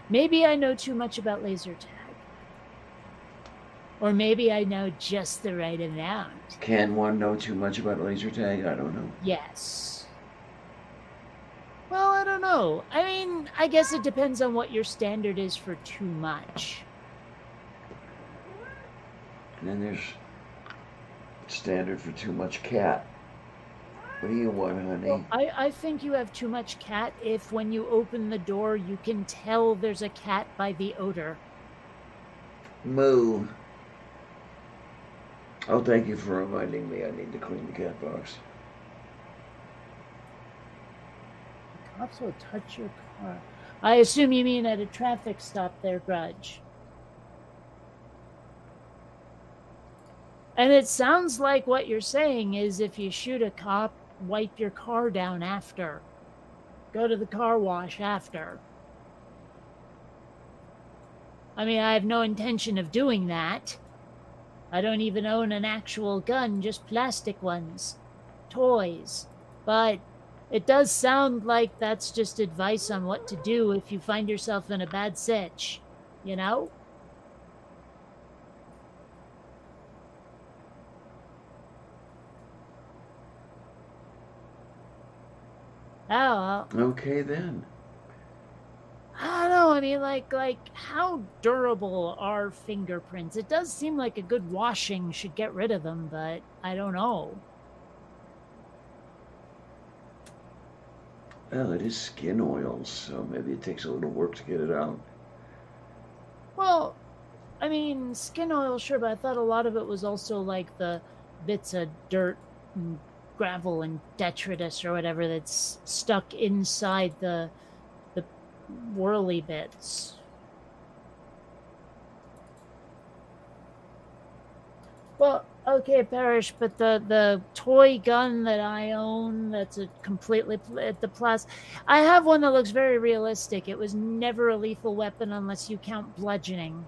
Speaker 2: Maybe I know too much about laser tag. Or maybe I know just the right amount.
Speaker 1: Can one know too much about laser tag? I don't know.
Speaker 2: Yes. Well, I don't know. I mean, I guess it depends on what your standard is for too much.
Speaker 1: And then there's standard for too much cat. What do you want, honey?
Speaker 2: Well, I think you have too much cat if when you open the door you can tell there's a cat by the odor.
Speaker 1: Moo. Oh, thank you for reminding me I need to clean the cat box.
Speaker 2: Cops will touch your car. I assume you mean at a traffic stop there, Grudge. And it sounds like what you're saying is if you shoot a cop, wipe your car down after. Go to the car wash after. I mean, I have no intention of doing that. I don't even own an actual gun, just plastic ones. Toys. But it does sound like that's just advice on what to do if you find yourself in a bad sitch. You know? Oh,
Speaker 1: Okay then.
Speaker 2: I don't know. know. I mean, like how durable are fingerprints? It does seem like a good washing should get rid of them, but I don't know.
Speaker 1: Well, it is skin oil, so maybe it takes a little work to get it out.
Speaker 2: Well, I mean, skin oil, sure, but I thought a lot of it was also like the bits of dirt and gravel and detritus or whatever that's stuck inside the whirly bits. Well, okay, Parrish, but the toy gun that I own, that's a completely the plus. I have one that looks very realistic. It was never a lethal weapon unless you count bludgeoning.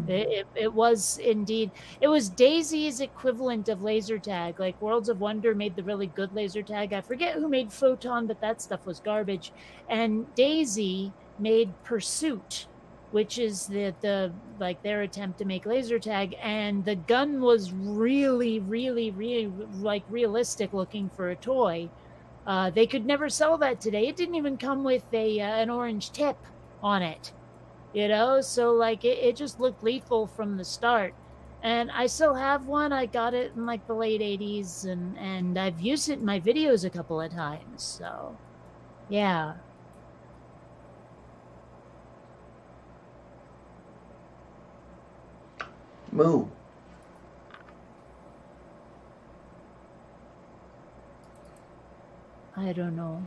Speaker 2: It was indeed. It was Daisy's equivalent of laser tag. Like Worlds of Wonder made the really good laser tag. I forget who made Photon, but that stuff was garbage. And Daisy made Pursuit, which is the like their attempt to make laser tag. And the gun was really like realistic looking for a toy. They could never sell that today. It didn't even come with an orange tip on it. So like it just looked lethal from the start. And I still have one. I got it in like the late 80s and I've used it in my videos a couple of times. So yeah.
Speaker 1: Moo.
Speaker 2: I don't know.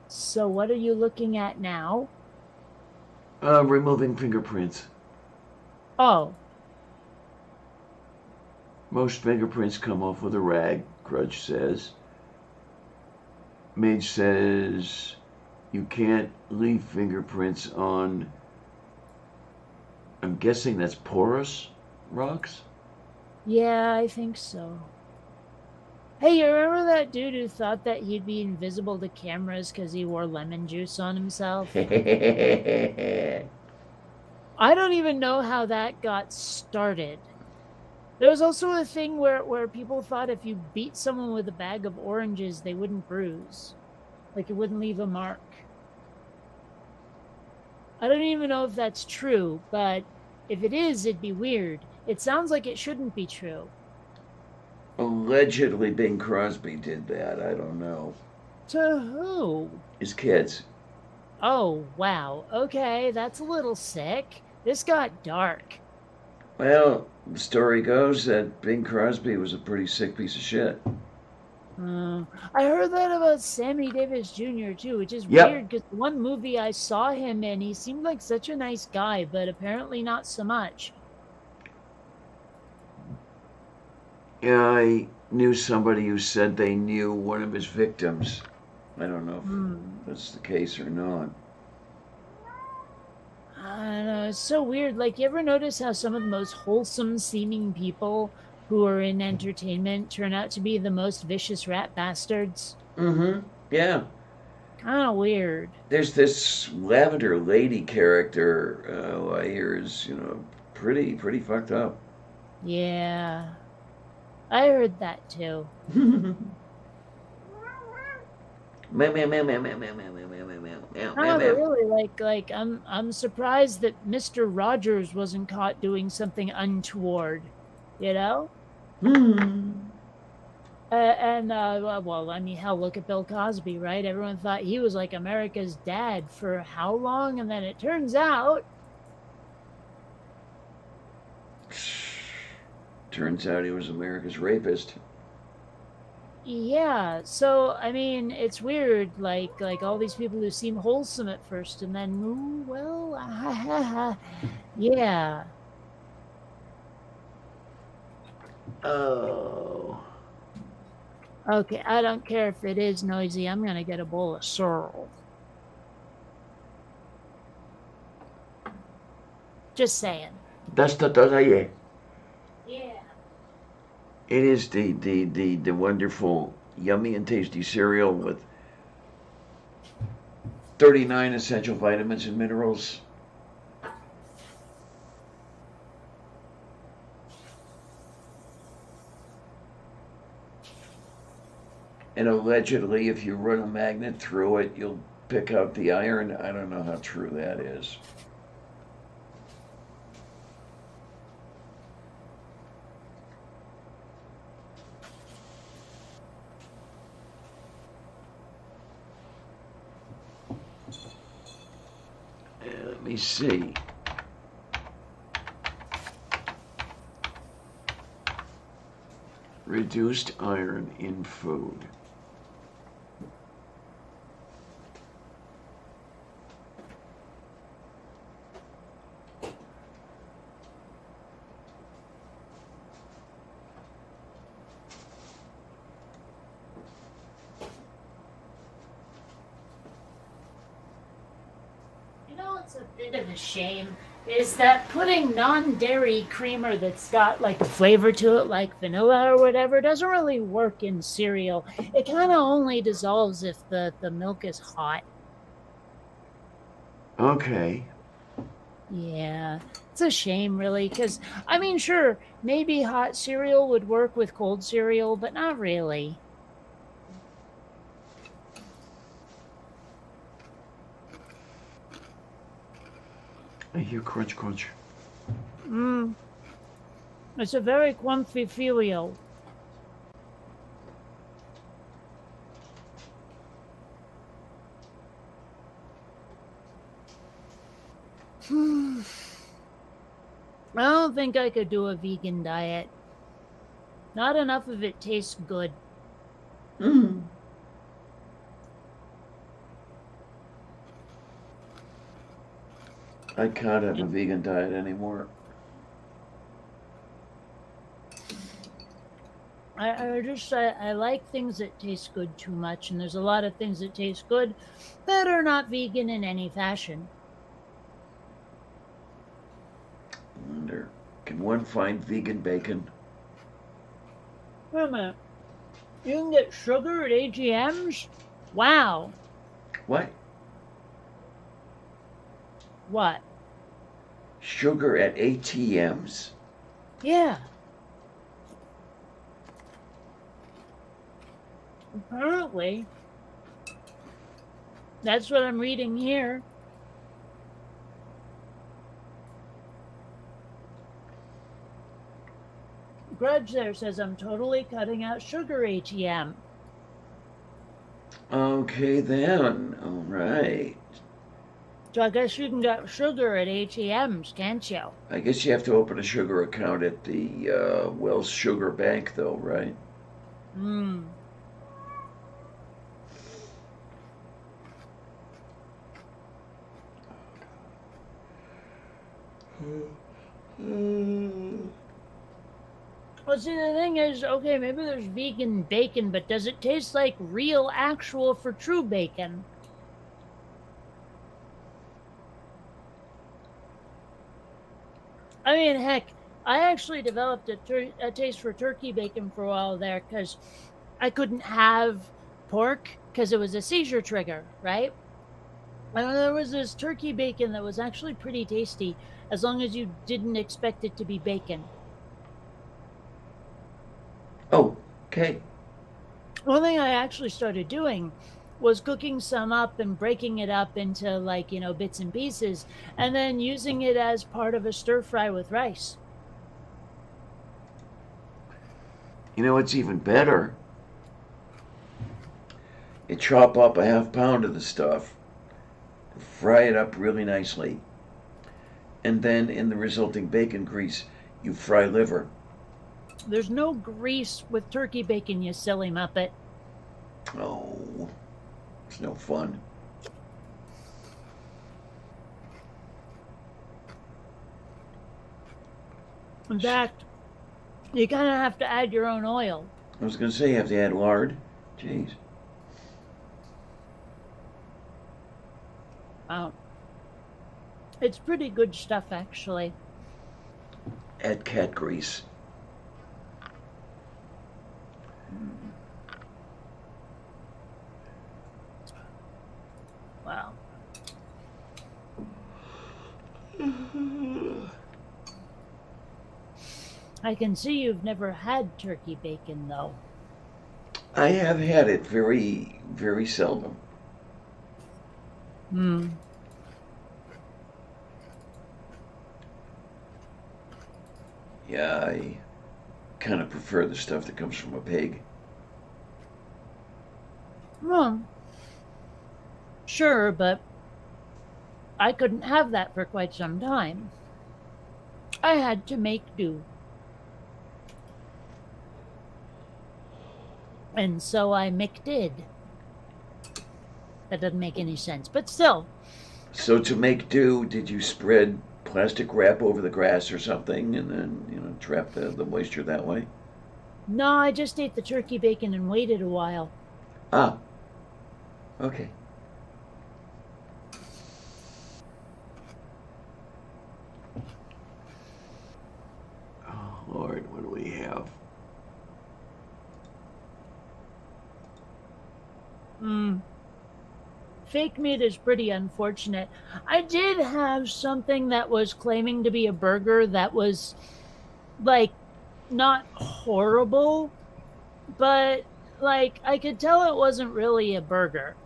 Speaker 2: So what are you looking at now?
Speaker 1: Removing fingerprints.
Speaker 2: Oh.
Speaker 1: Most fingerprints come off with a rag, Grudge says. Mage says you can't leave fingerprints on, I'm guessing that's porous rocks?
Speaker 2: Yeah, I think so. Hey, you remember that dude who thought that he'd be invisible to cameras because he wore lemon juice on himself? I don't even know how that got started. There was also a thing where people thought if you beat someone with a bag of oranges, they wouldn't bruise. Like it wouldn't leave a mark. I don't even know if that's true, but if it is, it'd be weird. It sounds like it shouldn't be true.
Speaker 1: Allegedly, Bing Crosby did that. I don't know.
Speaker 2: To who?
Speaker 1: His kids.
Speaker 2: Oh, wow. Okay, that's a little sick. This got dark.
Speaker 1: Well, the story goes that Bing Crosby was a pretty sick piece of shit.
Speaker 2: I heard that about Sammy Davis Jr. too, which is weird because the one movie I saw him in, he seemed like such a nice guy, but apparently not so much.
Speaker 1: Yeah, I knew somebody who said they knew one of his victims. I don't know if that's the case or not.
Speaker 2: I don't know. It's so weird. Like, you ever notice how some of the most wholesome seeming people who are in entertainment turn out to be the most vicious rat bastards?
Speaker 1: Mm-hmm. Yeah.
Speaker 2: Kind of weird.
Speaker 1: There's this Lavender Lady character who I hear is, pretty fucked up.
Speaker 2: Yeah. I heard that too.
Speaker 1: Meow, meow, meow, meow, meow, meow, meow, meow, meow, meow, meow, meow.
Speaker 2: Really, like I'm surprised that Mr. Rogers wasn't caught doing something untoward, you know? Well, I mean, hell, look at Bill Cosby, right? Everyone thought he was like America's dad for how long? And then it turns out...
Speaker 1: Turns out he was America's rapist.
Speaker 2: Yeah, so, I mean, it's weird, like all these people who seem wholesome at first, and then, ooh, well, yeah.
Speaker 1: Oh.
Speaker 2: Okay, I don't care if it is noisy. I'm gonna get a bowl of sorrel. Just saying.
Speaker 1: That's the
Speaker 2: Yeah.
Speaker 1: It is the wonderful, yummy and tasty cereal with 39 essential vitamins and minerals. And allegedly, if you run a magnet through it, you'll pick out the iron. I don't know how true that is. Let me see. Reduced iron in food.
Speaker 2: It's a bit of a shame is that putting non-dairy creamer that's got like a flavor to it, like vanilla or whatever, doesn't really work in cereal. It kind of only dissolves if the milk is hot.
Speaker 1: Okay.
Speaker 2: Yeah, it's a shame, really, because, I mean, sure, maybe hot cereal would work with cold cereal, but not really.
Speaker 1: I hear crunch, crunch.
Speaker 2: Mmm. It's a very comfy cereal. I don't think I could do a vegan diet. Not enough of it tastes good.
Speaker 1: Mm. I can't have a vegan diet anymore.
Speaker 2: I like things that taste good too much, and there's a lot of things that taste good that are not vegan in any fashion.
Speaker 1: I wonder, can one find vegan bacon?
Speaker 2: Wait a minute. You can get sugar at AGMs? Wow.
Speaker 1: What?
Speaker 2: What?
Speaker 1: Sugar at ATMs?
Speaker 2: Yeah. Apparently. That's what I'm reading here. Grudge there says I'm totally cutting out sugar ATM.
Speaker 1: Okay then, all right.
Speaker 2: So I guess you can get sugar at ATMs, can't you?
Speaker 1: I guess you have to open a sugar account at the Wells Sugar Bank, though, right?
Speaker 2: Hmm. Well, see, the thing is, okay, maybe there's vegan bacon, but does it taste like real, actual, for true bacon? I mean, heck, I actually developed a taste for turkey bacon for a while there because I couldn't have pork because it was a seizure trigger, right? And there was this turkey bacon that was actually pretty tasty as long as you didn't expect it to be bacon.
Speaker 1: Oh, okay.
Speaker 2: One thing I actually started doing was cooking some up and breaking it up into, like, bits and pieces, and then using it as part of a stir fry with rice.
Speaker 1: You know what's even better? You chop up a half pound of the stuff, fry it up really nicely, and then in the resulting bacon grease, you fry liver.
Speaker 2: There's no grease with turkey bacon, you silly muppet.
Speaker 1: Oh, it's no fun.
Speaker 2: In fact, you kind of have to add your own oil.
Speaker 1: I was going to say you have to add lard. Jeez.
Speaker 2: Wow. It's pretty good stuff, actually.
Speaker 1: Add cat grease.
Speaker 2: Wow. I can see you've never had turkey bacon, though.
Speaker 1: I have had it very, very seldom.
Speaker 2: Hmm.
Speaker 1: Yeah, I kind of prefer the stuff that comes from a pig.
Speaker 2: Well, sure, but I couldn't have that for quite some time. I had to make do. And so I did. That doesn't make any sense, but still.
Speaker 1: So to make do, did you spread plastic wrap over the grass or something and then, trap the moisture that way?
Speaker 2: No, I just ate the turkey bacon and waited a while.
Speaker 1: Ah, okay. Oh, Lord, what do we have?
Speaker 2: Hmm. Fake meat is pretty unfortunate. I did have something that was claiming to be a burger that was, like, not horrible, but, like, I could tell it wasn't really a burger.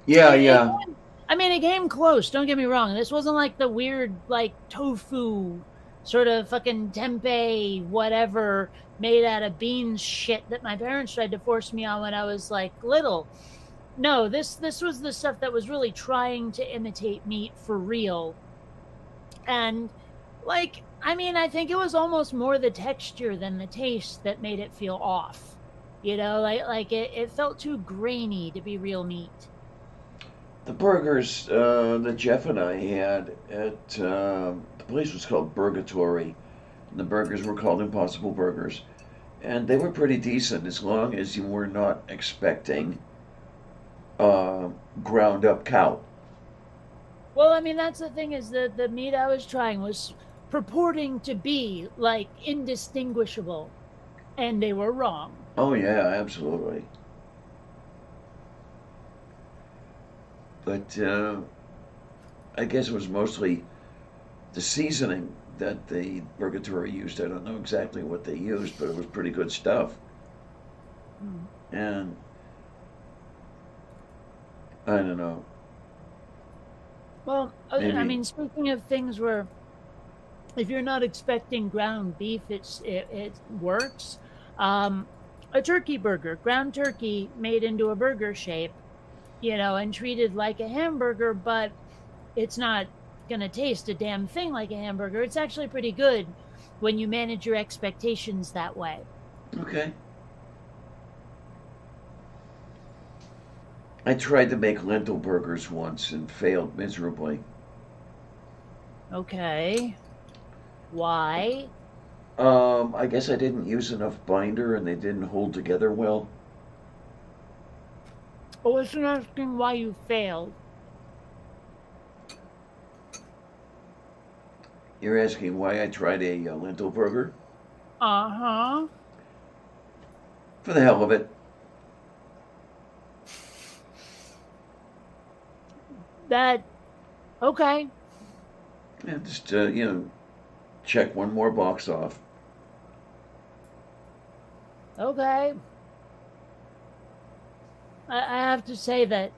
Speaker 1: Yeah,
Speaker 2: It, it,
Speaker 1: yeah.
Speaker 2: I mean, it came close, don't get me wrong. This wasn't like the weird, like, tofu sort of fucking tempeh, whatever, made out of beans shit that my parents tried to force me on when I was, like, little. No, this was the stuff that was really trying to imitate meat for real. And like, I mean, I think it was almost more the texture than the taste that made it feel off. Like it felt too grainy to be real meat.
Speaker 1: The burgers that Jeff and I had at the place was called Burgatory, and the burgers were called Impossible Burgers, and they were pretty decent as long as you were not expecting uh, ground up cow.
Speaker 2: Well, I mean, that's the thing is that the meat I was trying was purporting to be like indistinguishable, and they were wrong.
Speaker 1: Oh yeah, absolutely. But I guess it was mostly the seasoning that the Burgatory used. I don't know exactly what they used, but it was pretty good stuff.
Speaker 2: Hmm.
Speaker 1: And I don't know,
Speaker 2: Well, I
Speaker 1: maybe.
Speaker 2: mean, speaking of things where if you're not expecting ground beef, it works. Um, a turkey burger, ground turkey made into a burger shape, and treated like a hamburger, but it's not gonna taste a damn thing like a hamburger. It's actually pretty good when you manage your expectations that way.
Speaker 1: Okay. I tried to make lentil burgers once and failed miserably.
Speaker 2: Okay, why?
Speaker 1: I guess I didn't use enough binder and they didn't hold together well.
Speaker 2: I wasn't asking why you failed.
Speaker 1: You're asking why I tried a lentil burger?
Speaker 2: Uh huh.
Speaker 1: For the hell of it.
Speaker 2: That okay.
Speaker 1: Yeah, just, check one more box off.
Speaker 2: Okay. I have to say that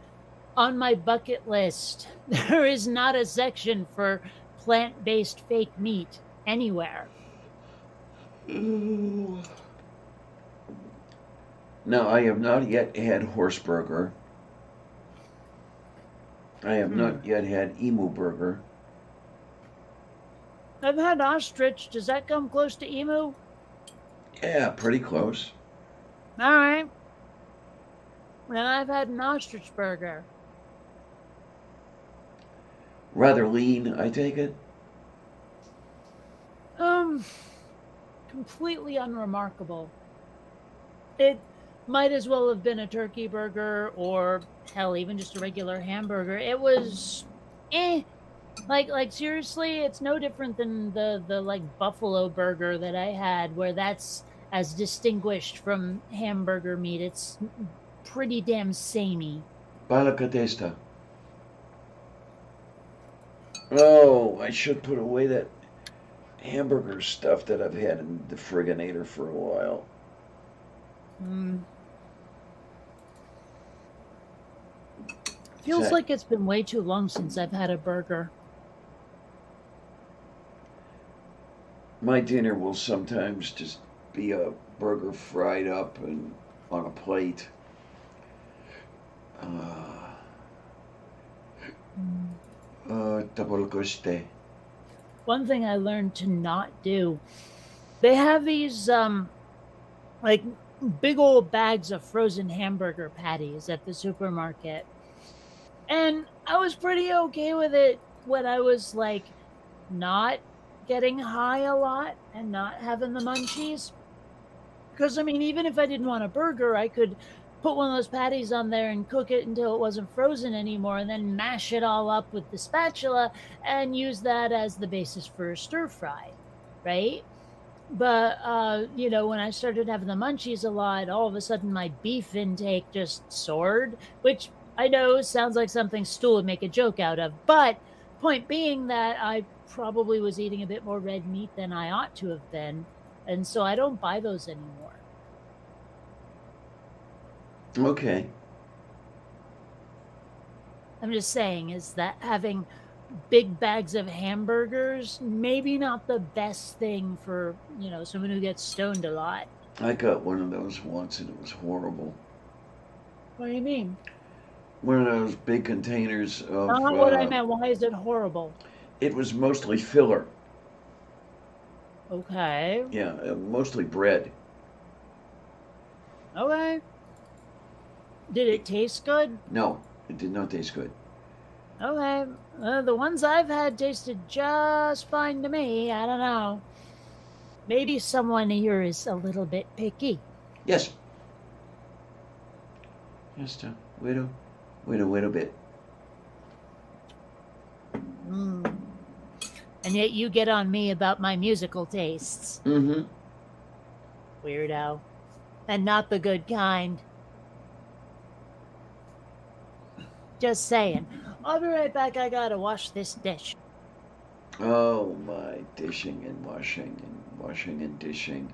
Speaker 2: on my bucket list, there is not a section for plant based fake meat anywhere.
Speaker 1: Now, I have not yet had horse burger. I have
Speaker 2: Hmm.
Speaker 1: not yet had emu burger.
Speaker 2: I've had ostrich. Does that come close to emu?
Speaker 1: Yeah, pretty close.
Speaker 2: All right. Then I've had an ostrich burger.
Speaker 1: Rather lean, I take it.
Speaker 2: Um, completely unremarkable. It might as well have been a turkey burger or hell, even just a regular hamburger. It was eh. Like seriously, it's no different than the like buffalo burger that I had, where that's as distinguished from hamburger meat. It's pretty damn samey.
Speaker 1: Balakatesta. Oh, I should put away that hamburger stuff that I've had in the friganator for a while.
Speaker 2: Mm.
Speaker 1: Is
Speaker 2: Feels
Speaker 1: that
Speaker 2: like it's been way too long since I've had a burger.
Speaker 1: my dinner will sometimes just be a burger fried up and on a plate. Uh,
Speaker 2: Mm.
Speaker 1: Double guste.
Speaker 2: One thing I learned to not do, they have these like big old bags of frozen hamburger patties at the supermarket. And I was pretty okay with it when I was like not getting high a lot and not having the munchies. Because I mean, even if I didn't want a burger, I could put one of those patties on there and cook it until it wasn't frozen anymore, and then mash it all up with the spatula and use that as the basis for a stir fry, right? But when I started having the munchies a lot, all of a sudden my beef intake just soared, which I know sounds like something Stu would make a joke out of. But point being that I probably was eating a bit more red meat than I ought to have been, and so I don't buy those anymore.
Speaker 1: Okay.
Speaker 2: I'm just saying is that having big bags of hamburgers maybe not the best thing for someone who gets stoned a lot.
Speaker 1: I got one of those once and it was horrible.
Speaker 2: What do you mean?
Speaker 1: One of those big containers of,
Speaker 2: Not what I meant. Why is it horrible?
Speaker 1: it was mostly filler.
Speaker 2: Okay.
Speaker 1: Yeah, mostly bread.
Speaker 2: Okay. Did it taste good?
Speaker 1: No, it did not taste good.
Speaker 2: Okay. The ones I've had tasted just fine to me. I don't know. Maybe someone here is a little bit picky.
Speaker 1: Yes. Just a little bit.
Speaker 2: Mm. And yet you get on me about my musical tastes.
Speaker 1: Mm-hmm.
Speaker 2: Weirdo. And not the good kind. Just saying. I'll be right back. I gotta wash this dish.
Speaker 1: Oh my, dishing and washing and washing and dishing.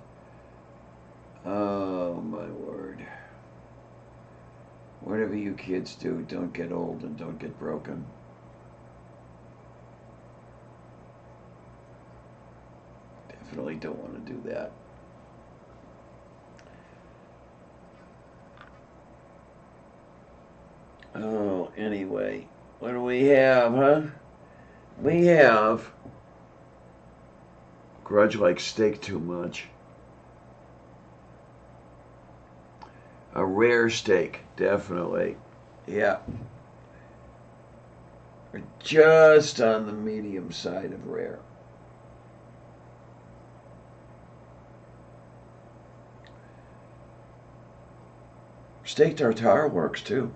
Speaker 1: Oh my word. Whatever you kids do, don't get old and don't get broken. Definitely don't want to do that. Oh, anyway, what do we have, huh? We have Grudge like steak too much. A rare steak, definitely. Yeah. We're just on the medium side of rare. Steak tartare works too.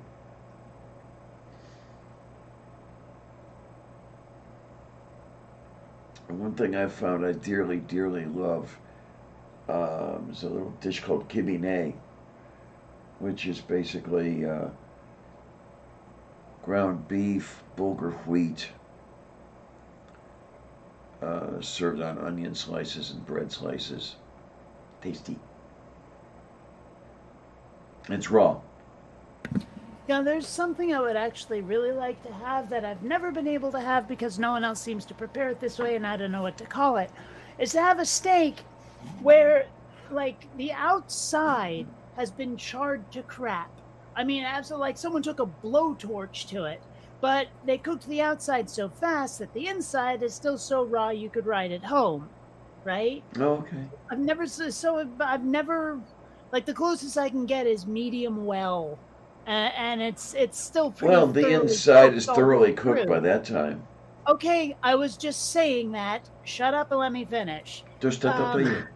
Speaker 1: One thing I've found I dearly, dearly love is a little dish called kibine, which is basically ground beef, bulgur wheat, served on onion slices and bread slices. Tasty. It's raw.
Speaker 2: Now, there's something I would actually really like to have that I've never been able to have because no one else seems to prepare it this way, and I don't know what to call it. Is to have a steak where, like, the outside has been charred to crap. I mean, absolutely, like someone took a blowtorch to it, but they cooked the outside so fast that the inside is still so raw you could ride it home, right?
Speaker 1: Oh, okay.
Speaker 2: I've never like the closest I can get is medium well, and it's still pretty.
Speaker 1: Well, the
Speaker 2: thoroughly
Speaker 1: inside is
Speaker 2: cooked all the
Speaker 1: thoroughly
Speaker 2: way
Speaker 1: cooked
Speaker 2: through.
Speaker 1: by that time.
Speaker 2: Okay, I was just saying that. Shut up and let me finish.
Speaker 1: Just that
Speaker 2: Um,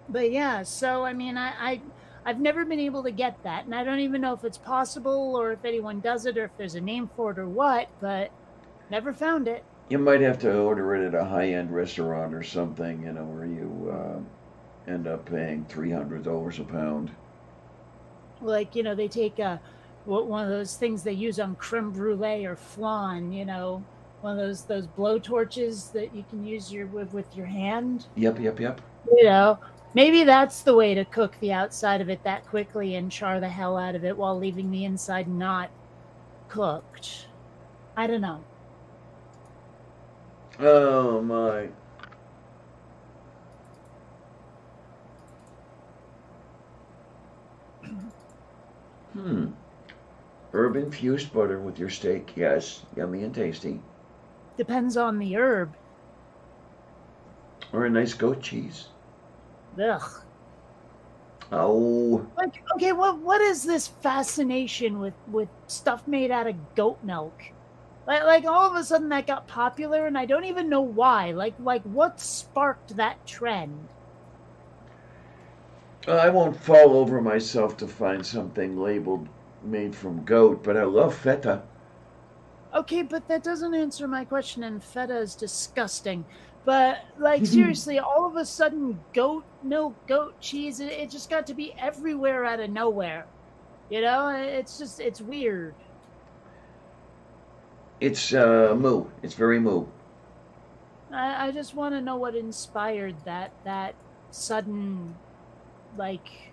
Speaker 2: but yeah, so I mean, I've never been able to get that, and I don't even know if it's possible or if anyone does it or if there's a name for it or what. But never found it.
Speaker 1: You might have to order it at a high-end restaurant or something, where you end up paying $300 a pound.
Speaker 2: Like they take one of those things they use on creme brulee or flan. One of those blow torches that you can use with your hand.
Speaker 1: Yep, yep, yep.
Speaker 2: You know, maybe that's the way to cook the outside of it that quickly and char the hell out of it while leaving the inside not cooked. I don't know.
Speaker 1: Oh my. Herb infused butter with your steak. Yes, yummy and tasty.
Speaker 2: Depends on the herb.
Speaker 1: Or a nice goat cheese.
Speaker 2: Ugh.
Speaker 1: Oh.
Speaker 2: Like, okay, what is this fascination with stuff made out of goat milk? Like all of a sudden that got popular, and I don't even know why. Like what sparked that trend?
Speaker 1: I won't fall over myself to find something labeled made from goat, but I love feta.
Speaker 2: Okay, but that doesn't answer my question, and feta is disgusting. But, like, seriously, all of a sudden, goat milk, goat cheese, it just got to be everywhere out of nowhere. You know, it's weird.
Speaker 1: It's moo. It's very moo.
Speaker 2: I just want to know what inspired that sudden, like,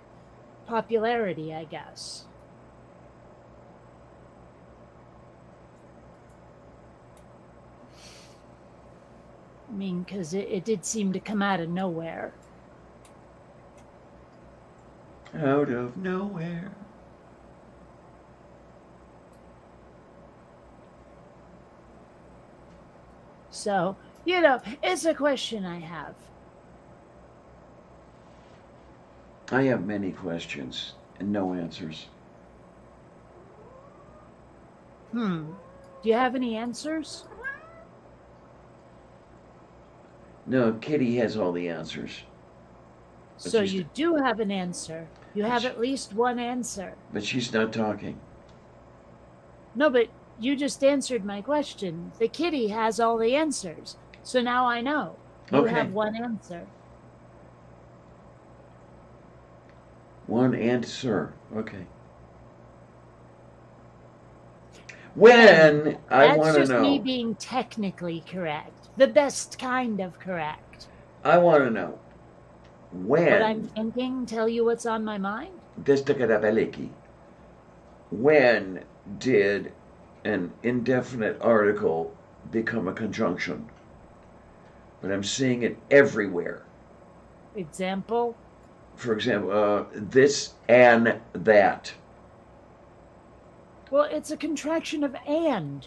Speaker 2: popularity, I guess. I mean, because it did seem to come out of nowhere.
Speaker 1: Out of nowhere.
Speaker 2: So, you know, it's a question I have.
Speaker 1: I have many questions and no answers.
Speaker 2: Do you have any answers?
Speaker 1: No, Kitty has all the answers.
Speaker 2: So you do have an answer. You have at least one answer.
Speaker 1: But she's not talking.
Speaker 2: No, but you just answered my question. The kitty has all the answers. So now I know. You have one answer.
Speaker 1: One answer. Okay. When I want to know.
Speaker 2: That's just me being technically correct. The best kind of correct.
Speaker 1: I want to know. When.
Speaker 2: What I'm thinking, tell you what's on my mind?
Speaker 1: When did an indefinite article become a conjunction? But I'm seeing it everywhere.
Speaker 2: Example?
Speaker 1: For example, this and that.
Speaker 2: Well, it's a contraction of and.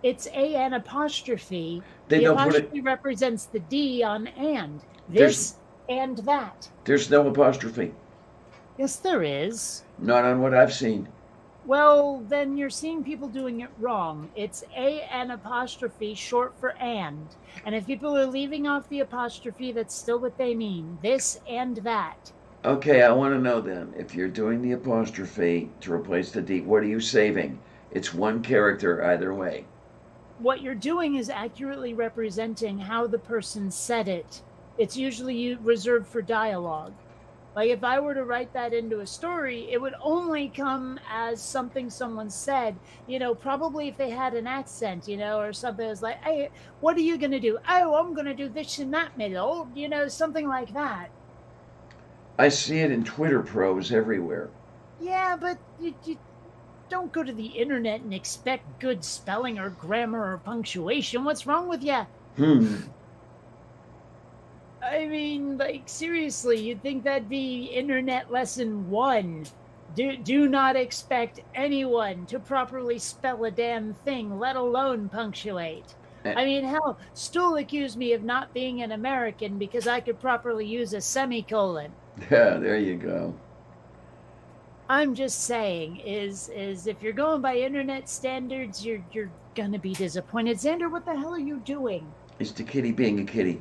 Speaker 2: It's an apostrophe.
Speaker 1: They
Speaker 2: the
Speaker 1: don't
Speaker 2: apostrophe represents the D on and. This and that.
Speaker 1: There's no apostrophe.
Speaker 2: Yes, there is.
Speaker 1: Not on what I've seen.
Speaker 2: Well, then you're seeing people doing it wrong. It's an apostrophe, short for and. And if people are leaving off the apostrophe, that's still what they mean. This and that.
Speaker 1: Okay, I want to know then, if you're doing the apostrophe to replace the D, what are you saving? It's one character either way.
Speaker 2: What you're doing is accurately representing how the person said it. It's usually reserved for dialogue. Like if I were to write that into a story, it would only come as something someone said, you know, probably if they had an accent, you know, or something that's like, hey, what are you going to do? Oh, I'm going to do this and that middle, you know, something like that.
Speaker 1: I see it in Twitter prose everywhere.
Speaker 2: Yeah, but you don't go to the internet and expect good spelling or grammar or punctuation. What's wrong with you? I mean, like, seriously, you'd think that'd be internet lesson 1. Do not expect anyone to properly spell a damn thing, let alone punctuate. I mean, hell, Stool accused me of not being an American because I could properly use a semicolon.
Speaker 1: Yeah, there you go.
Speaker 2: I'm just saying, is if you're going by internet standards, you're gonna be disappointed. Xander, what the hell are you doing?
Speaker 1: It's the kitty being a kitty.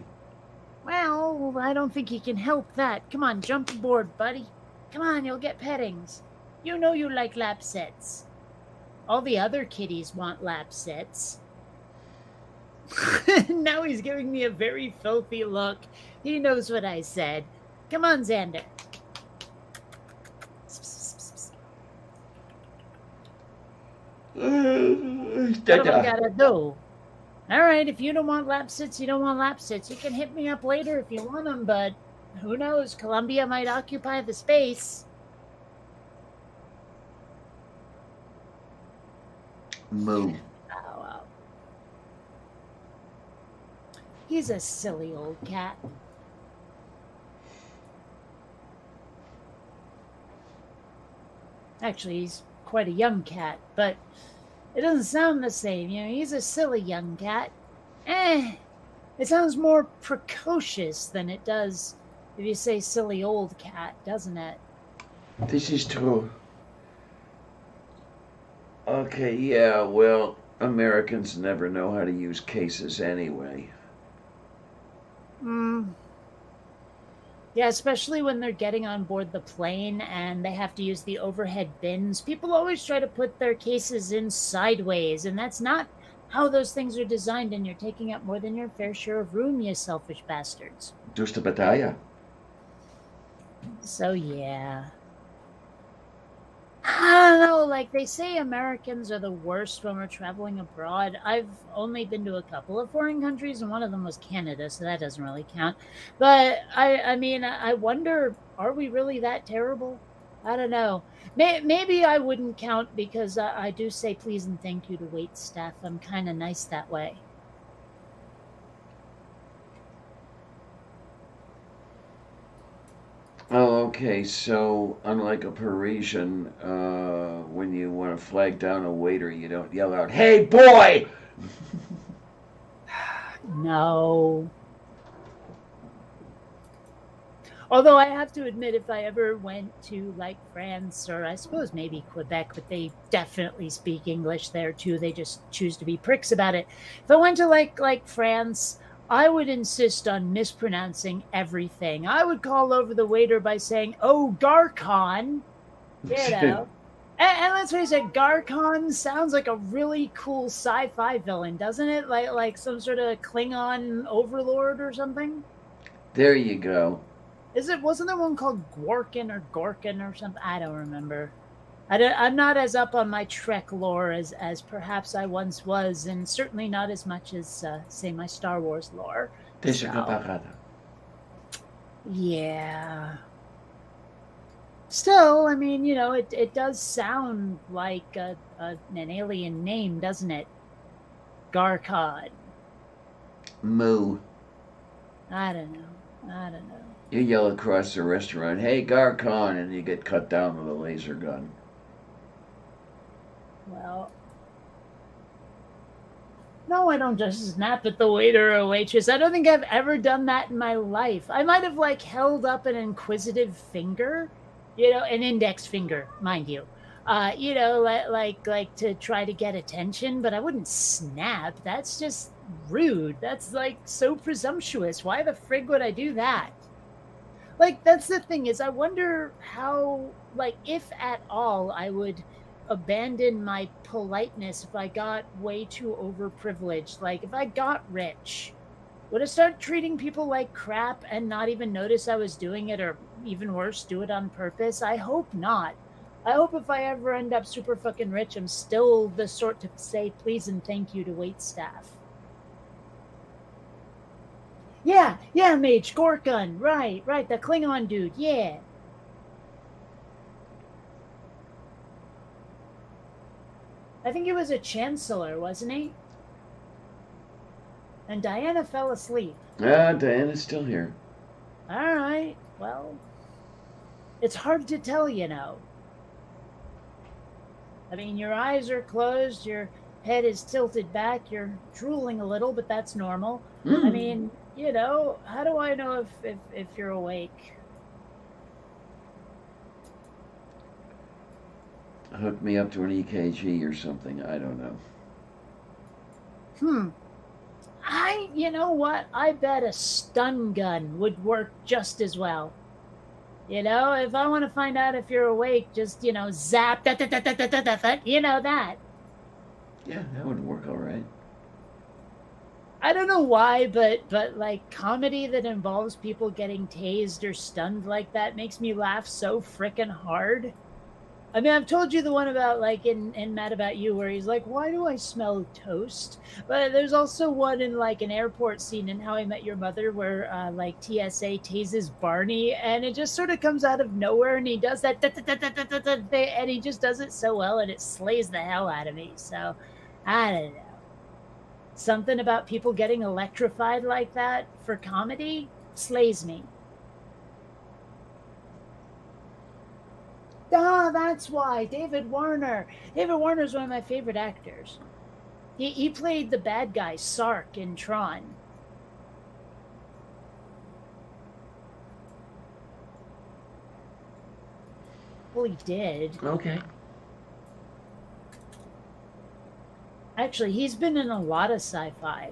Speaker 2: Well, I don't think you can help that. Come on, jump aboard, buddy. Come on, you'll get pettings. You know you like lap sets. All the other kitties want lap sets. Now he's giving me a very filthy look. He knows what I said. Come on, Xander. What do we gotta do? All right, if you don't want lap sits, you don't want lap sits. You can hit me up later if you want them, but who knows? Columbia might occupy the space.
Speaker 1: Moo.
Speaker 2: Oh, well. He's a silly old cat. Actually, he's quite a young cat, but it doesn't sound the same. You know, he's a silly young cat. It sounds more precocious than it does if you say silly old cat, doesn't it?
Speaker 1: This is true. Okay, yeah, well, Americans never know how to use cases anyway.
Speaker 2: Yeah, especially when they're getting on board the plane and they have to use the overhead bins. People always try to put their cases in sideways, and that's not how those things are designed, and you're taking up more than your fair share of room, you selfish bastards.
Speaker 1: Just a battaglia.
Speaker 2: So, yeah. I don't know, like they say Americans are the worst when we're traveling abroad. I've only been to a couple of foreign countries, and one of them was Canada, so that doesn't really count. But I mean, I wonder, are we really that terrible? I don't know. Maybe I wouldn't count because I do say please and thank you to wait staff. I'm kind of nice that way.
Speaker 1: Oh, okay, so unlike a Parisian, when you want to flag down a waiter, you don't yell out, "Hey, boy!"
Speaker 2: No. Although I have to admit, if I ever went to like France or I suppose maybe Quebec, but they definitely speak English there too. They just choose to be pricks about it. If I went to like France, I would insist on mispronouncing everything. I would call over the waiter by saying, "Oh, Garcon," you know. And let's face it, Garcon sounds like a really cool sci-fi villain, doesn't it? Like some sort of Klingon overlord or something.
Speaker 1: There you go.
Speaker 2: Wasn't there one called Gorkin or Gorkin or something? I don't remember. I'm not as up on my Trek lore as perhaps I once was, and certainly not as much as, say, my Star Wars lore.
Speaker 1: So,
Speaker 2: yeah. Still, I mean, you know, it does sound like an alien name, doesn't it? Garcon.
Speaker 1: Moo.
Speaker 2: I don't know.
Speaker 1: You yell across the restaurant, "Hey, Garcon," and you get cut down with a laser gun.
Speaker 2: Well, no, I don't just snap at the waiter or waitress. I don't think I've ever done that in my life. I might have like held up an inquisitive finger, you know, an index finger, mind you. You know, like to try to get attention, but I wouldn't snap. That's just rude. That's like so presumptuous. Why the frig would I do that? Like that's the thing is I wonder how, like, if at all I would abandon my politeness if I got way too overprivileged. Like if I got rich, would I start treating people like crap and not even notice I was doing it, or even worse, do it on purpose? I hope not. I hope if I ever end up super fucking rich, I'm still the sort to say please and thank you to wait staff. Yeah, Mage, Gorkun, right, the Klingon dude, yeah. I think he was a chancellor, wasn't he? And Diana fell asleep.
Speaker 1: Diana's still here.
Speaker 2: All right, well, it's hard to tell, you know. I mean, your eyes are closed, your head is tilted back, you're drooling a little, but that's normal. I mean, you know, how do I know if you're awake?
Speaker 1: Hook me up to an EKG or something. I don't know.
Speaker 2: You know what? I bet a stun gun would work just as well. You know, if I want to find out if you're awake, just, you know, zap, you know that.
Speaker 1: Yeah, that would work all right.
Speaker 2: I don't know why, but like comedy that involves people getting tased or stunned like that makes me laugh so frickin' hard. I mean, I've told you the one about like in Mad About You where he's like, "Why do I smell toast?" But there's also one in like an airport scene in How I Met Your Mother where like TSA tases Barney, and it just sort of comes out of nowhere, and he does that, and he just does it so well, and it slays the hell out of me. So I don't know, something about people getting electrified like that for comedy slays me. Ah, that's why. David Warner. David Warner is one of my favorite actors. He played the bad guy, Sark, in Tron. Well, he did.
Speaker 1: Okay.
Speaker 2: Actually, he's been in a lot of sci-fi.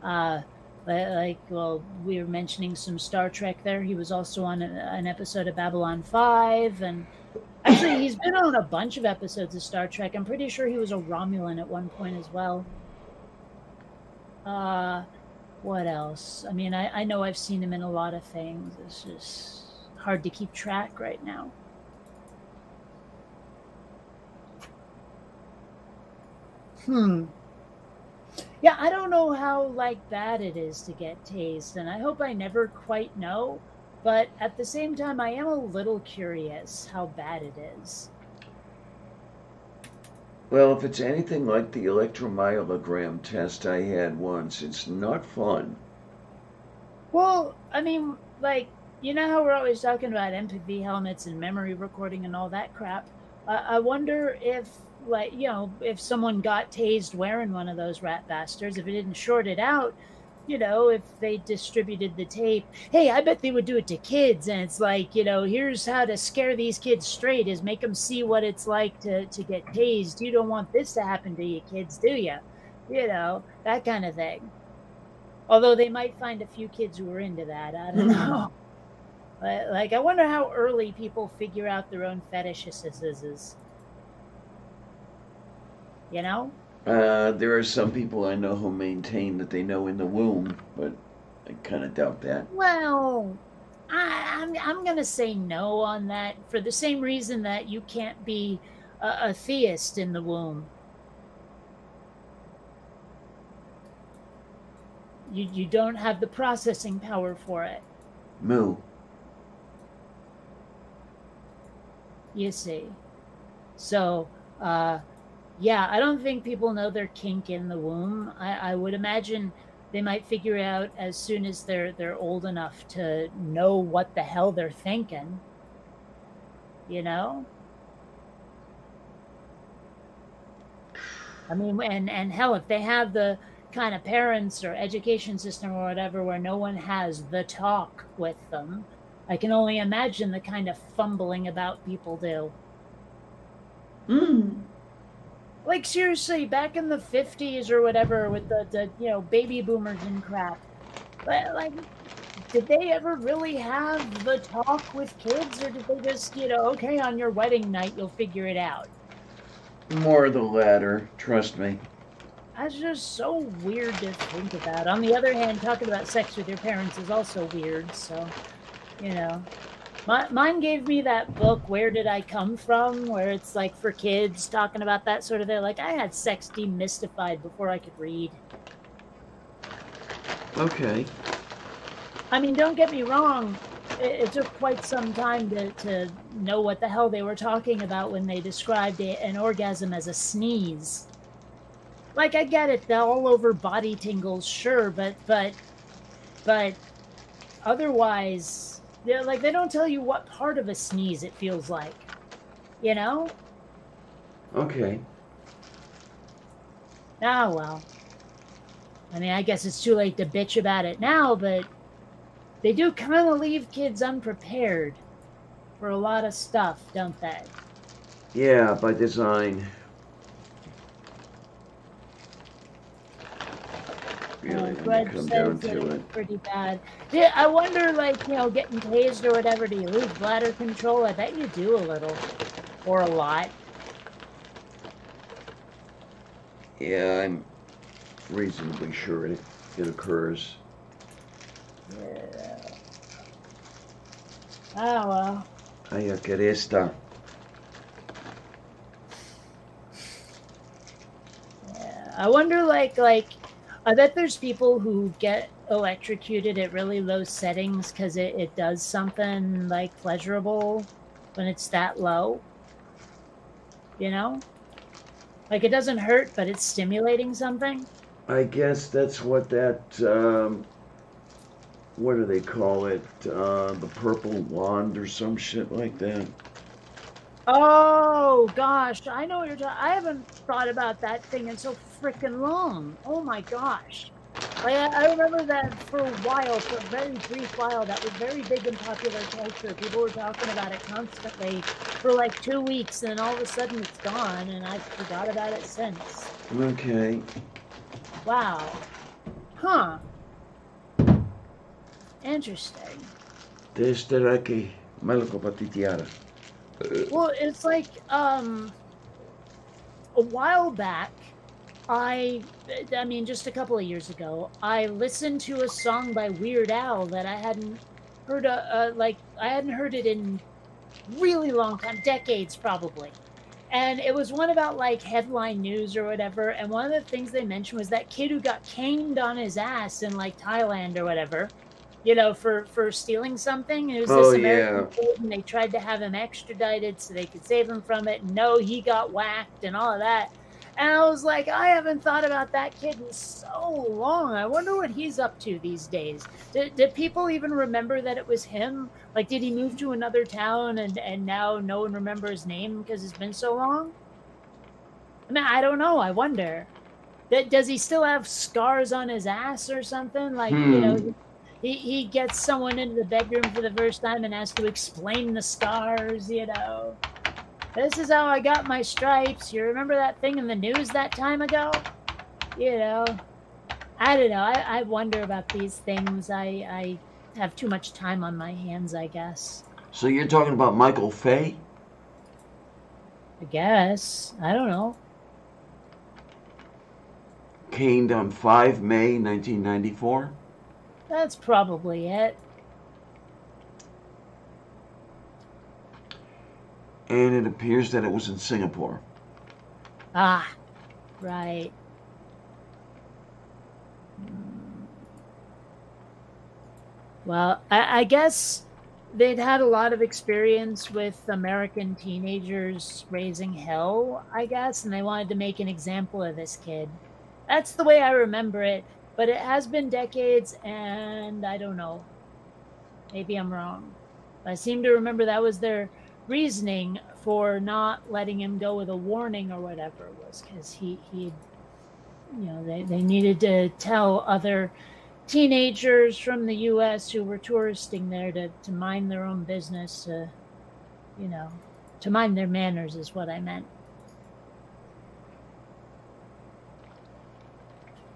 Speaker 2: Uh, well, we were mentioning some Star Trek there. He was also on an episode of Babylon 5, and actually, he's been on a bunch of episodes of Star Trek. I'm pretty sure he was a Romulan at one point as well. Uh, what else? I mean, I know I've seen him in a lot of things. It's just hard to keep track right now. Hmm. Yeah, I don't know how like bad it is to get tased, and I hope I never quite know. But at the same time, I am a little curious how bad it is.
Speaker 1: Well, if it's anything like the electromyogram test I had once, it's not fun.
Speaker 2: Well, I mean, like, you know how we're always talking about empathy helmets and memory recording and all that crap? I wonder if, like, if someone got tased wearing one of those rat bastards, if it didn't short it out, if they distributed the tape, hey, I bet they would do it to kids. And it's like, here's how to scare these kids straight is make them see what it's like to get tased. You don't want this to happen to you kids, do you? That kind of thing. Although they might find a few kids who are into that. I don't know. But, like, I wonder how early people figure out their own fetishes. You know?
Speaker 1: There are some people I know who maintain that they know in the womb, but I kind of doubt that.
Speaker 2: Well, I'm gonna say no on that for the same reason that you can't be a theist in the womb. You don't have the processing power for it.
Speaker 1: Moo.
Speaker 2: You see. So, yeah, I don't think people know their kink in the womb. I would imagine they might figure it out as soon as they're old enough to know what the hell they're thinking. You know? I mean, and hell, if they have the kind of parents or education system or whatever where no one has the talk with them, I can only imagine the kind of fumbling about people do.
Speaker 1: Hmm.
Speaker 2: Like, seriously, back in the 50s or whatever with the baby boomers and crap, like, did they ever really have the talk with kids, or did they just, okay, on your wedding night you'll figure it out?
Speaker 1: More of the latter, trust me.
Speaker 2: That's just so weird to think about. On the other hand, talking about sex with your parents is also weird, so, you know. Mine gave me that book, Where Did I Come From? Where it's like for kids talking about that sort of thing. Like, I had sex demystified before I could read.
Speaker 1: Okay.
Speaker 2: I mean, don't get me wrong. It took quite some time to know what the hell they were talking about when they described an orgasm as a sneeze. Like, I get it, the all over body tingles, sure, but otherwise, they don't tell you what part of a sneeze it feels like, you know?
Speaker 1: Okay.
Speaker 2: Ah, well. I mean, I guess it's too late to bitch about it now, but they do kind of leave kids unprepared for a lot of stuff, don't they?
Speaker 1: Yeah, by design. Really, when you come down to it.
Speaker 2: Pretty bad. Yeah, I wonder, getting tased or whatever, do you lose bladder control? I bet you do a little. Or a lot.
Speaker 1: Yeah, I'm reasonably sure it occurs.
Speaker 2: Yeah. Ah, well.
Speaker 1: Ay, qué esta.
Speaker 2: I wonder, like, I bet there's people who get electrocuted at really low settings because it does something like pleasurable when it's that low, you know? Like it doesn't hurt, but it's stimulating something.
Speaker 1: I guess that's what that, what do they call it? The purple wand or some shit like that.
Speaker 2: Oh gosh, I know what you're talking. I haven't thought about that thing in so freaking long. Oh my gosh. Like I remember that for a while, for a very brief while, that was very big in popular culture. People were talking about it constantly for like 2 weeks, and then all of a sudden it's gone, and I forgot about it since.
Speaker 1: Okay.
Speaker 2: Wow. Huh. Interesting.
Speaker 1: Testeraki malakopatitiara.
Speaker 2: Well, it's like a while back, I mean, just a couple of years ago, I listened to a song by Weird Al that I hadn't heard. Like I hadn't heard it in really long time, decades probably. And it was one about like headline news or whatever. And one of the things they mentioned was that kid who got caned on his ass in like Thailand or whatever, for stealing something. It was
Speaker 1: Oh
Speaker 2: this
Speaker 1: yeah.
Speaker 2: American kid, and they tried to have him extradited so they could save him from it. No, he got whacked and all of that. And I was like, I haven't thought about that kid in so long. I wonder what he's up to these days. Did people even remember that it was him? Like, did he move to another town and now no one remembers his name because it's been so long? I mean, I don't know. I wonder. Does he still have scars on his ass or something? Like,
Speaker 1: Hmm.
Speaker 2: he gets someone into the bedroom for the first time and has to explain the scars. This is how I got my stripes. You remember that thing in the news that time ago? You know, I don't know. I wonder about these things. I have too much time on my hands, I guess.
Speaker 1: So you're talking about Michael Fay?
Speaker 2: I guess. I don't know.
Speaker 1: Caned on 5 May 1994?
Speaker 2: That's probably it.
Speaker 1: And it appears that it was in Singapore.
Speaker 2: Ah, right. Well, I guess they'd had a lot of experience with American teenagers raising hell, I guess, and they wanted to make an example of this kid. That's the way I remember it, but it has been decades, and I don't know. Maybe I'm wrong. I seem to remember that was their reasoning for not letting him go with a warning or whatever, was because they needed to tell other teenagers from the U.S. who were touristing there to mind their own business, to mind their manners is what I meant.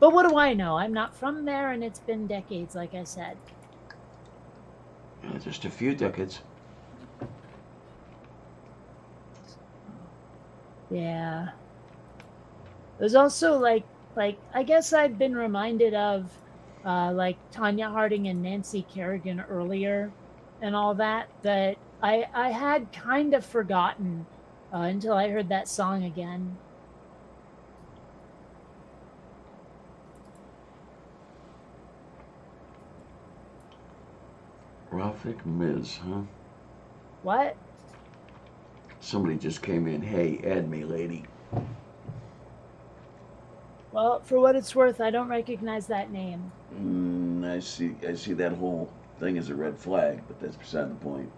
Speaker 2: But what do I know? I'm not from there, and it's been decades, like I said.
Speaker 1: Just a few decades.
Speaker 2: Yeah. There's also like I guess I've been reminded of like Tanya Harding and Nancy Kerrigan earlier and all that I had kind of forgotten until I heard that song again.
Speaker 1: Rafik Miz, huh?
Speaker 2: What?
Speaker 1: Somebody just came in. Hey, add me, lady.
Speaker 2: Well, for what it's worth, I don't recognize that name.
Speaker 1: I see that whole thing as a red flag, but that's beside the point.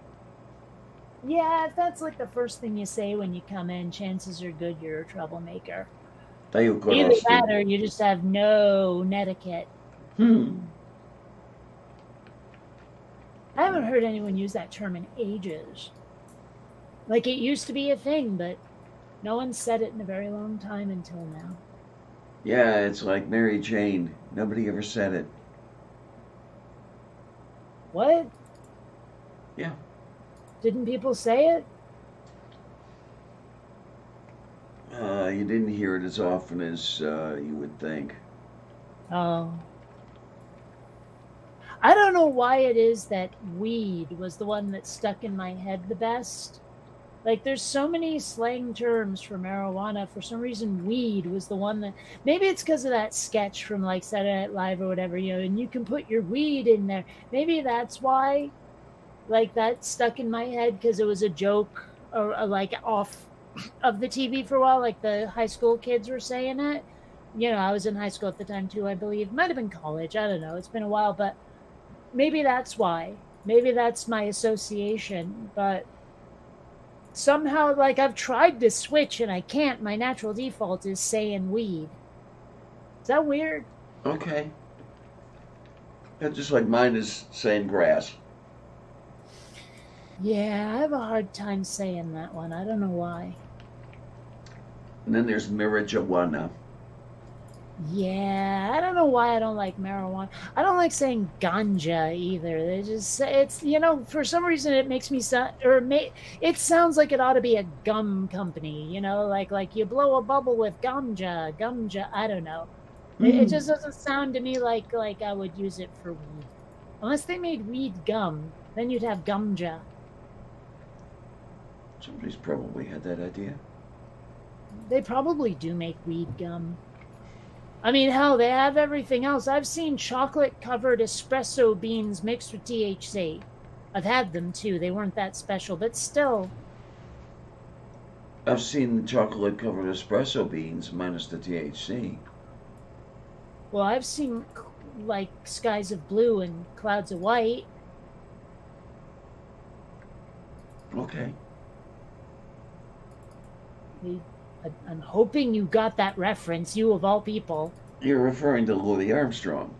Speaker 2: Yeah, if that's like the first thing you say when you come in, chances are good you're a troublemaker.
Speaker 1: Tayo
Speaker 2: Either that
Speaker 1: Korostu.
Speaker 2: or you just have no netiquette.
Speaker 1: Hmm.
Speaker 2: I haven't heard anyone use that term in ages. Like it used to be a thing, but no one said it in a very long time until now.
Speaker 1: Yeah, it's like Mary Jane. Nobody ever said it.
Speaker 2: What?
Speaker 1: Yeah.
Speaker 2: Didn't people say it?
Speaker 1: You didn't hear it as often as you would think.
Speaker 2: Oh. I don't know why it is that weed was the one that stuck in my head the best. Like, there's so many slang terms for marijuana. For some reason, weed was the one that, maybe it's because of that sketch from like Saturday Night Live or whatever, and you can put your weed in there. Maybe that's why, like, that stuck in my head because it was a joke or like off of the TV for a while. Like the high school kids were saying it. I was in high school at the time too, I believe. Might have been college. I don't know. It's been a while, but maybe that's why. Maybe that's my association, but somehow, like, I've tried to switch and I can't. My natural default is saying weed. Is that weird?
Speaker 1: Okay. That's just like mine is saying grass.
Speaker 2: Yeah, I have a hard time saying that one. I don't know why.
Speaker 1: And then there's marijuana.
Speaker 2: Yeah, I don't know why I don't like marijuana. I don't like saying ganja either. It's for some reason it makes me sound, it sounds like it ought to be a gum company, like you blow a bubble with ganja. I don't know. It just doesn't sound to me like I would use it for weed. Unless they made weed gum, then you'd have gumja.
Speaker 1: Somebody's probably had that idea.
Speaker 2: They probably do make weed gum. I mean, hell, they have everything else. I've seen chocolate-covered espresso beans mixed with THC. I've had them, too. They weren't that special, but still.
Speaker 1: I've seen chocolate-covered espresso beans minus the THC.
Speaker 2: Well, I've seen, like, skies of blue and clouds of white.
Speaker 1: Okay.
Speaker 2: I'm hoping you got that reference, you of all people.
Speaker 1: You're referring to Louis Armstrong.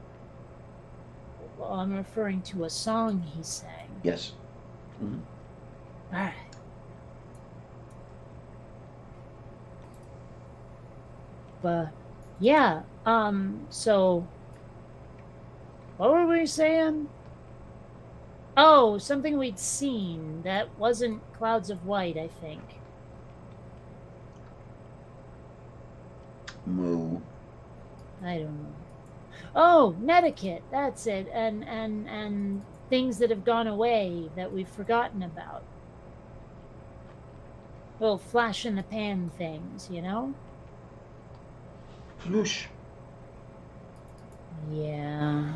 Speaker 2: Well, I'm referring to a song he sang.
Speaker 1: Yes. Mm-hmm.
Speaker 2: All right. But, yeah, so, what were we saying? Oh, something we'd seen that wasn't Clouds of White, I think.
Speaker 1: Moo.
Speaker 2: I don't know. Oh, Netiquette, that's it. And things that have gone away that we've forgotten about. Little flash in the pan things,
Speaker 1: Floosh.
Speaker 2: Yeah.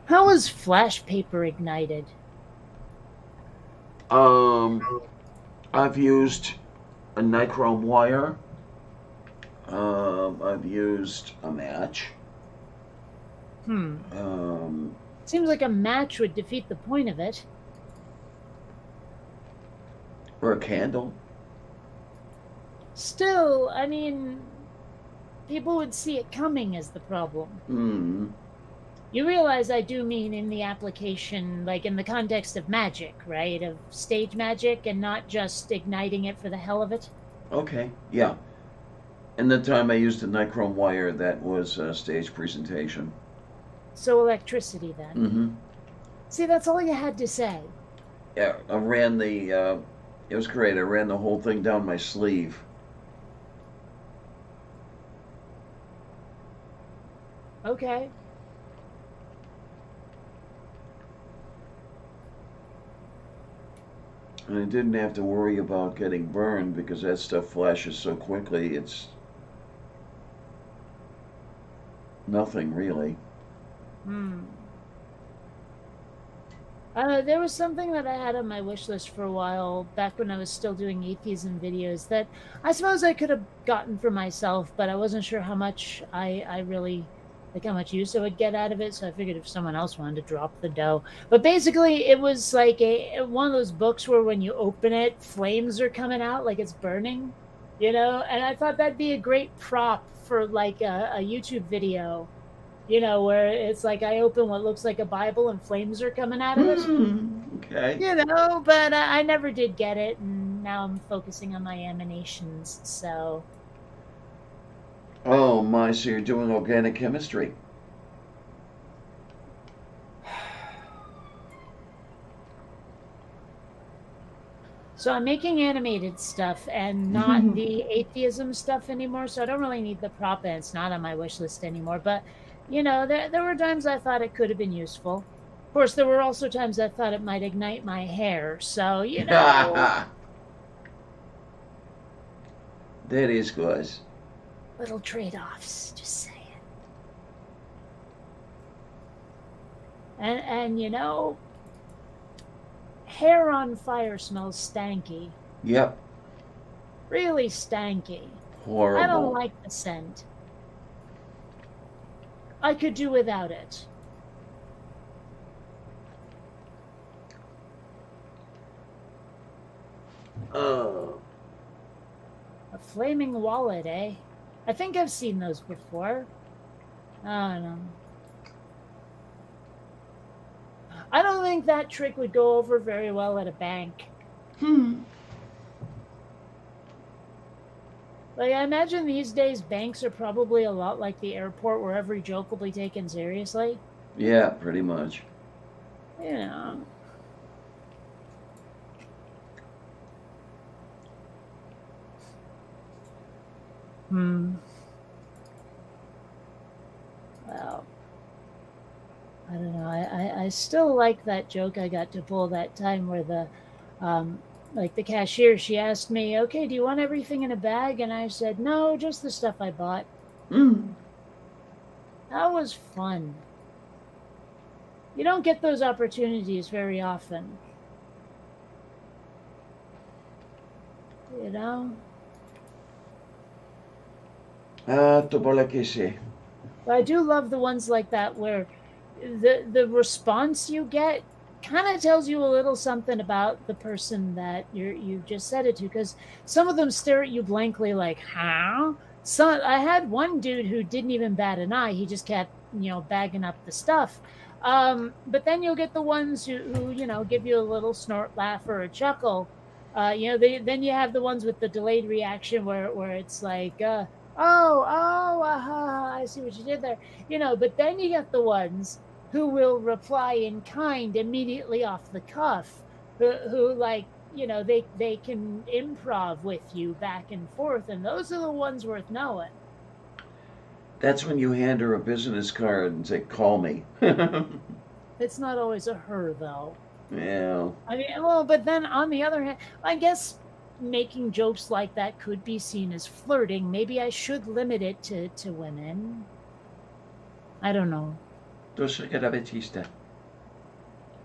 Speaker 2: How is flash paper ignited?
Speaker 1: I've used a nichrome wire. I've used a match.
Speaker 2: Seems like a match would defeat the point of it.
Speaker 1: Or a candle.
Speaker 2: Still, I mean, people would see it coming as the problem. You realize I do mean in the application, like in the context of magic, right? Of stage magic and not just igniting it for the hell of it.
Speaker 1: Okay, yeah. And the time I used the nichrome wire, that was a stage presentation.
Speaker 2: So electricity then.
Speaker 1: Mm-hmm.
Speaker 2: See, that's all you had to say.
Speaker 1: Yeah, I ran the, it was great. I ran the whole thing down my sleeve.
Speaker 2: Okay.
Speaker 1: And I didn't have to worry about getting burned because that stuff flashes so quickly, it's nothing really.
Speaker 2: There was something that I had on my wish list for a while back when I was still doing atheism videos that I suppose I could have gotten for myself, but I wasn't sure how much I really, like how much use I would get out of it, so I figured if someone else wanted to drop the dough. But basically, it was like one of those books where when you open it, flames are coming out like it's burning, and I thought that'd be a great prop for like a YouTube video, where it's like I open what looks like a Bible and flames are coming out of it.
Speaker 1: Okay.
Speaker 2: But I never did get it, and now I'm focusing on my emanations, so...
Speaker 1: Oh my, so you're doing organic chemistry.
Speaker 2: So I'm making animated stuff and not the atheism stuff anymore, so I don't really need the prop, and it's not on my wish list anymore. But You know, there were times I thought it could have been useful. Of course, there were also times I thought it might ignite my hair. So, you know,
Speaker 1: That is good.
Speaker 2: little trade-offs, just saying. And you know, hair on fire smells stanky.
Speaker 1: Yep.
Speaker 2: Really stanky.
Speaker 1: Horrible.
Speaker 2: I don't like the scent. I could do without it. A flaming wallet, eh? I think I've seen those before. I don't know. I don't think that trick would go over very well at a bank. Like, I imagine these days banks are probably a lot like the airport where every joke will be taken seriously.
Speaker 1: Yeah, pretty much.
Speaker 2: You know. Well, I don't know. I still like that joke I got to pull that time where like the cashier, she asked me, okay, do you want everything in a bag? And I said, no, just the stuff I bought. That was fun. You don't get those opportunities very often. You know? But I do love the ones like that where the response you get kind of tells you a little something about the person that you just said it to, because some of them stare at you blankly like, how? So I had one dude who didn't even bat an eye. He just kept, bagging up the stuff. But then you'll get the ones who give you a little snort, laugh, or a chuckle. Then you have the ones with the delayed reaction where it's like, I see what you did there. But then you get the ones who will reply in kind immediately off the cuff, who like, they can improv with you back and forth, and those are the ones worth knowing.
Speaker 1: That's when you hand her a business card and say, call me.
Speaker 2: It's not always a her, though.
Speaker 1: Yeah.
Speaker 2: I mean, well, but then on the other hand, I guess making jokes like that could be seen as flirting. Maybe I should limit it to women. I don't know.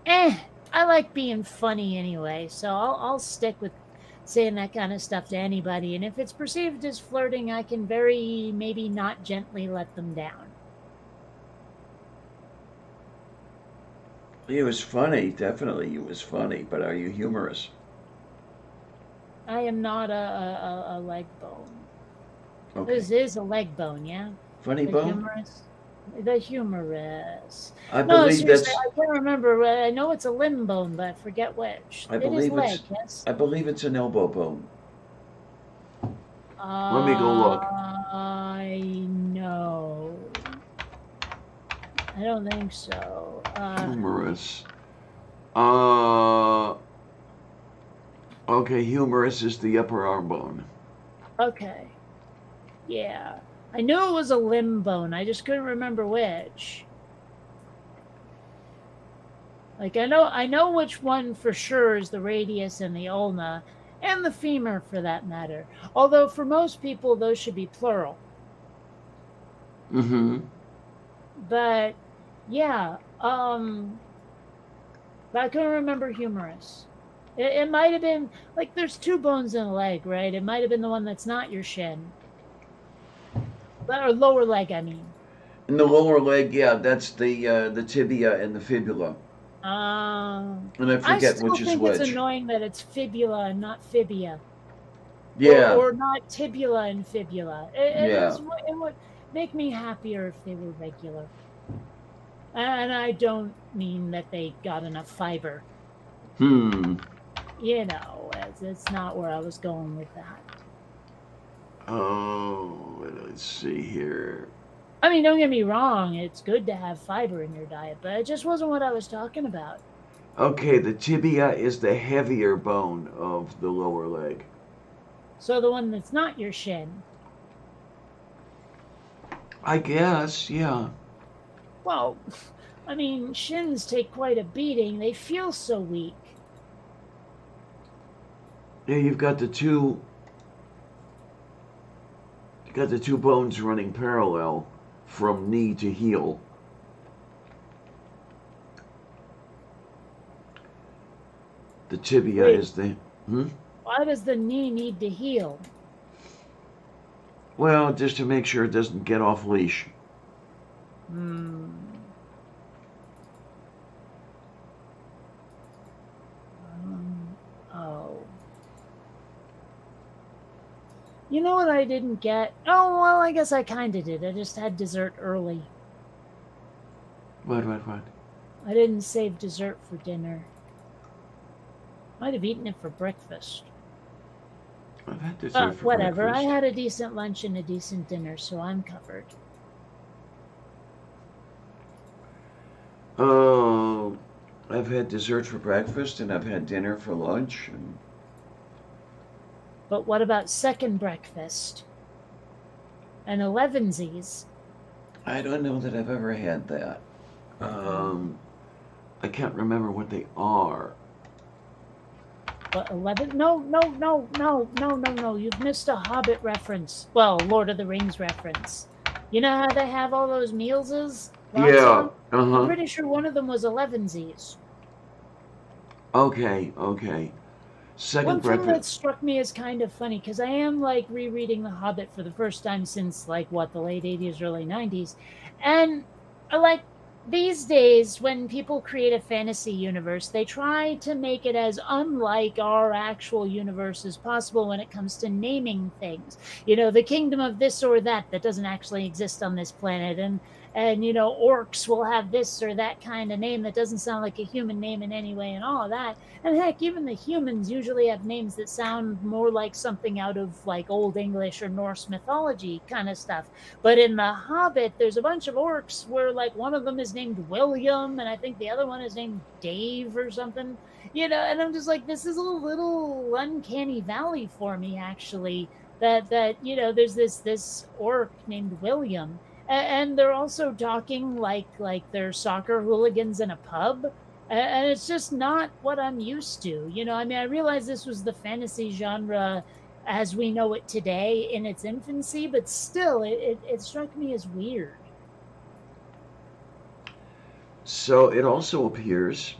Speaker 2: I like being funny anyway, so I'll stick with saying that kind of stuff to anybody. And if it's perceived as flirting, I can maybe not gently let them down.
Speaker 1: It was funny, definitely. It was funny, but are you humorous?
Speaker 2: I am not a leg bone.
Speaker 1: Okay.
Speaker 2: This is a leg bone, yeah?
Speaker 1: Funny
Speaker 2: the
Speaker 1: bone?
Speaker 2: Humorous. The humorous.
Speaker 1: I believe that's...
Speaker 2: I can't remember. I know it's a limb bone, but I forget which.
Speaker 1: It is leg,
Speaker 2: yes?
Speaker 1: I believe it's an elbow bone.
Speaker 2: Let
Speaker 1: me go look.
Speaker 2: I know. I don't think so.
Speaker 1: Humorous. Okay, humerus is the upper arm bone.
Speaker 2: Okay. Yeah. I knew it was a limb bone. I just couldn't remember which. Like, I know which one for sure is the radius and the ulna, and the femur for that matter. Although for most people, those should be plural.
Speaker 1: Mm-hmm.
Speaker 2: But, yeah. But I couldn't remember humerus. It might have been, like, there's two bones in a leg, right? It might have been the one that's not your shin. Or lower leg, I mean.
Speaker 1: In the lower leg, yeah, that's the tibia and the fibula. And I forget which is which. I still think
Speaker 2: it's annoying that it's fibula and not fibia.
Speaker 1: Yeah.
Speaker 2: Or not tibula and fibula. It would make me happier if they were regular. And I don't mean that they got enough fiber. It's not where I was going with that.
Speaker 1: Oh, let's see here.
Speaker 2: I mean, don't get me wrong. It's good to have fiber in your diet, but it just wasn't what I was talking about.
Speaker 1: Okay, the tibia is the heavier bone of the lower leg.
Speaker 2: So the one that's not your shin.
Speaker 1: I guess, yeah.
Speaker 2: Well, I mean, shins take quite a beating. They feel so weak.
Speaker 1: Yeah, you've got the two. You got the two bones running parallel from knee to heel. The tibia
Speaker 2: Wait,
Speaker 1: is the. Hmm?
Speaker 2: why does the knee need to heal?
Speaker 1: Well, just to make sure it doesn't get off leash.
Speaker 2: Hmm. Oh. You know what I didn't get? Oh, well, I guess I kind of did. I just had dessert early.
Speaker 1: What?
Speaker 2: I didn't save dessert for dinner. Might have eaten it for breakfast.
Speaker 1: I've had dessert
Speaker 2: But
Speaker 1: for
Speaker 2: whatever. I
Speaker 1: breakfast.
Speaker 2: had a decent lunch and a decent dinner, so I'm covered.
Speaker 1: Oh, I've had dessert for breakfast and I've had dinner for lunch. And
Speaker 2: But what about second breakfast? And elevensies?
Speaker 1: I don't know that I've ever had that. Um, I can't remember what they are.
Speaker 2: What, 11? No. You've missed a Hobbit reference. Well, Lord of the Rings reference. You know how they have all those mealses? Lots of
Speaker 1: Yeah.
Speaker 2: them?
Speaker 1: Uh
Speaker 2: I'm
Speaker 1: huh.
Speaker 2: pretty sure one of them was elevensies.
Speaker 1: Okay. Second
Speaker 2: One thing that
Speaker 1: breakfast.
Speaker 2: struck me as kind of funny, because I am like rereading The Hobbit for the first time since like what, the late 80s, early 90s. And like these days, when people create a fantasy universe, they try to make it as unlike our actual universe as possible when it comes to naming things. You know, the kingdom of this or that doesn't actually exist on this planet. And you know, orcs will have this or that kind of name that doesn't sound like a human name in any way and all of that. And heck, even the humans usually have names that sound more like something out of like Old English or Norse mythology kind of stuff. But in The Hobbit, there's a bunch of orcs where like one of them is named William, and I think the other one is named Dave or something. You know, and I'm just like, this is a little uncanny valley for me, actually. That you know, there's this orc named William, and they're also talking like they're soccer hooligans in a pub, and it's just not what I'm used to. You know, I mean, I realize this was the fantasy genre as we know it today in its infancy, but still, it struck me as weird.
Speaker 1: So it also appears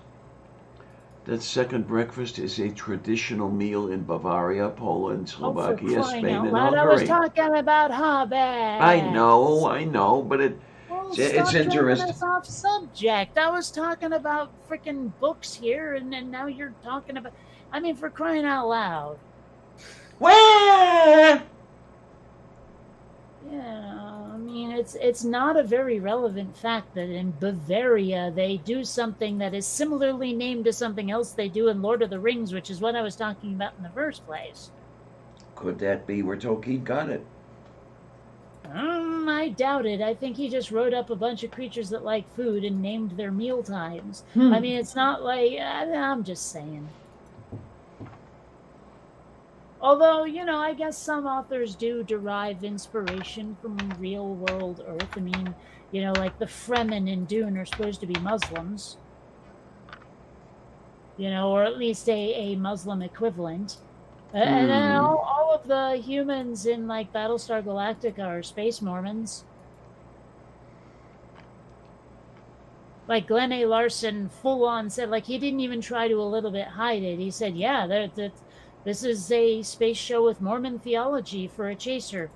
Speaker 1: that second breakfast is a traditional meal in Bavaria, Poland,
Speaker 2: Oh, for
Speaker 1: Slovakia,
Speaker 2: crying
Speaker 1: Spain,
Speaker 2: out
Speaker 1: and
Speaker 2: loud! I was
Speaker 1: Hungary.
Speaker 2: talking about hobbits.
Speaker 1: I know, but
Speaker 2: Well,
Speaker 1: it's
Speaker 2: stop dragging
Speaker 1: interesting.
Speaker 2: us off subject. I was talking about freaking books here, and now you're talking about. I mean, for crying out loud.
Speaker 1: Wah!
Speaker 2: Yeah, I mean, it's not a very relevant fact that in Bavaria they do something that is similarly named to something else they do in Lord of the Rings, which is what I was talking about in the first place.
Speaker 1: Could that be where Tolkien got it?
Speaker 2: I doubt it. I think he just wrote up a bunch of creatures that like food and named their meal times. I
Speaker 1: Hmm.
Speaker 2: mean, it's not like I'm just saying. Although, you know, I guess some authors do derive inspiration from real world Earth. I mean, you know, like the Fremen in Dune are supposed to be Muslims, you know, or at least a Muslim equivalent. And then
Speaker 1: Hmm.
Speaker 2: all of the humans in like Battlestar Galactica are space Mormons. Like Glenn A. Larson full on said, like, he didn't even try to a little bit hide it. He said, yeah, this is a space show with Mormon theology for a chaser.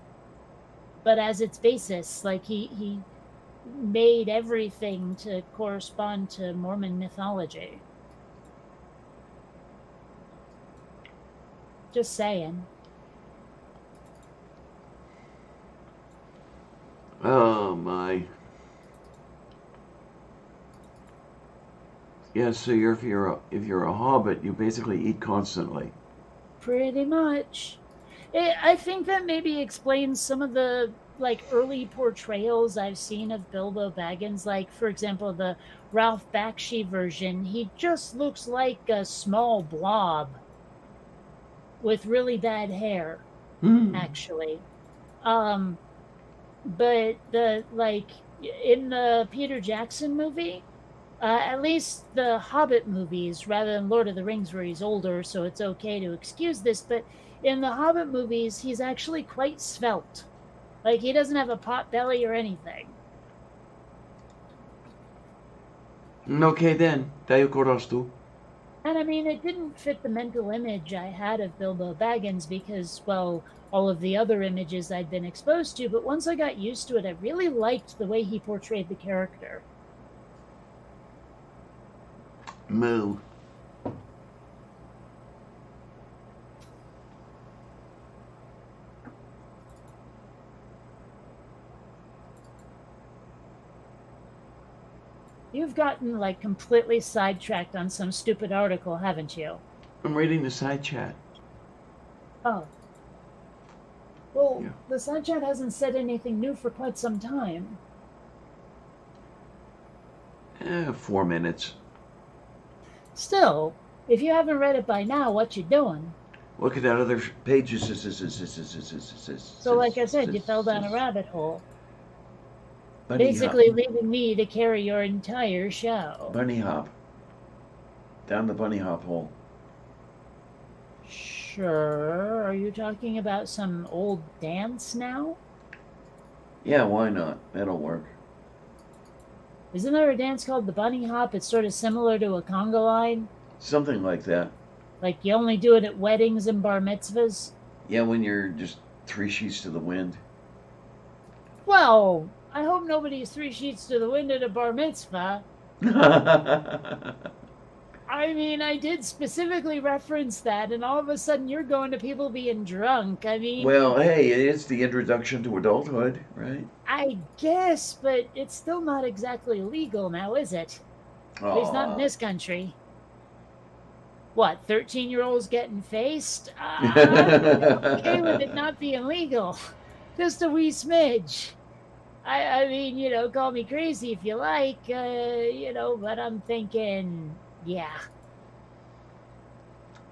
Speaker 2: But as its basis, like he made everything to correspond to Mormon mythology. Just saying.
Speaker 1: Oh my. Yeah. So if you're a hobbit, you basically eat constantly.
Speaker 2: Pretty much. I think that maybe explains some of the like early portrayals I've seen of Bilbo Baggins. Like, for example, the Ralph Bakshi version, he just looks like a small blob with really bad hair,
Speaker 1: Hmm.
Speaker 2: actually. Um, but the like In the Peter Jackson movie, at least the Hobbit movies, rather than Lord of the Rings, where he's older, so it's okay to excuse this. But in the Hobbit movies, he's actually quite svelte. Like, he doesn't have a pot belly or anything.
Speaker 1: Okay then, tayo ko rostu.
Speaker 2: And I mean, it didn't fit the mental image I had of Bilbo Baggins because, well, all of the other images I'd been exposed to. But once I got used to it, I really liked the way he portrayed the character.
Speaker 1: Moo.
Speaker 2: You've gotten, like, completely sidetracked on some stupid article, haven't you?
Speaker 1: I'm reading the side chat.
Speaker 2: Oh. Well,
Speaker 1: Yeah.
Speaker 2: the side chat hasn't said anything new for quite some time.
Speaker 1: 4 minutes.
Speaker 2: Still, if you haven't read it by now, what you doing?
Speaker 1: Look at that other pages.
Speaker 2: So, like I said, you fell down a rabbit hole.
Speaker 1: Bunny
Speaker 2: Basically
Speaker 1: hop.
Speaker 2: leaving me to carry your entire show.
Speaker 1: Bunny hop. Down the bunny hop hole.
Speaker 2: Sure. Are you talking about some old dance now?
Speaker 1: Yeah, why not? That'll work.
Speaker 2: Isn't there a dance called the bunny hop? It's sort of similar to a conga line.
Speaker 1: Something like that.
Speaker 2: Like you only do it at weddings and bar mitzvahs.
Speaker 1: Yeah, when you're just 3 sheets to the wind.
Speaker 2: Well, I hope nobody's 3 sheets to the wind at a bar mitzvah. I mean, I did specifically reference that, and all of a sudden you're going to people being drunk. I mean,
Speaker 1: Well, hey, it's the introduction to adulthood, right?
Speaker 2: I guess, but it's still not exactly legal now, is it? At least not in
Speaker 1: Aw.
Speaker 2: this country. What, 13-year-olds getting faced? I'm okay with it not being legal. Just a wee smidge. I mean, you know, call me crazy if you like, you know, but I'm thinking, yeah.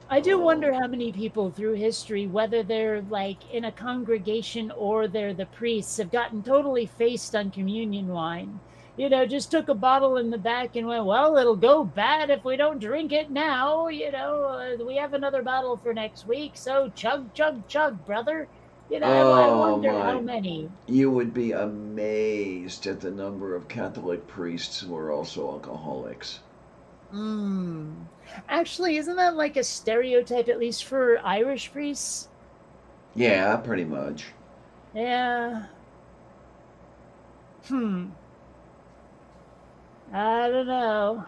Speaker 2: I do wonder how many people through history, whether they're like in a congregation or they're the priests, have gotten totally faced on communion wine. You know, just took a bottle in the back and went, well, it'll go bad if we don't drink it now. You know, we have another bottle for next week, so chug, chug, chug, brother. You know, I
Speaker 1: Oh
Speaker 2: wonder how
Speaker 1: my.
Speaker 2: many.
Speaker 1: You would be amazed at the number of Catholic priests who are also alcoholics.
Speaker 2: Hmm. Actually, isn't that like a stereotype, at least for Irish priests?
Speaker 1: Yeah, pretty much.
Speaker 2: Yeah. Hmm. I don't know.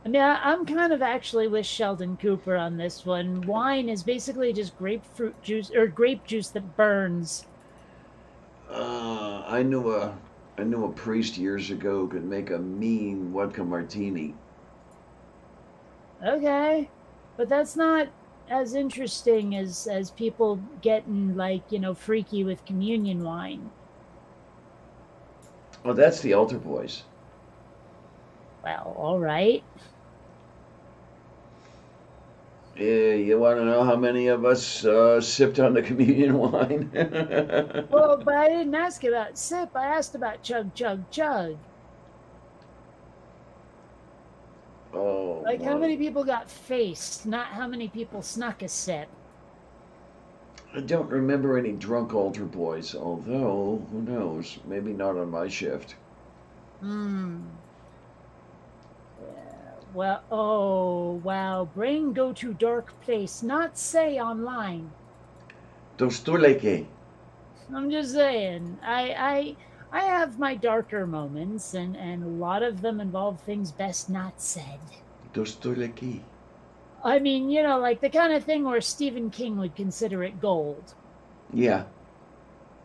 Speaker 2: I mean, I'm kind of actually with Sheldon Cooper on this one. Wine is basically just grapefruit juice or grape juice that burns.
Speaker 1: I knew a priest years ago who could make a mean vodka martini.
Speaker 2: Okay, but that's not as interesting as people getting like freaky with communion wine.
Speaker 1: Oh, that's the altar boys.
Speaker 2: Well, all right.
Speaker 1: Yeah, you want to know how many of us sipped on the communion wine?
Speaker 2: Well, but I didn't ask about sip. I asked about chug, chug, chug.
Speaker 1: Oh,
Speaker 2: Like, how
Speaker 1: my.
Speaker 2: many people got faced, not how many people snuck a sip.
Speaker 1: I don't remember any drunk altar boys, although, who knows, maybe not on my shift.
Speaker 2: Hmm. Yeah. Well, oh, wow. Brain go to dark place, not say online.
Speaker 1: Tostuleke.
Speaker 2: I'm just saying. I have my darker moments, and a lot of them involve things best not said.
Speaker 1: Tostuleke.
Speaker 2: I mean, like the kind of thing where Stephen King would consider it gold.
Speaker 1: Yeah.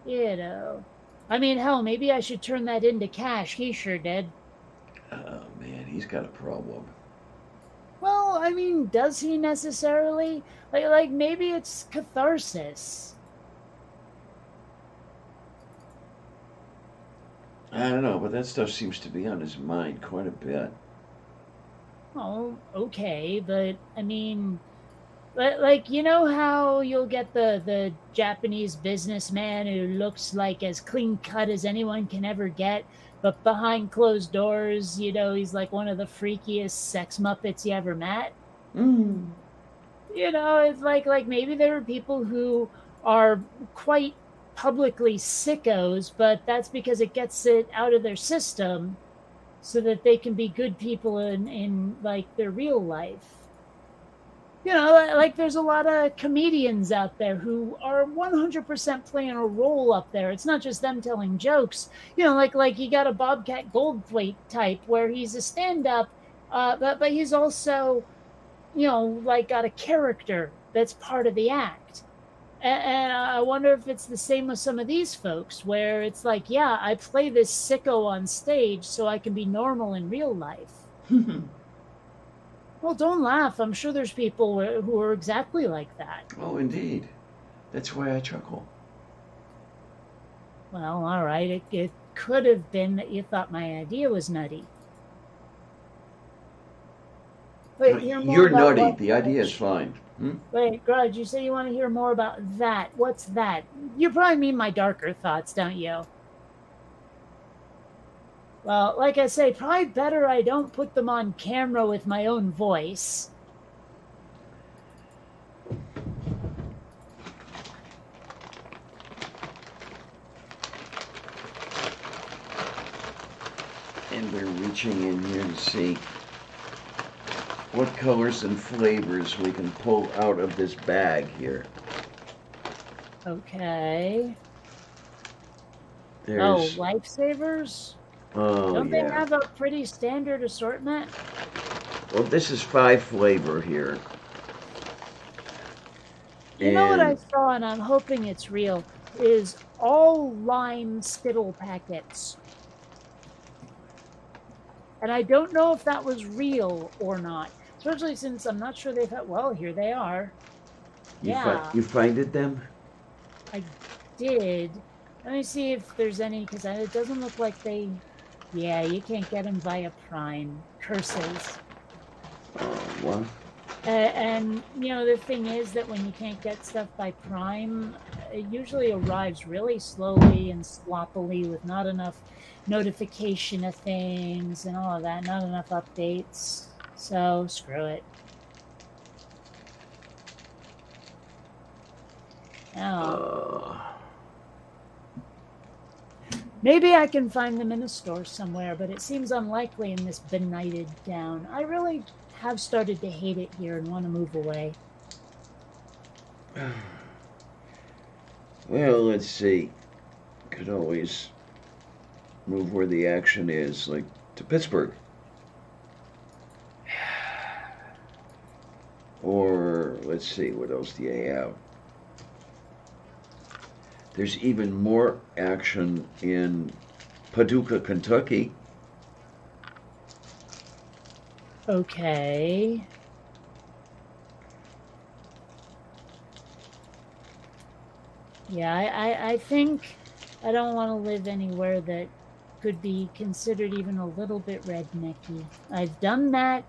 Speaker 2: You know. I mean, hell, maybe I should turn that into cash. He sure did.
Speaker 1: Oh, man, he's got a problem.
Speaker 2: Well, I mean, does he necessarily? Like maybe it's catharsis.
Speaker 1: I don't know, but that stuff seems to be on his mind quite a bit.
Speaker 2: Oh, okay, but I mean, Like, you know how you'll get the Japanese businessman who looks like as clean cut as anyone can ever get, but behind closed doors, he's like one of the freakiest sex muppets you ever met.
Speaker 1: Mm.
Speaker 2: It's like maybe there are people who are quite publicly sickos, but that's because it gets it out of their system so that they can be good people in like their real life. Like there's a lot of comedians out there who are 100% playing a role up there. It's not just them telling jokes. Like you got a Bobcat Goldthwait type where he's a stand-up, but he's also, like got a character that's part of the act. And I wonder if it's the same with some of these folks, where it's like, yeah, I play this sicko on stage so I can be normal in real life. Well, don't laugh. I'm sure there's people who are exactly like that.
Speaker 1: Oh, indeed. That's why I chuckle.
Speaker 2: Well, all right. It could have been that you thought my idea was nutty. Wait,
Speaker 1: You're nutty. The idea is fine.
Speaker 2: Wait, Grudge, you say you want to hear more about that. What's that? You probably mean my darker thoughts, don't you? Well, like I say, probably better I don't put them on camera with my own voice.
Speaker 1: And we're reaching in here to see what colors and flavors we can pull out of this bag here.
Speaker 2: Okay.
Speaker 1: There's,
Speaker 2: Lifesavers?
Speaker 1: oh,
Speaker 2: Don't
Speaker 1: yeah.
Speaker 2: they have a pretty standard assortment?
Speaker 1: Well, this is 5 flavor here.
Speaker 2: You know what I
Speaker 1: And
Speaker 2: saw, and I'm hoping it's real, is all lime Skittle packets. And I don't know if that was real or not, especially since I'm not sure they've had. Well, here they are. Yeah,
Speaker 1: you finded them?
Speaker 2: I did. Let me see if there's any, because it doesn't look like they. Yeah, you can't get them via Prime. Curses.
Speaker 1: What?
Speaker 2: And the thing is that when you can't get stuff by Prime, it usually arrives really slowly and sloppily with not enough notification of things and all of that, not enough updates. So screw it. Oh. Maybe I can find them in a store somewhere, but it seems unlikely in this benighted town. I really have started to hate it here and want to move away.
Speaker 1: Well, let's see. Could always move where the action is, like to Pittsburgh. Or, let's see, what else do you have? There's even more action in Paducah, Kentucky.
Speaker 2: Okay. Yeah, I think I don't want to live anywhere that could be considered even a little bit rednecky. I've done that,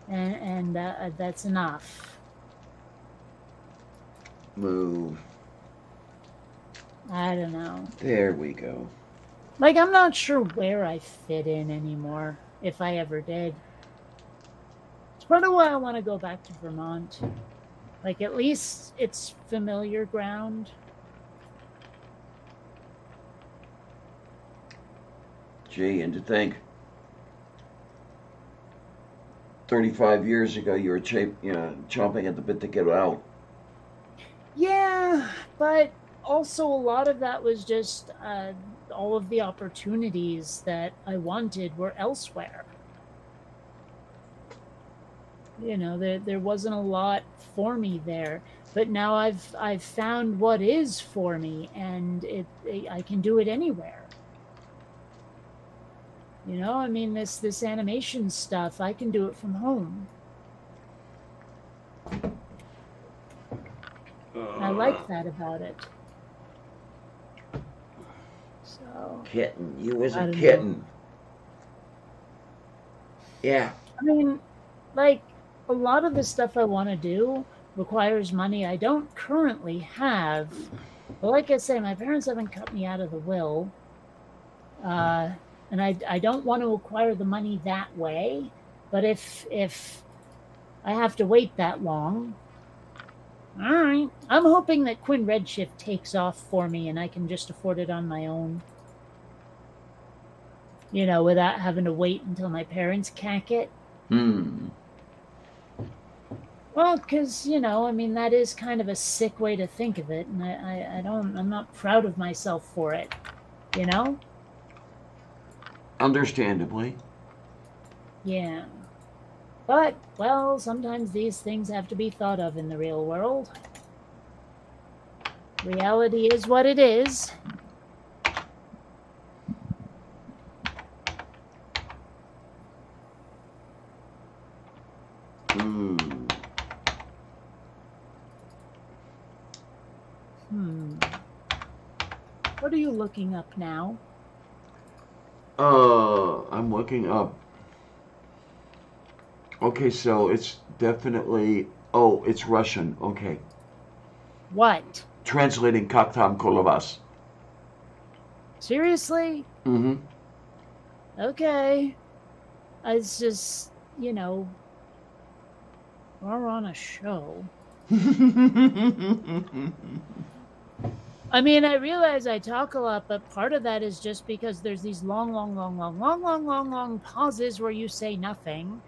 Speaker 2: and that's enough.
Speaker 1: Move.
Speaker 2: I don't know.
Speaker 1: There we go.
Speaker 2: Like, I'm not sure where I fit in anymore, if I ever did. It's part of why I want to go back to Vermont. Like, at least it's familiar ground.
Speaker 1: Gee, and to think, 35 years ago, you were chomping at the bit to get out.
Speaker 2: Yeah, but also a lot of that was just all of the opportunities that I wanted were elsewhere. There wasn't a lot for me there, but now I've found what is for me, and I can do it anywhere. I mean, this animation stuff, I can do it from home. I like that about it. So,
Speaker 1: Kitten, you as
Speaker 2: I
Speaker 1: a
Speaker 2: don't
Speaker 1: kitten.
Speaker 2: know.
Speaker 1: Yeah.
Speaker 2: I mean, like, a lot of the stuff I want to do requires money I don't currently have. But like I say, my parents haven't cut me out of the will. Uh, and I don't want to acquire the money that way. But if I have to wait that long, all right. I'm hoping that Quinn Redshift takes off for me and I can just afford it on my own. Without having to wait until my parents cack it. Well, because, that is kind of a sick way to think of it. And I'm not proud of myself for it,
Speaker 1: Understandably.
Speaker 2: Yeah. But, well, sometimes these things have to be thought of in the real world. Reality is what it is. What are you looking up now?
Speaker 1: I'm looking up. Okay, so it's definitely. Oh, it's Russian. Okay.
Speaker 2: What?
Speaker 1: Translating "Как там коло вас."
Speaker 2: Seriously?
Speaker 1: Mm-hmm.
Speaker 2: Okay. It's just, we're on a show. I mean, I realize I talk a lot, but part of that is just because there's these long pauses where you say nothing.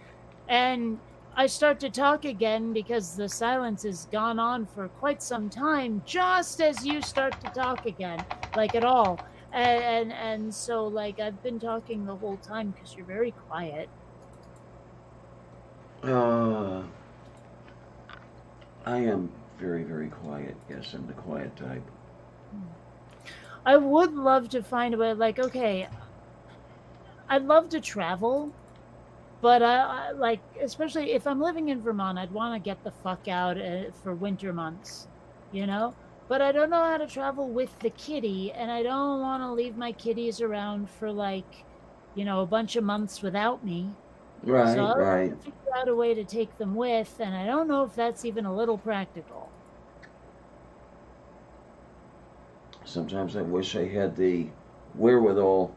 Speaker 2: And I start to talk again because the silence has gone on for quite some time, just as you start to talk again, like at all. And so, like, I've been talking the whole time because you're very quiet.
Speaker 1: I am very, very quiet. Yes, I'm the quiet type.
Speaker 2: I would love to find a way, like, okay, I'd love to travel, but I like, especially if I'm living in Vermont, I'd want to get the fuck out for winter months, But I don't know how to travel with the kitty, and I don't want to leave my kitties around for like, a bunch of months without me.
Speaker 1: Right,
Speaker 2: So I'll
Speaker 1: right.
Speaker 2: figure out a way to take them with, and I don't know if that's even a little practical.
Speaker 1: Sometimes I wish I had the wherewithal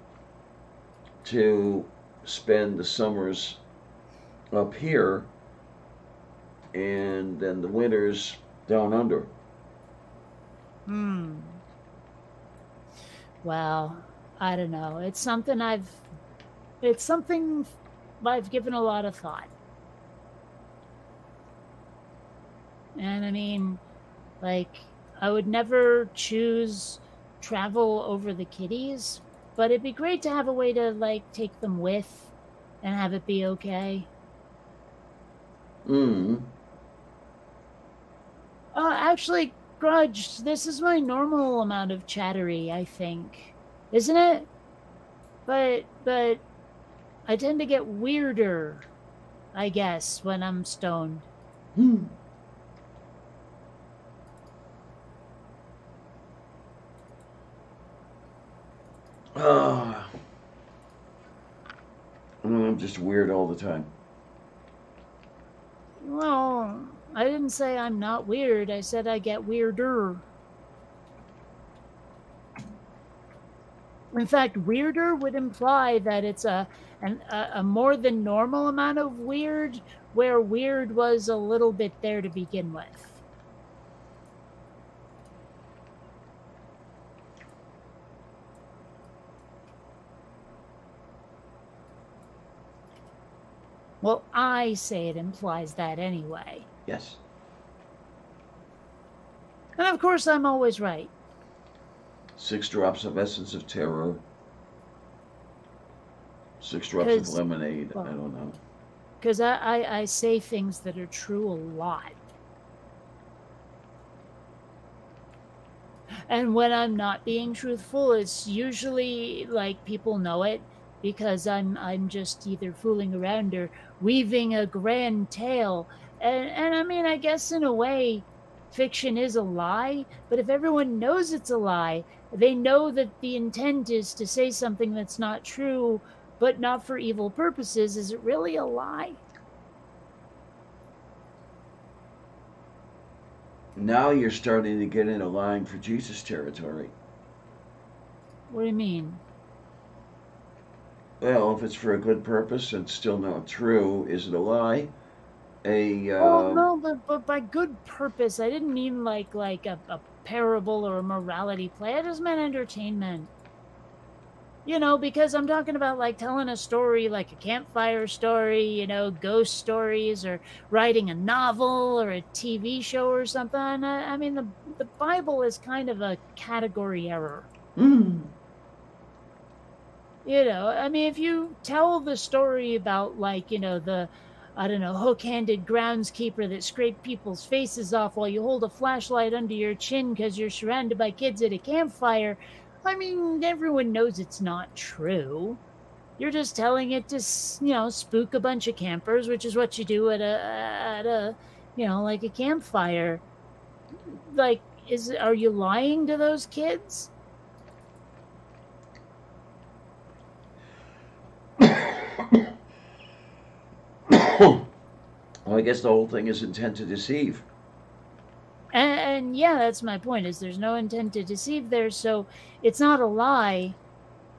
Speaker 1: to spend the summers up here and then the winters down under.
Speaker 2: Well, I don't know. It's something I've given a lot of thought. And I mean, like, I would never choose travel over the kitties, but it'd be great to have a way to, like, take them with and have it be okay. Actually, Grudge, this is my normal amount of chattery, I think. Isn't it? But I tend to get weirder, I guess, when I'm stoned.
Speaker 1: I'm just weird all the time.
Speaker 2: Well, I didn't say I'm not weird. I said I get weirder. In fact, weirder would imply that it's a more than normal amount of weird, where weird was a little bit there to begin with. Well, I say it implies that anyway.
Speaker 1: Yes.
Speaker 2: And of course, I'm always right.
Speaker 1: 6 drops of essence of terror. 6 drops of lemonade. Well, I don't know.
Speaker 2: Because I say things that are true a lot. And when I'm not being truthful, it's usually like people know it because I'm just either fooling around or weaving a grand tale. And I mean, I guess in a way, fiction is a lie, but if everyone knows it's a lie, they know that the intent is to say something that's not true, but not for evil purposes. Is it really a lie?
Speaker 1: Now you're starting to get into lying for Jesus territory.
Speaker 2: What do you mean?
Speaker 1: Well, if it's for a good purpose and still not true, is it a lie?
Speaker 2: Oh no, but by good purpose, I didn't mean like a parable or a morality play. I just meant entertainment. You know, because I'm talking about like telling a story, like a campfire story, you know, ghost stories, or writing a novel or a TV show or something. I mean, the Bible is kind of a category error.
Speaker 1: Mm.
Speaker 2: You know, I mean, if you tell the story about, like, you know, I don't know, hook-handed groundskeeper that scraped people's faces off while you hold a flashlight under your chin because you're surrounded by kids at a campfire, I mean, everyone knows it's not true. You're just telling it to, you know, spook a bunch of campers, which is what you do at a, you know, like a campfire. Like, are you lying to those kids?
Speaker 1: Well, I guess the whole thing is intent to deceive.
Speaker 2: And yeah, that's my point, is there's no intent to deceive there, so it's not a lie.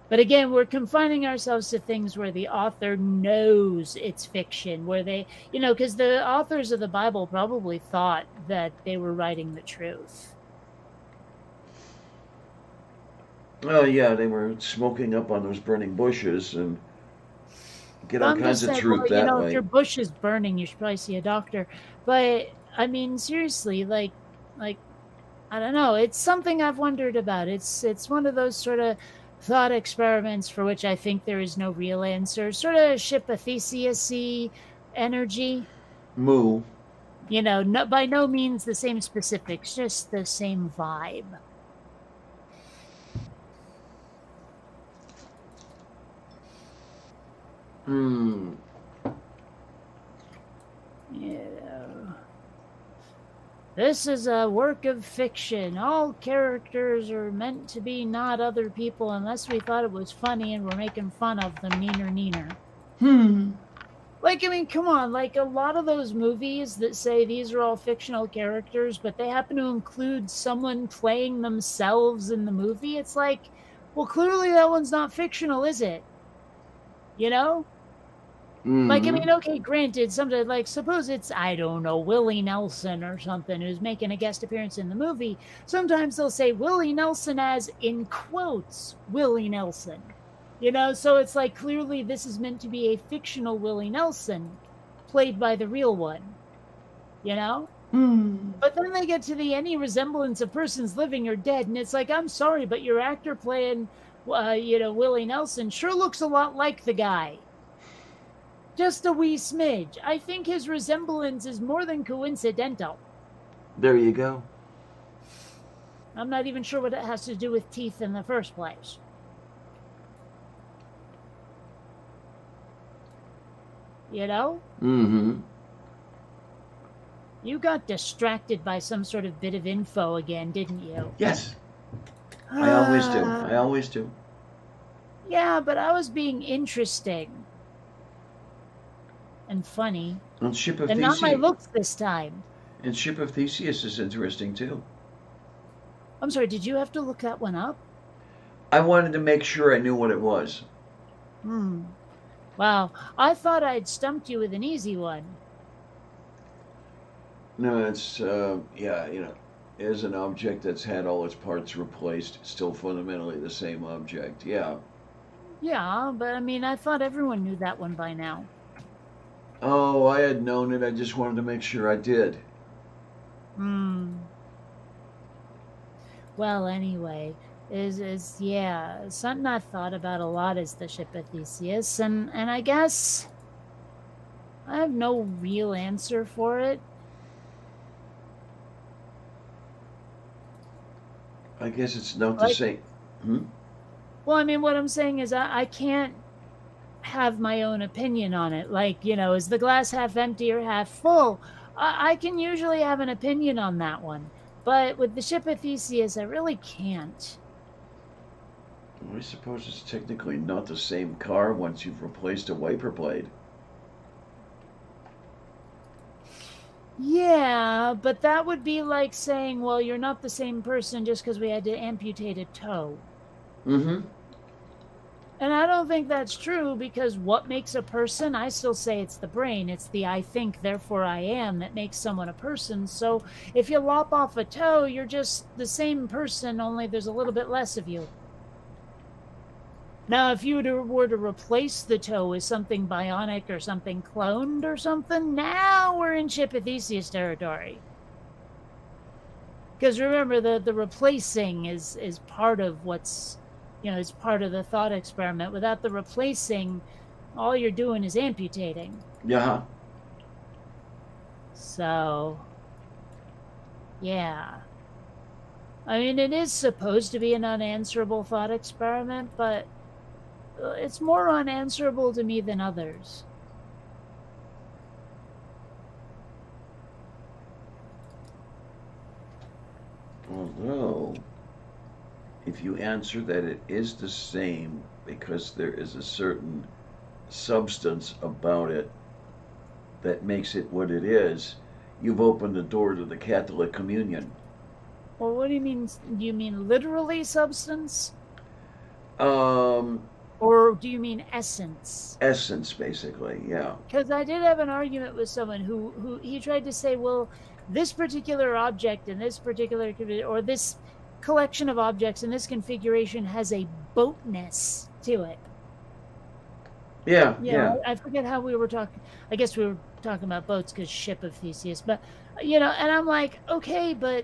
Speaker 2: But again, we're confining ourselves to things where the author knows it's fiction, where they, you know, because the authors of the Bible probably thought that they were writing the truth.
Speaker 1: Oh yeah, they were smoking up on those burning bushes and get all kinds of truth
Speaker 2: well,
Speaker 1: that
Speaker 2: you know,
Speaker 1: way.
Speaker 2: if your bush is burning, you should probably see a doctor. But I mean, seriously, like I don't know. It's something I've wondered about. It's one of those sort of thought experiments for which I think there is no real answer. Sort of Ship of Theseus-y energy.
Speaker 1: Moo.
Speaker 2: You know, by no means the same specifics, just the same vibe.
Speaker 1: Hmm.
Speaker 2: Yeah. This is a work of fiction. All characters are meant to be not other people unless we thought it was funny and we're making fun of them, neener. Like, I mean, come on, like a lot of those movies that say these are all fictional characters, but they happen to include someone playing themselves in the movie. It's like, well, clearly that one's not fictional, is it? You know?
Speaker 1: Mm-hmm.
Speaker 2: Like, I mean, okay, granted, somebody, like, suppose it's, I don't know, Willie Nelson or something who's making a guest appearance in the movie. Sometimes they'll say Willie Nelson as, in quotes, Willie Nelson. You know, so it's like, clearly this is meant to be a fictional Willie Nelson played by the real one. You know? But then they get to the any resemblance of persons living or dead, and it's like, I'm sorry, but your actor playing, you know, Willie Nelson sure looks a lot like the guy. Just a wee smidge. I think his resemblance is more than coincidental.
Speaker 1: There you go.
Speaker 2: I'm not even sure what it has to do with teeth in the first place. You know?
Speaker 1: Mm-hmm.
Speaker 2: You got distracted by some sort of bit of info again, didn't you?
Speaker 1: Yes. I always do. I always do.
Speaker 2: Yeah, but I was being interesting. And funny.
Speaker 1: And Ship of
Speaker 2: And
Speaker 1: Theseus.
Speaker 2: not my looks this time.
Speaker 1: And Ship of Theseus is interesting too.
Speaker 2: I'm sorry, did you have to look that one up?
Speaker 1: I wanted to make sure I knew what it was.
Speaker 2: Wow, I thought I'd stumped you with an easy one.
Speaker 1: No, it's, yeah, you know, is an object that's had all its parts replaced, still fundamentally the same object, yeah.
Speaker 2: Yeah, but I mean, I thought everyone knew that one by now.
Speaker 1: Oh, I had known it. I just wanted to make sure I did.
Speaker 2: Well, anyway, yeah, something I've thought about a lot is the Ship of Theseus, and I guess I have no real answer for it.
Speaker 1: I guess it's not the same.
Speaker 2: Well, I mean, what I'm saying is I can't have my own opinion on it. Like, you know, is the glass half empty or half full? I can usually have an opinion on that one. But with the Ship of Theseus, I really can't.
Speaker 1: I suppose it's technically not the same car once you've replaced a wiper blade.
Speaker 2: Yeah, but that would be like saying, well, you're not the same person just because we had to amputate a toe.
Speaker 1: Mm-hmm.
Speaker 2: And I don't think that's true, because what makes a person? I still say it's the brain. It's the I think, therefore I am that makes someone a person. So if you lop off a toe, you're just the same person, only there's a little bit less of you. Now, if you were to replace the toe with something bionic or something cloned or something, now we're in Chipathesius territory. Because remember, the replacing is part of what's, is part of the thought experiment. Without the replacing, all you're doing is amputating.
Speaker 1: Yeah.
Speaker 2: So, yeah. I mean, it is supposed to be an unanswerable thought experiment, but it's more unanswerable to me than others.
Speaker 1: Although, if you answer that it is the same because there is a certain substance about it that makes it what it is, you've opened the door to the Catholic Communion.
Speaker 2: Well, what do you mean? Do you mean literally substance?
Speaker 1: Um,
Speaker 2: Or do you mean essence?
Speaker 1: Essence, basically, yeah.
Speaker 2: Because I did have an argument with someone who he tried to say, well, this particular object in this particular, or this collection of objects in this configuration has a boatness to it.
Speaker 1: Yeah.
Speaker 2: I forget how we were talking. I guess we were talking about boats because ship of Theseus. But, and I'm like, okay, but,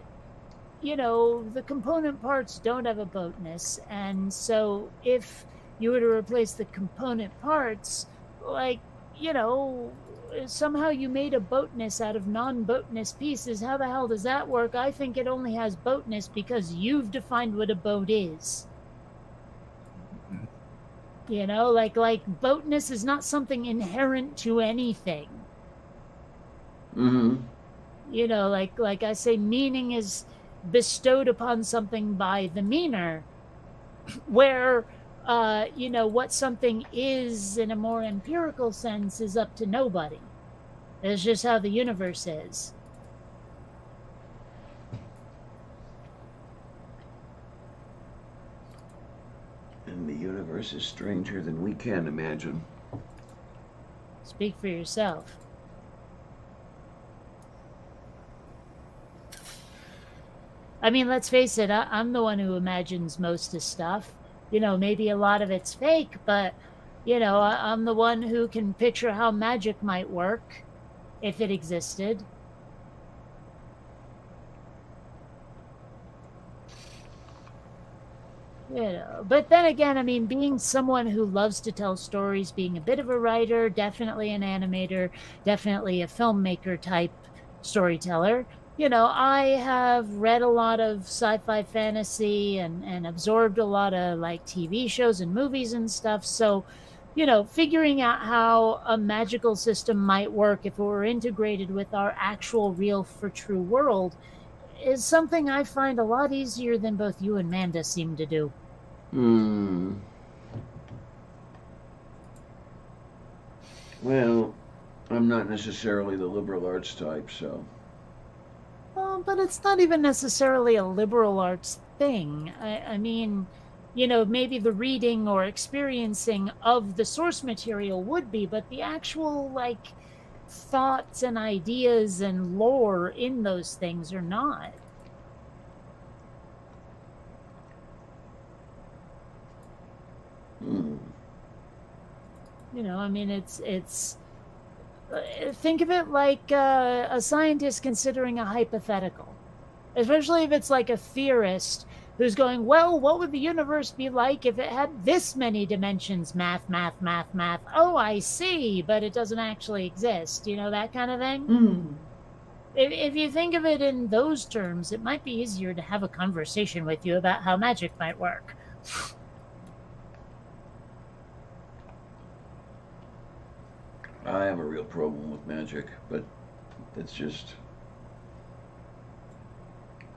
Speaker 2: the component parts don't have a boatness. And so if you were to replace the component parts, like, somehow you made a boatness out of non-boatness pieces. How the hell does that work? I think it only has boatness because you've defined what a boat is. Like boatness is not something inherent to anything.
Speaker 1: Mm-hmm.
Speaker 2: Like I say, meaning is bestowed upon something by the meaner, where what something is in a more empirical sense is up to nobody. It's just how the universe is.
Speaker 1: And the universe is stranger than we can imagine.
Speaker 2: Speak for yourself. I mean, let's face it, I'm the one who imagines most of stuff. Maybe a lot of it's fake, but, I'm the one who can picture how magic might work if it existed. But then again, I mean, being someone who loves to tell stories, being a bit of a writer, definitely an animator, definitely a filmmaker type storyteller, I have read a lot of sci-fi fantasy and absorbed a lot of like TV shows and movies and stuff. So, figuring out how a magical system might work if it were integrated with our actual real for true world is something I find a lot easier than both you and Manda seem to do.
Speaker 1: Well, I'm not necessarily the liberal arts type, so.
Speaker 2: But it's not even necessarily a liberal arts thing. I mean, maybe the reading or experiencing of the source material would be, but the actual, like, thoughts and ideas and lore in those things are not. I mean, it's think of it like a scientist considering a hypothetical, especially if it's like a theorist who's going, well, what would the universe be like if it had this many dimensions? Math. Oh, I see, but it doesn't actually exist. That kind of thing. If you think of it in those terms, it might be easier to have a conversation with you about how magic might work.
Speaker 1: I have a real problem with magic, but that's just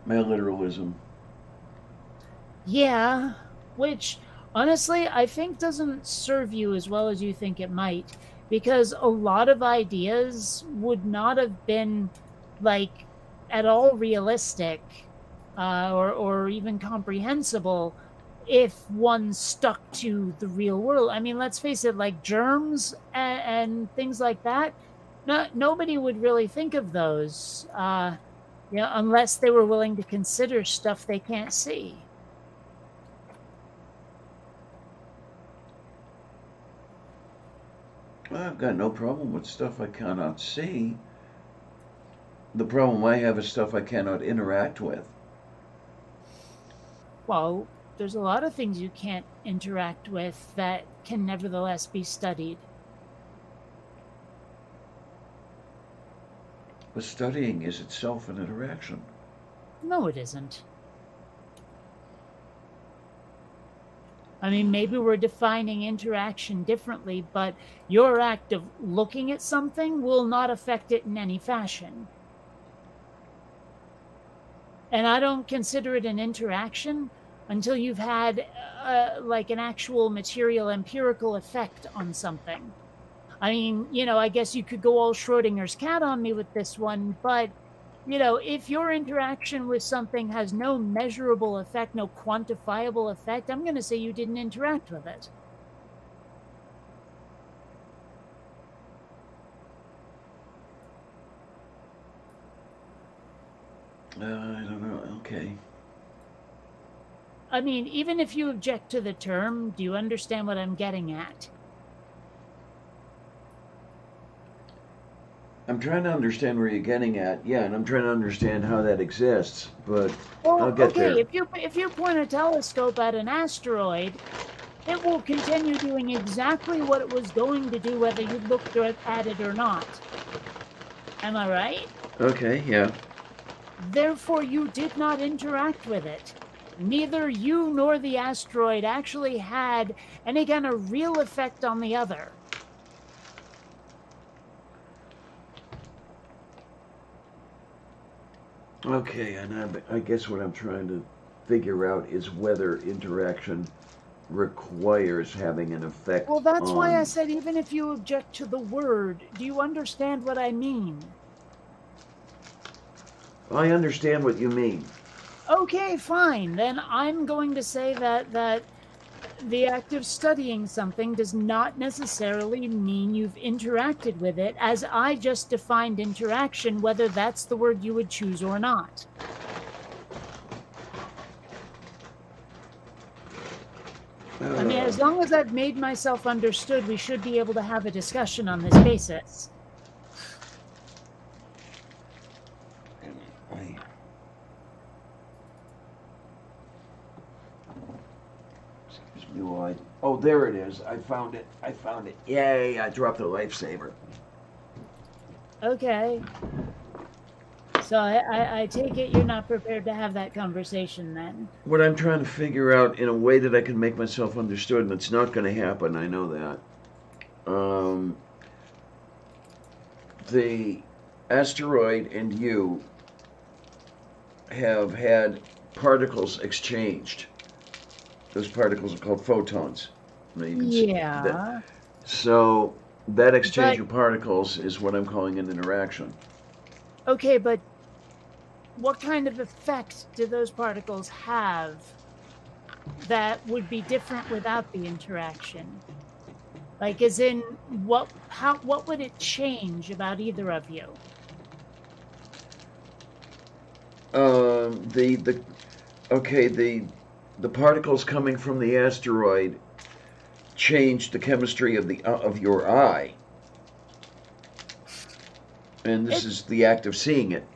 Speaker 1: my literalism.
Speaker 2: Yeah, which honestly I think doesn't serve you as well as you think it might, because a lot of ideas would not have been like at all realistic, or even comprehensible if one stuck to the real world. I mean, let's face it, like germs and things like that. Nobody would really think of those, unless they were willing to consider stuff they can't see.
Speaker 1: I've got no problem with stuff I cannot see. The problem I have is stuff I cannot interact with.
Speaker 2: Well, there's a lot of things you can't interact with that can nevertheless be studied.
Speaker 1: But studying is itself an interaction.
Speaker 2: No, it isn't. I mean, maybe we're defining interaction differently, but your act of looking at something will not affect it in any fashion. And I don't consider it an interaction until you've had like an actual material empirical effect on something. I mean, I guess you could go all Schrodinger's cat on me with this one, but if your interaction with something has no measurable effect, no quantifiable effect, I'm going to say you didn't interact with it.
Speaker 1: I don't know. Okay.
Speaker 2: I mean, even if you object to the term, do you understand what I'm getting at?
Speaker 1: I'm trying to understand where you're getting at. Yeah, and I'm trying to understand how that exists, but
Speaker 2: Well,
Speaker 1: I'll get
Speaker 2: okay,
Speaker 1: there.
Speaker 2: if you point a telescope at an asteroid, it will continue doing exactly what it was going to do whether you looked at it or not. Am I right?
Speaker 1: Okay, yeah.
Speaker 2: Therefore, you did not interact with it. Neither you nor the asteroid actually had any kind of real effect on the other.
Speaker 1: Okay, and I guess what I'm trying to figure out is whether interaction requires having an effect
Speaker 2: Well, that's
Speaker 1: on.
Speaker 2: why I said even if you object to the word, do you understand what I mean?
Speaker 1: I understand what you mean.
Speaker 2: Okay, fine. Then I'm going to say that the act of studying something does not necessarily mean you've interacted with it, as I just defined interaction, whether that's the word you would choose or not. I mean, as long as I've made myself understood, we should be able to have a discussion on this basis.
Speaker 1: Excuse me while oh, there it is. I found it. I found it. Yay, I dropped a lifesaver.
Speaker 2: Okay. So I take it you're not prepared to have that conversation then.
Speaker 1: What I'm trying to figure out in a way that I can make myself understood, and it's not going to happen, I know that. The asteroid and you have had particles exchanged. Those particles are called photons. Now you can see that.
Speaker 2: Yeah.
Speaker 1: So that exchange
Speaker 2: But
Speaker 1: of particles is what I'm calling an interaction.
Speaker 2: okay, but what kind of effect do those particles have that would be different without the interaction? Like, as in, what would it change about either of you?
Speaker 1: The particles coming from the asteroid changed the chemistry of your eye, and this is the act of seeing it.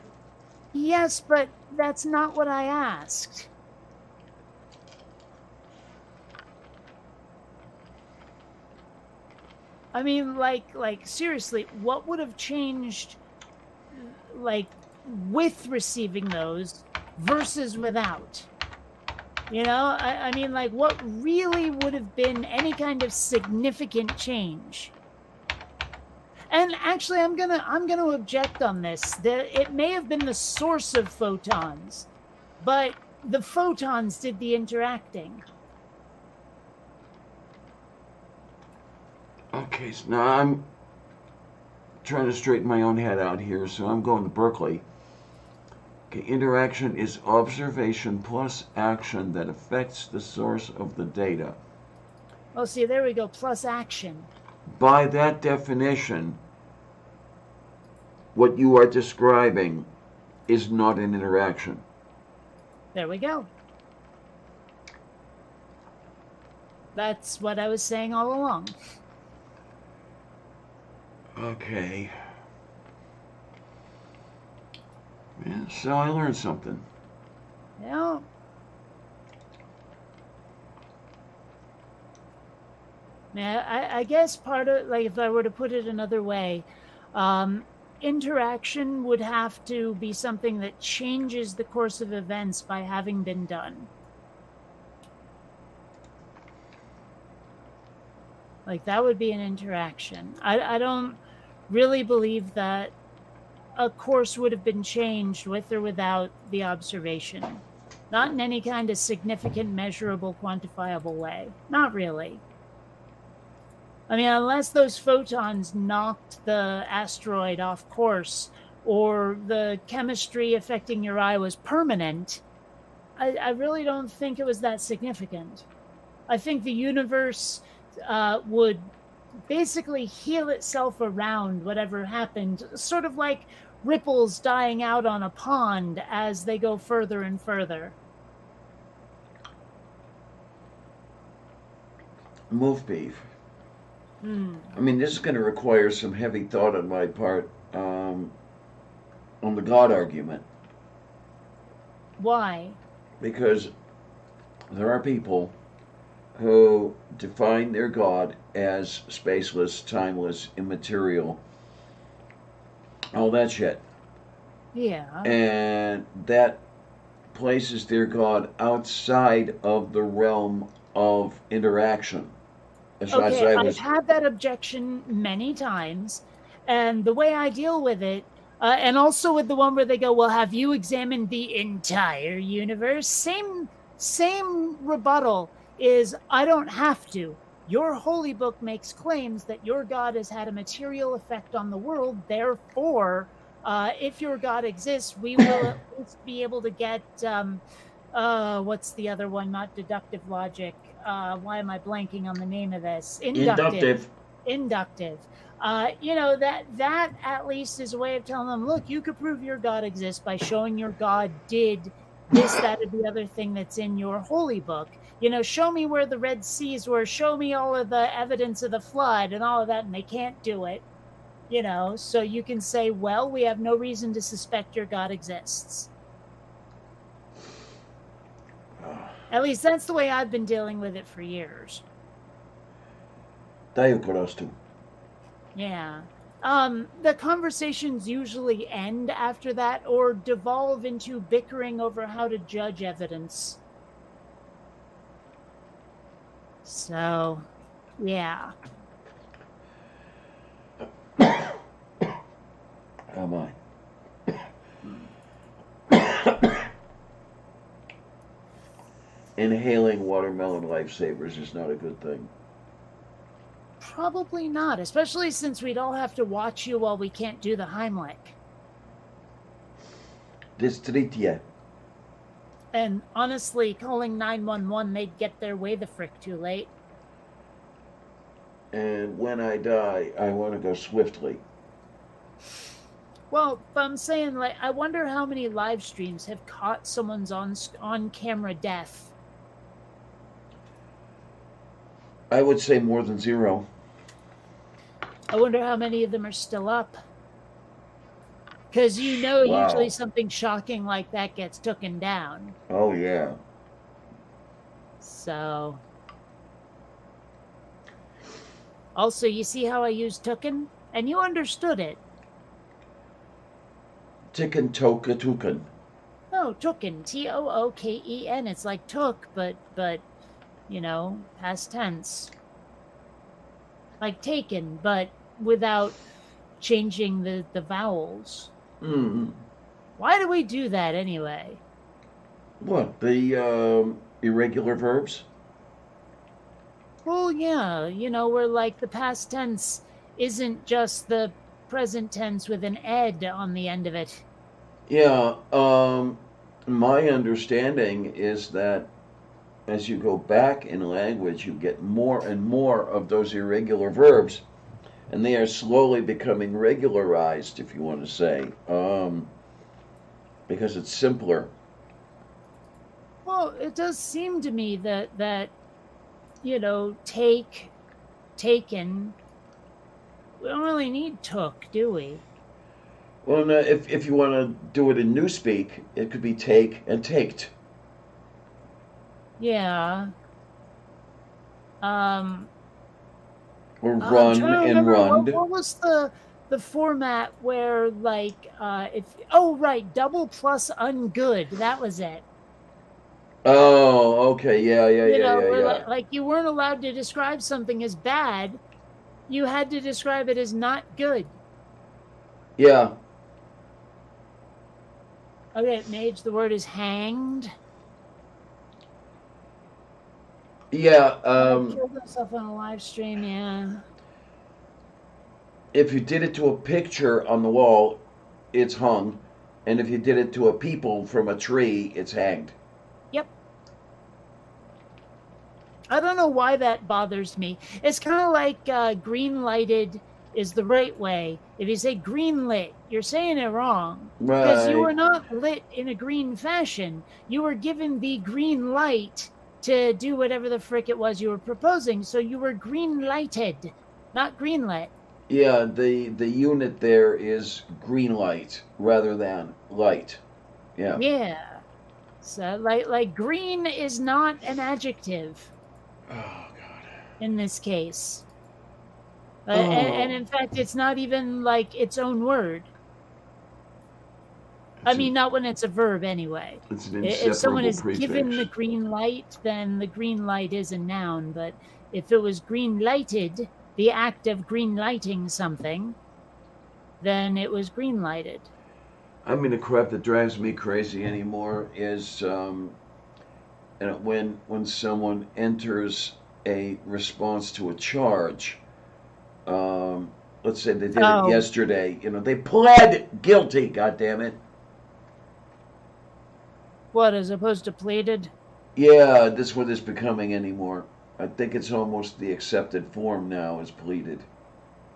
Speaker 2: Yes, but that's not what I asked. I mean, like seriously, what would have changed, like, with receiving those versus without? I mean, like, what really would have been any kind of significant change? And actually, I'm gonna object on this. It may have been the source of photons, but the photons did the interacting.
Speaker 1: Okay, so now I'm trying to straighten my own head out here, so I'm going to Berkeley. Okay, interaction is observation plus action that affects the source of the data.
Speaker 2: Oh, see, there we go, plus action.
Speaker 1: By that definition, what you are describing is not an interaction.
Speaker 2: There we go. That's what I was saying all along.
Speaker 1: Okay. Yeah, so I learned something.
Speaker 2: Yeah. Yeah, I guess part of, like, if I were to put it another way, interaction would have to be something that changes the course of events by having been done. Like, that would be an interaction. I don't really believe that a course would have been changed with or without the observation. Not in any kind of significant, measurable, quantifiable way. Not really. I mean, unless those photons knocked the asteroid off course or the chemistry affecting your eye was permanent, I really don't think it was that significant. I think the universe would basically heal itself around whatever happened, sort of like ripples dying out on a pond as they go further and further.
Speaker 1: Move beef. I mean, this is going to require some heavy thought on my part on the God argument.
Speaker 2: Why?
Speaker 1: Because there are people who define their God as spaceless, timeless, immaterial, all that shit.
Speaker 2: Yeah.
Speaker 1: And that places their God outside of the realm of interaction.
Speaker 2: Okay, I've had that objection many times, and the way I deal with it, and also with the one where they go, well, have you examined the entire universe? Same rebuttal is, I don't have to. Your holy book makes claims that your God has had a material effect on the world. Therefore, if your God exists, we will at least be able to get, what's the other one? Not deductive logic. Why am I blanking on the name of this? Inductive. You know, that at least is a way of telling them, look, you could prove your God exists by showing your God did this, that, or the other thing that's in your holy book. You know, show me where the Red Seas were, show me all of the evidence of the flood and all of that, and they can't do it. You know, so you can say, well, we have no reason to suspect your God exists. At least that's the way I've been dealing with it for years.
Speaker 1: Daju korostu.
Speaker 2: Yeah. The conversations usually end after that or devolve into bickering over how to judge evidence. So, yeah.
Speaker 1: Oh my. Inhaling watermelon lifesavers is not a good thing.
Speaker 2: Probably not, especially since we'd all have to watch you while we can't do the Heimlich.
Speaker 1: Distritje.
Speaker 2: And honestly, calling 911, they'd get their way the frick too late.
Speaker 1: And when I die, I want to go swiftly.
Speaker 2: Well, but I'm saying, like, I wonder how many live streams have caught someone's on-camera death.
Speaker 1: I would say more than zero.
Speaker 2: I wonder how many of them are still up. Because you know,
Speaker 1: Wow.
Speaker 2: usually something shocking like that gets taken down.
Speaker 1: Oh, yeah.
Speaker 2: So. Also, you see how I used tooken? And you understood it.
Speaker 1: Tikken toka tuken.
Speaker 2: No, tooken. Tooken. It's like took, but you know, past tense. Like taken, but without changing the vowels. Why do we do that anyway?
Speaker 1: What, the irregular verbs?
Speaker 2: Well, yeah, you know, where like the past tense isn't just the present tense with an ed on the end of it.
Speaker 1: Yeah, my understanding is that as you go back in language, you get more and more of those irregular verbs, and they are slowly becoming regularized, if you want to say, because it's simpler.
Speaker 2: Well, it does seem to me that take, taken. We don't really need took, do we?
Speaker 1: Well, no, if you want to do it in Newspeak, it could be take and taked.
Speaker 2: Yeah. Um,
Speaker 1: Or
Speaker 2: I'm
Speaker 1: run
Speaker 2: trying to
Speaker 1: and
Speaker 2: remember
Speaker 1: runned.
Speaker 2: what was the format where like if oh right, double plus ungood. That was it.
Speaker 1: Oh, okay, yeah, yeah,
Speaker 2: You
Speaker 1: yeah,
Speaker 2: know,
Speaker 1: yeah,
Speaker 2: where
Speaker 1: yeah.
Speaker 2: like you weren't allowed to describe something as bad. You had to describe it as not good.
Speaker 1: Yeah,
Speaker 2: Okay, Mage, the word is hanged.
Speaker 1: yeah.
Speaker 2: Killed himself on a live stream, yeah.
Speaker 1: If you did it to a picture on the wall, it's hung, and if you did it to a people from a tree, it's hanged.
Speaker 2: Yep. I don't know why that bothers me. It's kind of like green lighted is the right way. If you say green lit, you're saying it wrong because you
Speaker 1: Right.
Speaker 2: were not lit in a green fashion. You were given the green light to do whatever the frick it was you were proposing. So you were green lighted, not green lit.
Speaker 1: Yeah, the unit there is green light rather than light. Yeah.
Speaker 2: Yeah. So like green is not an adjective
Speaker 1: Oh God.
Speaker 2: in this case. And
Speaker 1: Oh.
Speaker 2: in fact, it's not even like its own word. I
Speaker 1: It's an
Speaker 2: mean, not when it's a verb anyway.
Speaker 1: it's an
Speaker 2: If someone
Speaker 1: inseparable
Speaker 2: is given
Speaker 1: prefix.
Speaker 2: the green light, then the green light is a noun. But if it was green lighted, the act of green lighting something, then it was green lighted.
Speaker 1: I mean, the crap that drives me crazy anymore is when someone enters a response to a charge. Um, let's say they did it
Speaker 2: Oh,
Speaker 1: yesterday. They pled guilty. God damn it.
Speaker 2: what, as opposed to pleaded?
Speaker 1: Yeah, this is what it's becoming anymore. I think it's almost the accepted form now is pleaded.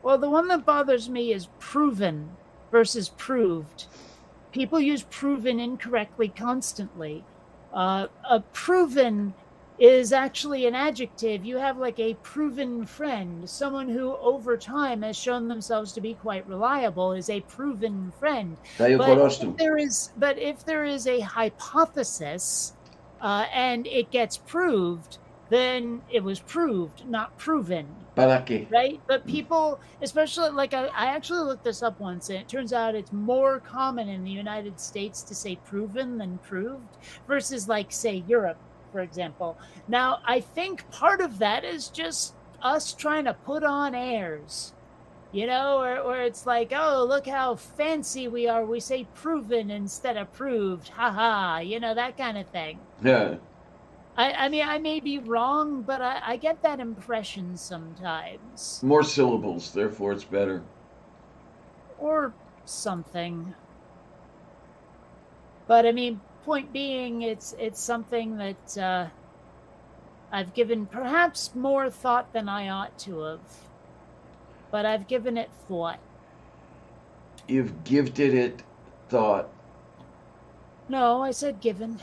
Speaker 2: Well, the one that bothers me is proven versus proved. People use proven incorrectly constantly. A proven is actually an adjective. You have like a proven friend, someone who over time has shown themselves to be quite reliable is a proven friend.
Speaker 1: Tayo
Speaker 2: But
Speaker 1: Colostum.
Speaker 2: if there is a hypothesis and it gets proved, then it was proved, not proven.
Speaker 1: ¿Para qué?
Speaker 2: Right? But people, especially like I actually looked this up once, and it turns out it's more common in the United States to say proven than proved versus like say Europe, for example. Now, I think part of that is just us trying to put on airs. Or it's like, oh, look how fancy we are. We say proven instead of proved. Haha, that kind of thing.
Speaker 1: Yeah.
Speaker 2: I mean, I may be wrong, but I get that impression sometimes.
Speaker 1: More syllables, therefore it's better.
Speaker 2: Or something. But I mean, point being, it's something that I've given perhaps more thought than I ought to have. But I've given it thought.
Speaker 1: You've gifted it thought.
Speaker 2: No, I said given.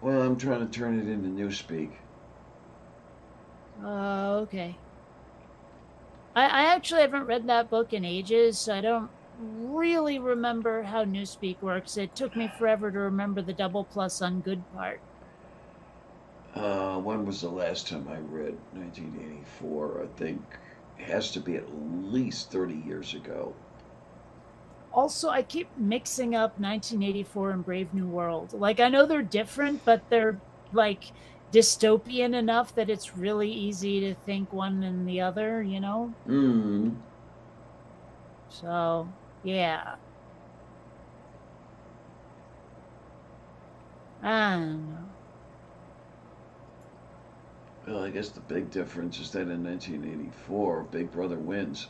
Speaker 1: Well, I'm trying to turn it into Newspeak.
Speaker 2: Okay. I actually haven't read that book in ages, so I don't really remember how Newspeak works. It took me forever to remember the double plus ungood part.
Speaker 1: When was the last time I read 1984? I think it has to be at least 30 years ago.
Speaker 2: Also, I keep mixing up 1984 and Brave New World. Like, I know they're different, but they're like dystopian enough that it's really easy to think one and the other.
Speaker 1: Hmm.
Speaker 2: So, yeah. I don't know.
Speaker 1: Well, I guess the big difference is that in 1984, Big Brother wins.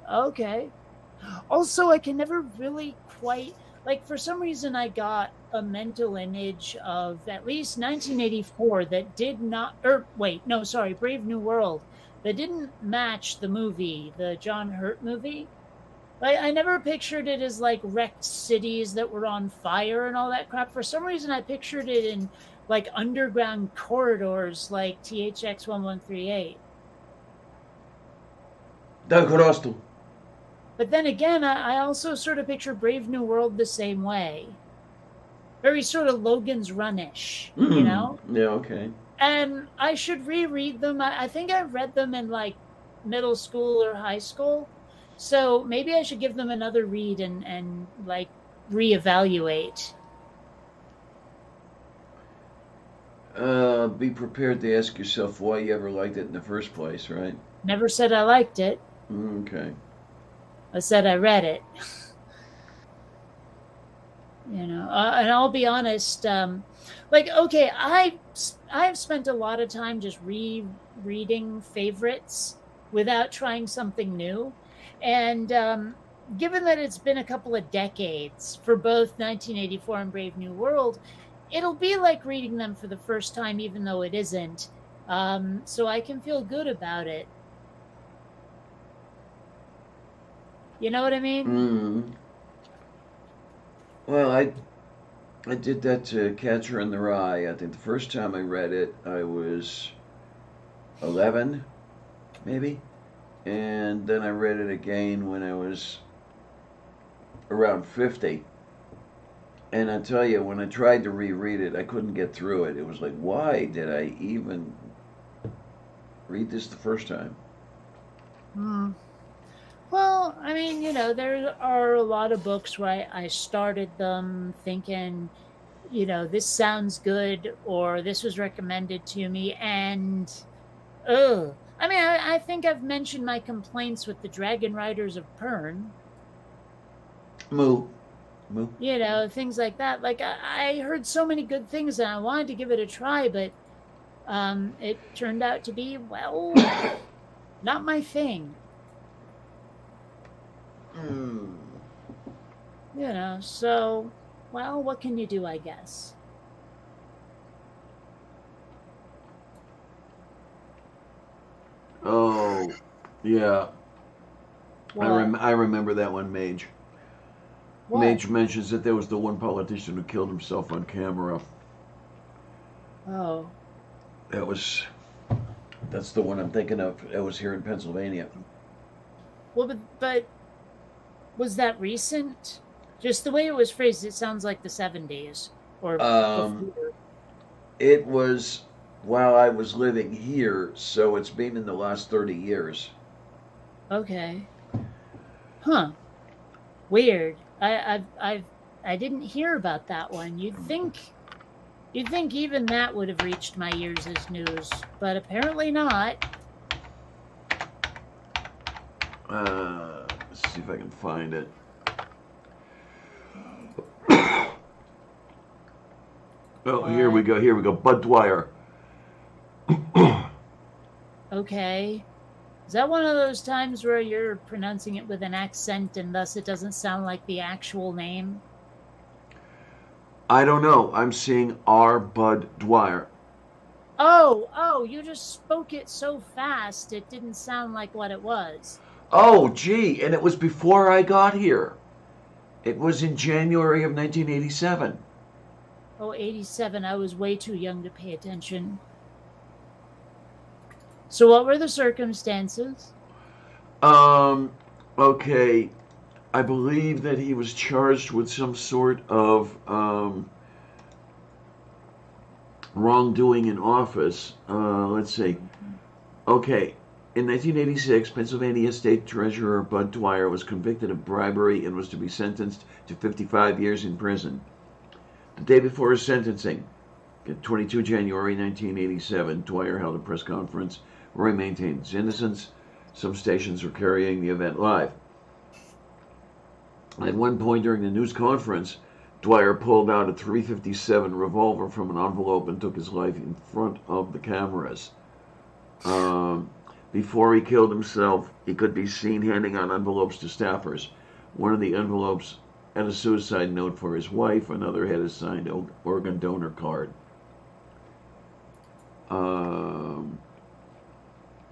Speaker 2: Okay. Also, I can never really quite like for some reason I got a mental image of at least 1984 that did not or wait, no, sorry, Brave New World that didn't match the movie, the John Hurt movie. Like I never pictured it as like wrecked cities that were on fire and all that crap. For some reason I pictured it in like underground corridors like THX 1138.
Speaker 1: Dal
Speaker 2: But then again, I also sort of picture Brave New World the same way. Very sort of Logan's Run-ish, you know?
Speaker 1: Yeah, okay.
Speaker 2: And I should reread them. I think I read them in like middle school or high school. So maybe I should give them another read and like reevaluate.
Speaker 1: Be prepared to ask yourself why you ever liked it in the first place, right?
Speaker 2: Never said I liked it.
Speaker 1: Okay.
Speaker 2: I said I read it. You know, and I'll be honest. Like, okay, I've spent a lot of time just rereading favorites without trying something new, and given that it's been a couple of decades for both 1984 and Brave New World, it'll be like reading them for the first time, even though it isn't. So I can feel good about it. You know what I mean?
Speaker 1: Mm. Well, I did that to Catcher in the Rye. I think the first time I read it, I was 11, maybe, and then I read it again when I was around 50. And I tell you, when I tried to reread it, I couldn't get through it. It was like, why did I even read this the first time?
Speaker 2: Hmm. Well, I mean, you know, there are a lot of books where I started them thinking, you know, this sounds good or this was recommended to me. And, I mean, I think I've mentioned my complaints with the Dragon Riders of Pern,
Speaker 1: Moo. Moo.
Speaker 2: you know, things like that. Like, I heard so many good things and I wanted to give it a try, but it turned out to be, well, not my thing.
Speaker 1: Mm.
Speaker 2: You know, so, well, what can you do, I guess?
Speaker 1: Oh, yeah.
Speaker 2: What?
Speaker 1: I remember that one, Mage.
Speaker 2: What?
Speaker 1: Mage mentions that there was the one politician who killed himself on camera.
Speaker 2: Oh,
Speaker 1: That was that's the one I'm thinking of. It was here in Pennsylvania.
Speaker 2: well, but was that recent? Just the way it was phrased, it sounds like the 70s or
Speaker 1: Um,
Speaker 2: before.
Speaker 1: it was while I was living here, so it's been in the last 30 years.
Speaker 2: Okay. Huh. Weird. I didn't hear about that one. You'd think even that would have reached my ears as news, but apparently not.
Speaker 1: Let's see if I can find it. Oh, here we
Speaker 2: What?
Speaker 1: go. Here we go. Bud Dwyer.
Speaker 2: Okay. Is that one of those times where you're pronouncing it with an accent and thus it doesn't sound like the actual name?
Speaker 1: I don't know. I'm seeing R. Bud Dwyer.
Speaker 2: Oh, you just spoke it so fast it didn't sound like what it was.
Speaker 1: Oh, gee, and it was before I got here. It was in January of 1987.
Speaker 2: Oh, 87. I was way too young to pay attention. So, what were the circumstances?
Speaker 1: Um, okay. I believe that he was charged with some sort of wrongdoing in office. Let's see. Okay. In 1986, Pennsylvania State Treasurer Bud Dwyer was convicted of bribery and was to be sentenced to 55 years in prison. The day before his sentencing, 22 January 1987, Dwyer held a press conference where he maintained his innocence. Some stations were carrying the event live. At one point during the news conference, Dwyer pulled out a .357 revolver from an envelope and took his life in front of the cameras. Before he killed himself, he could be seen handing out envelopes to staffers. One of the envelopes had a suicide note for his wife. Another had a signed organ donor card.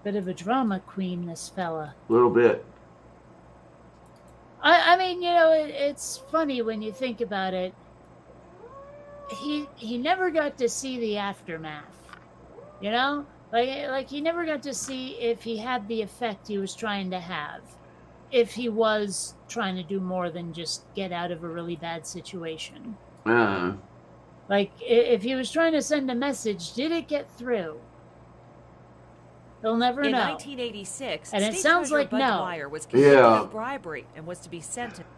Speaker 2: Bit of a drama queen, this fella.
Speaker 1: A little bit.
Speaker 2: I mean, you know, it's funny when you think about it. He never got to see the aftermath, you know, like he never got to see if he had the effect he was trying to have, if he was trying to do more than just get out of a really bad situation. Like if he was trying to send a message, did it get through? He'll never know.
Speaker 3: In 1986,
Speaker 2: and it
Speaker 3: State
Speaker 2: sounds
Speaker 3: Treasurer
Speaker 2: like
Speaker 3: Bud
Speaker 2: no.
Speaker 3: Dwyer was convicted of bribery and was to be sentenced.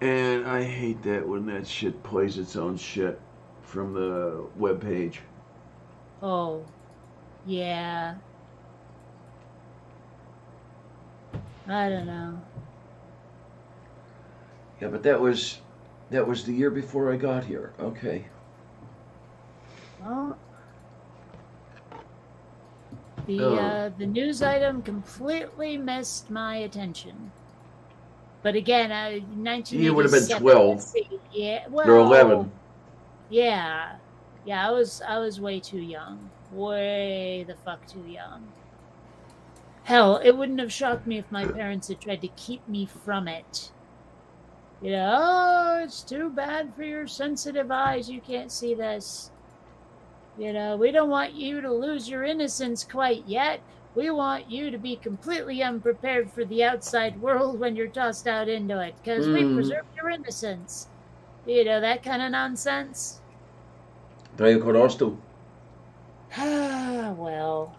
Speaker 1: And I hate that when that shit plays its own shit from the webpage.
Speaker 2: Oh, yeah. I don't know.
Speaker 1: Yeah, but that was the year before I got here. Okay.
Speaker 2: Well, the news item completely missed my attention. But again, 1987.
Speaker 1: You would have been 12.
Speaker 2: Yeah, well,
Speaker 1: or 11.
Speaker 2: Yeah, I was way too young. Way the fuck too young. Hell, it wouldn't have shocked me if my parents had tried to keep me from it. You know, oh, it's too bad for your sensitive eyes. You can't see this. You know, we don't want you to lose your innocence quite yet. We want you to be completely unprepared for the outside world when you're tossed out into it, because we preserved your innocence. You know, that kind of nonsense.
Speaker 1: Tayo Korostu.
Speaker 2: Ah, well.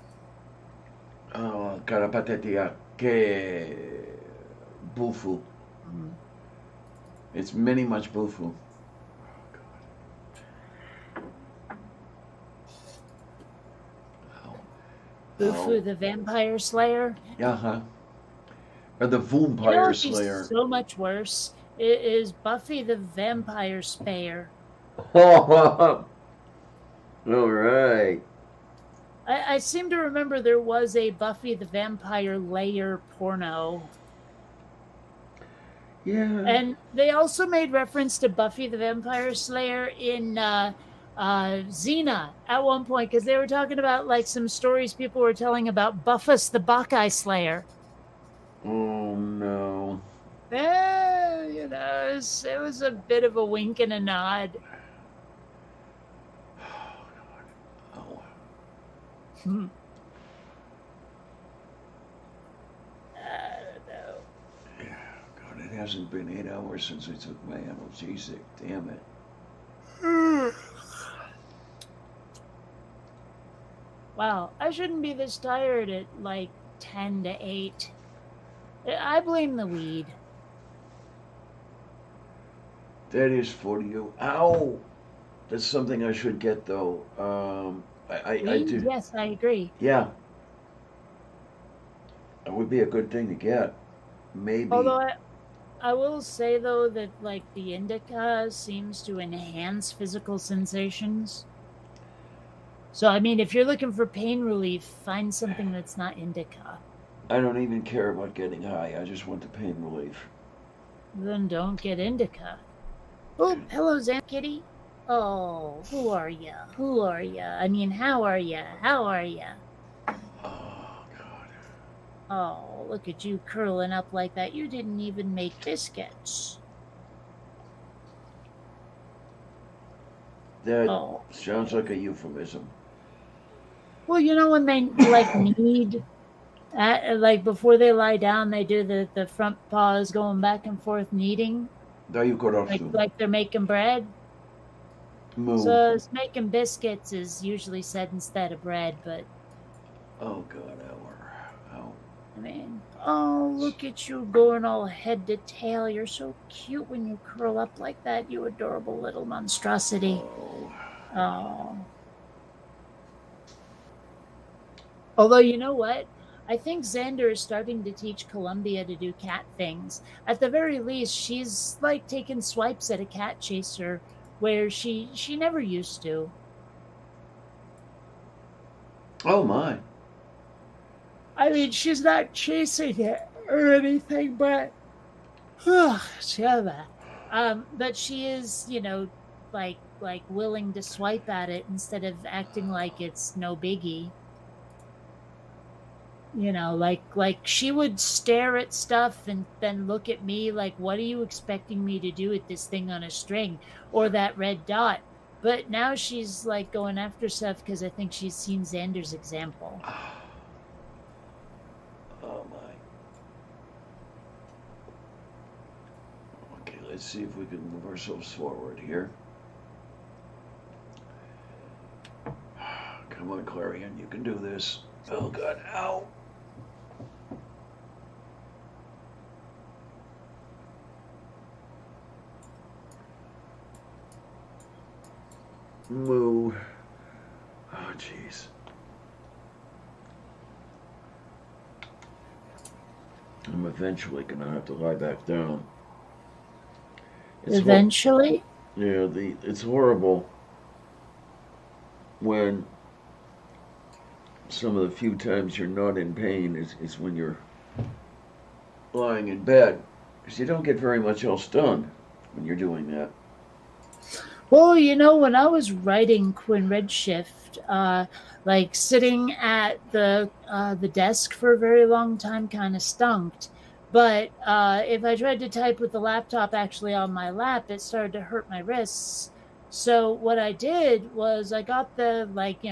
Speaker 1: Oh, Karapatetia ke bufu. It's many much bufu.
Speaker 2: Bufu the Vampire Slayer?
Speaker 1: Yeah, or the Vampire Slayer.
Speaker 2: So much worse. It is Buffy the Vampire Slayer.
Speaker 1: All right.
Speaker 2: I seem to remember there was a Buffy the Vampire Layer porno.
Speaker 1: Yeah.
Speaker 2: And they also made reference to Buffy the Vampire Slayer in Xena at one point, because they were talking about like some stories people were telling about Buffus the Bacchae Slayer.
Speaker 1: Oh no.
Speaker 2: Yeah, you know, it was a bit of a wink and a nod.
Speaker 1: Oh.
Speaker 2: I don't know.
Speaker 1: Yeah, God, it hasn't been 8 hours since I took my analgesic. Damn it.
Speaker 2: Wow, I shouldn't be this tired at like 10 to 8. I blame the weed.
Speaker 1: That is for you. Ow! That's something I should get though. I do.
Speaker 2: Yes, I agree.
Speaker 1: Yeah. It would be a good thing to get. Maybe.
Speaker 2: Although I will say though that like the indica seems to enhance physical sensations. So I mean, if you're looking for pain relief, find something that's not indica.
Speaker 1: I don't even care about getting high. I just want the pain relief.
Speaker 2: Then don't get indica. Oh, hello, Aunt Kitty. Oh, who are ya? Who are ya? I mean, how are ya? How are ya?
Speaker 1: Oh, God.
Speaker 2: Oh, look at you curling up like that. You didn't even make biscuits.
Speaker 1: That sounds like a euphemism.
Speaker 2: Well, you know when they like need, like before they lie down, they do the front paws going back and forth kneading. Like they're making bread.
Speaker 1: Moo.
Speaker 2: So making biscuits is usually said instead of bread, but.
Speaker 1: Oh God, ow.
Speaker 2: I mean, oh, look at you going all head to tail. You're so cute when you curl up like that, you adorable little monstrosity. Oh. Although, you know what? I think Xander is starting to teach Columbia to do cat things. At the very least, she's like taking swipes at a cat chaser where she never used to.
Speaker 1: Oh my.
Speaker 2: I mean, she's not chasing it or anything, but Shava. But she is, like willing to swipe at it instead of acting like it's no biggie. Like she would stare at stuff and then look at me like, what are you expecting me to do with this thing on a string or that red dot? But now she's like going after stuff because I think she's seen Xander's example.
Speaker 1: Oh my. Okay, let's see if we can move ourselves forward here. Come on, Clarion, you can do this. Oh God, ow. Moo. Oh, jeez. I'm eventually gonna have to lie back down.
Speaker 2: Eventually?
Speaker 1: Yeah, it's horrible when some of the few times you're not in pain is when you're lying in bed, because you don't get very much else done when you're doing that.
Speaker 2: Well, when I was writing Quinn Redshift, like sitting at the desk for a very long time kind of stunk. But if I tried to type with the laptop actually on my lap, it started to hurt my wrists. So what I did was I got the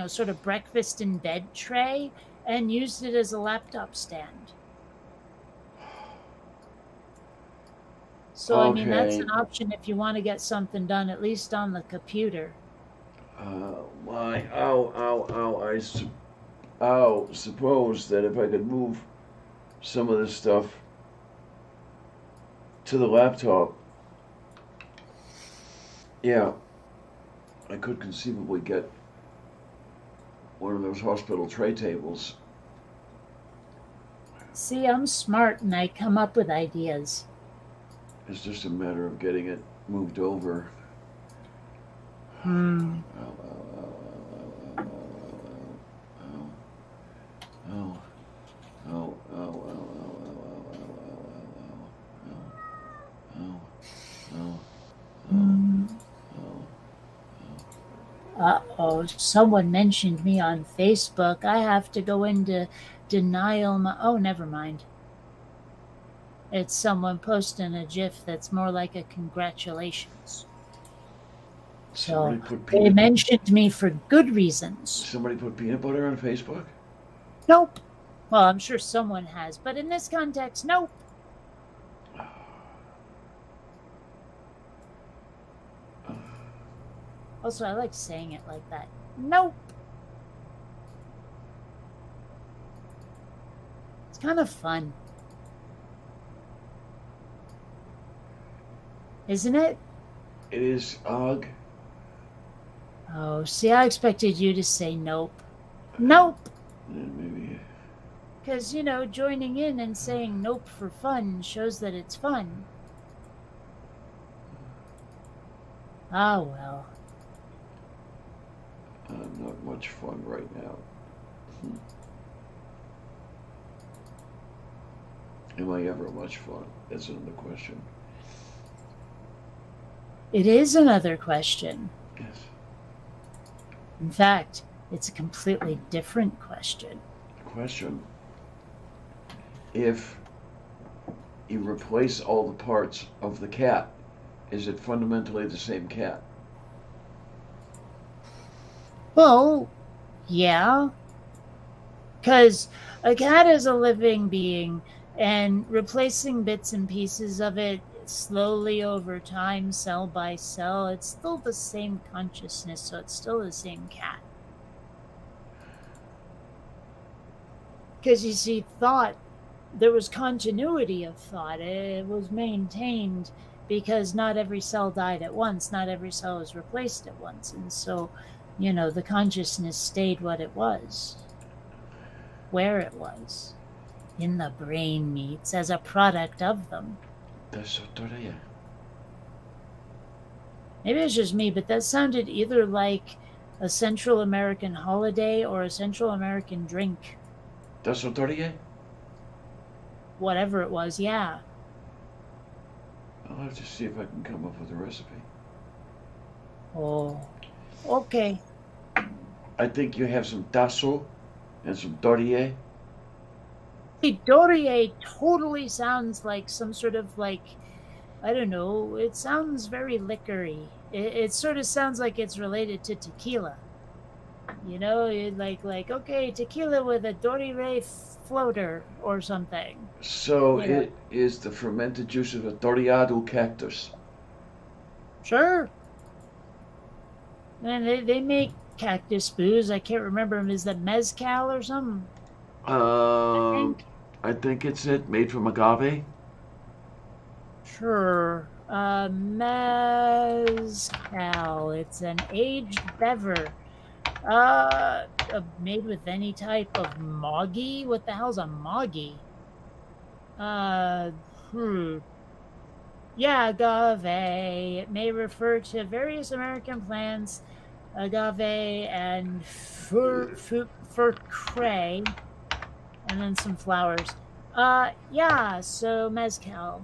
Speaker 2: sort of breakfast in bed tray and used it as a laptop stand. So, I mean, that's an option if you want to get something done, at least on the computer.
Speaker 1: My, ow. I suppose that if I could move some of this stuff to the laptop, yeah, I could conceivably get one of those hospital tray tables.
Speaker 2: See, I'm smart and I come up with ideas.
Speaker 1: It's just a matter of getting it moved over.
Speaker 2: Uh-oh, someone mentioned me on Facebook. I have to go into denial. Oh, never mind. It's someone posting a GIF that's more like a congratulations. So they mentioned me for good reasons.
Speaker 1: Somebody put peanut butter on Facebook?
Speaker 2: Nope. Well, I'm sure someone has, but in this context, nope. Also, I like saying it like that. Nope. It's kind of fun. Isn't it?
Speaker 1: It is, Og.
Speaker 2: Oh, see, I expected you to say nope. Nope.
Speaker 1: Maybe.
Speaker 2: Because, joining in and saying nope for fun shows that it's fun. Ah, well.
Speaker 1: Not much fun right now. Am I ever much fun? That's another question.
Speaker 2: It is another question.
Speaker 1: Yes.
Speaker 2: In fact, it's a completely different question.
Speaker 1: Question. If you replace all the parts of the cat, is it fundamentally the same cat?
Speaker 2: Well, yeah. Because a cat is a living being, and replacing bits and pieces of it slowly over time, cell by cell, it's still the same consciousness, so it's still the same cat. Because you see, there was continuity of thought. It was maintained because not every cell died at once, not every cell was replaced at once, and so the consciousness stayed what it was, where it was, in the brain meats as a product of them. Maybe it's just me, but that sounded either like a Central American holiday or a Central American drink.
Speaker 1: Whatever
Speaker 2: Whatever it was, yeah.
Speaker 1: I'll have to see if I can come up with a recipe.
Speaker 2: Oh, okay.
Speaker 1: I think you have some tasso and some tortilla.
Speaker 2: See, Dorje totally sounds like some sort of like, I don't know. It sounds very liquory. It sort of sounds like it's related to tequila. You know, like okay, tequila with a Dorje floater or something.
Speaker 1: So
Speaker 2: You know.
Speaker 1: it is the fermented juice of a torreado cactus.
Speaker 2: Sure. And they make cactus booze. I can't remember. Is that mezcal or something?
Speaker 1: Um, I think it's it, made from agave.
Speaker 2: Sure. Mezcal. It's an aged bever. Made with any type of moggy. What the hell's a moggy? Yeah, agave. It may refer to various American plants, agave and furcrae, and then some flowers. Yeah, so mezcal.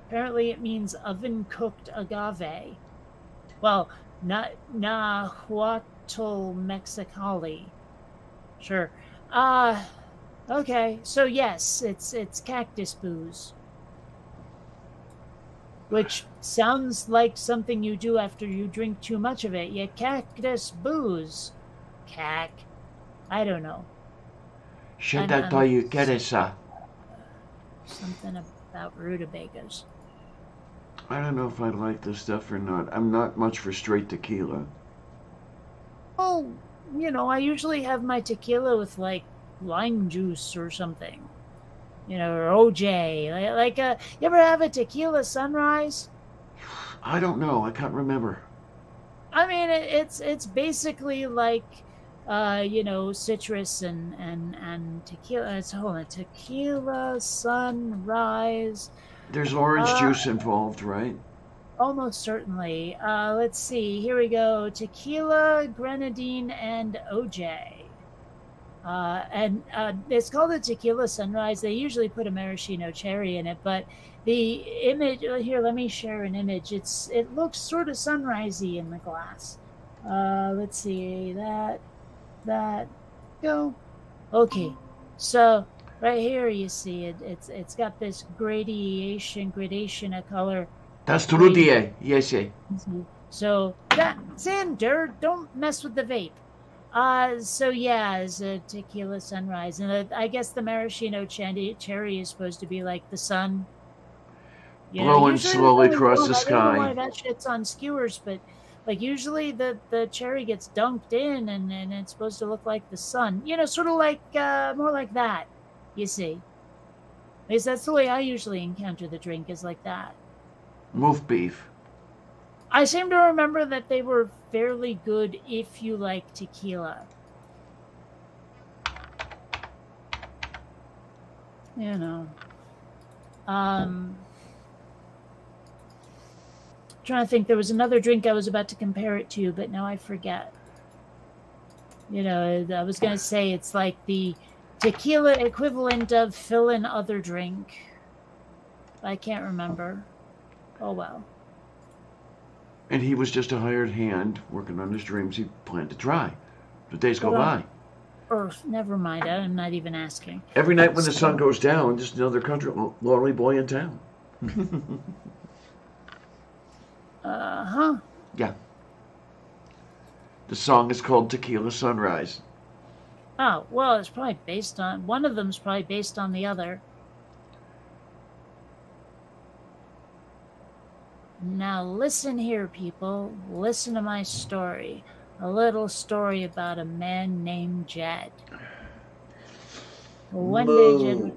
Speaker 2: Apparently it means oven-cooked agave. Well, Nahuatl Mexicali. Sure. Okay, so yes, it's cactus booze. Which sounds like something you do after you drink too much of it. Yeah, cactus booze. Cac. I don't know.
Speaker 1: Should I tell you, Teresa?
Speaker 2: Something about rutabagas.
Speaker 1: I don't know if I like this stuff or not. I'm not much for straight tequila.
Speaker 2: Oh, you know, I usually have my tequila with like lime juice or something. You know, or OJ. You ever have a tequila sunrise?
Speaker 1: I don't know. I can't remember.
Speaker 2: I mean, it's basically like, you know, citrus and tequila. It's a tequila sunrise.
Speaker 1: There's orange juice involved, right?
Speaker 2: Almost certainly. Let's see. Here we go. Tequila, grenadine, and OJ. And it's called a tequila sunrise. They usually put a maraschino cherry in it, but the image here, let me share an image. It looks sort of sunrisey in the glass. Let's see, that go. Okay, so right here you see it's got this gradation of color.
Speaker 1: That's Trudia, yes.
Speaker 2: So that Xander, don't mess with the vape. So yeah, it's a tequila sunrise, and I guess the maraschino cherry is supposed to be like the sun,
Speaker 1: blowing slowly across the sky.
Speaker 2: I don't know why that shit's on skewers, but like usually the cherry gets dunked in, and it's supposed to look like the sun. You know, sort of like more like that. You see, at least that's the way I usually encounter the drink, is like that.
Speaker 1: Moof beef.
Speaker 2: I seem to remember that they were fairly good if you like tequila. You know. Trying to think, there was another drink I was about to compare it to, but now I forget. You know, I was going to say it's like the tequila equivalent of fill in other drink. I can't remember. Oh well.
Speaker 1: And he was just a hired hand working on his dreams he planned to try. The days go by.
Speaker 2: Earth, never mind. I'm not even asking.
Speaker 1: Every night when the sun goes down, just another country lonely boy in town.
Speaker 2: Uh-huh.
Speaker 1: Yeah. The song is called Tequila Sunrise.
Speaker 2: Oh, well, it's probably based on... One of them's probably based on the other. Now listen here, people. Listen to my story. A little story about a man named Jed. One day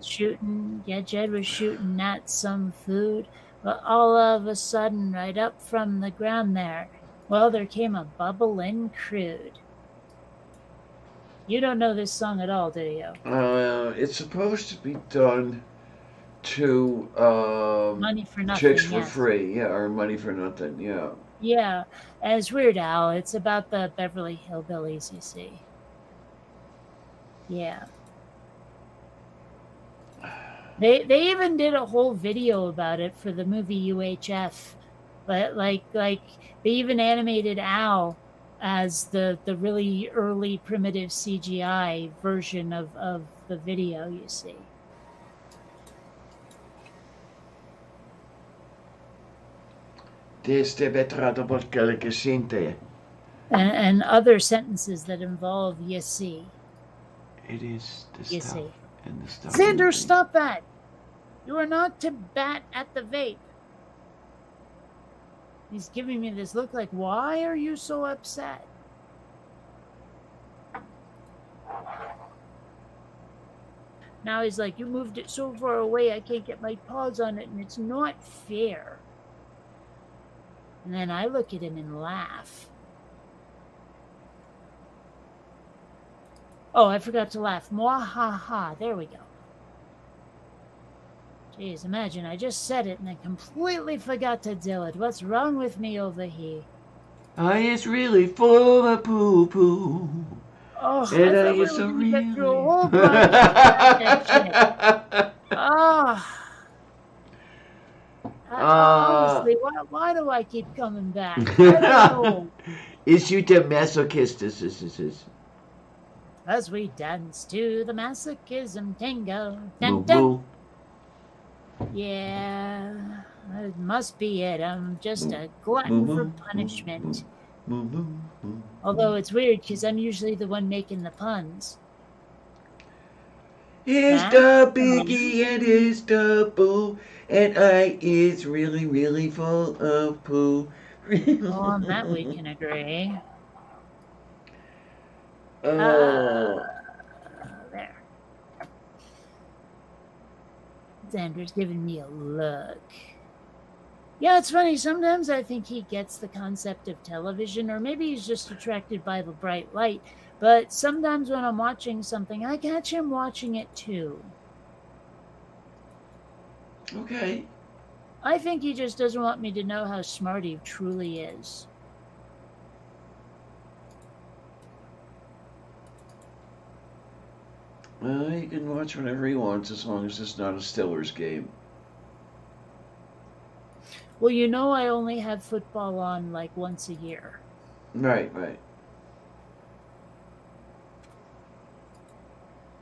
Speaker 2: Jed was shooting at some food, but all of a sudden, right up from the ground there, well, there came a bubbling crude. You don't know this song at all, do you?
Speaker 1: It's supposed to be done to
Speaker 2: Money for Nothing.
Speaker 1: Chicks for Free, yeah, or Money for Nothing, yeah.
Speaker 2: Yeah, and it's Weird Al. It's about the Beverly Hillbillies, you see. Yeah. They even did a whole video about it for the movie UHF, but like they even animated Al as the really early primitive CGI version of the video. You see.
Speaker 1: Este vetrata porque che sente.
Speaker 2: And other sentences that involve you see.
Speaker 1: It is the
Speaker 2: You
Speaker 1: stuff
Speaker 2: see.
Speaker 1: and the stuff.
Speaker 2: Xander, stop that! You are not to bat at the vape. He's giving me this look like, why are you so upset? Now he's like, you moved it so far away I can't get my paws on it and it's not fair. And then I look at him and laugh. Oh, I forgot to laugh. Mwahaha. There we go. Jeez, imagine, I just said it and I completely forgot to do it. What's wrong with me over here?
Speaker 1: I is really full of poo-poo.
Speaker 2: Oh,
Speaker 1: And
Speaker 2: I
Speaker 1: I
Speaker 2: thought we
Speaker 1: is
Speaker 2: were
Speaker 1: a
Speaker 2: going to get through a
Speaker 1: really...
Speaker 2: whole podcast. Oh. Honestly, why do I keep coming back? I don't know.
Speaker 1: Is you the masochist?
Speaker 2: As we dance to the masochism tango. Dun,
Speaker 1: Moo,
Speaker 2: dun.
Speaker 1: moo.
Speaker 2: Yeah, it must be it. I'm just a glutton for punishment.
Speaker 1: Moo, moo, moo.
Speaker 2: Although it's weird because I'm usually the one making the puns.
Speaker 1: It's the Biggie and it's the Boo, and I is really, really full of poo.
Speaker 2: Oh, on that we can agree.
Speaker 1: Oh.
Speaker 2: There. Xander's giving me a look. Yeah, it's funny. Sometimes I think he gets the concept of television, or maybe he's just attracted by the bright light. But sometimes when I'm watching something, I catch him watching it too.
Speaker 1: Okay.
Speaker 2: I think he just doesn't want me to know how smart he truly is.
Speaker 1: Well, he can watch whenever he wants as long as it's not a Steelers game.
Speaker 2: Well, you know I only have football on like once a year.
Speaker 1: Right, right.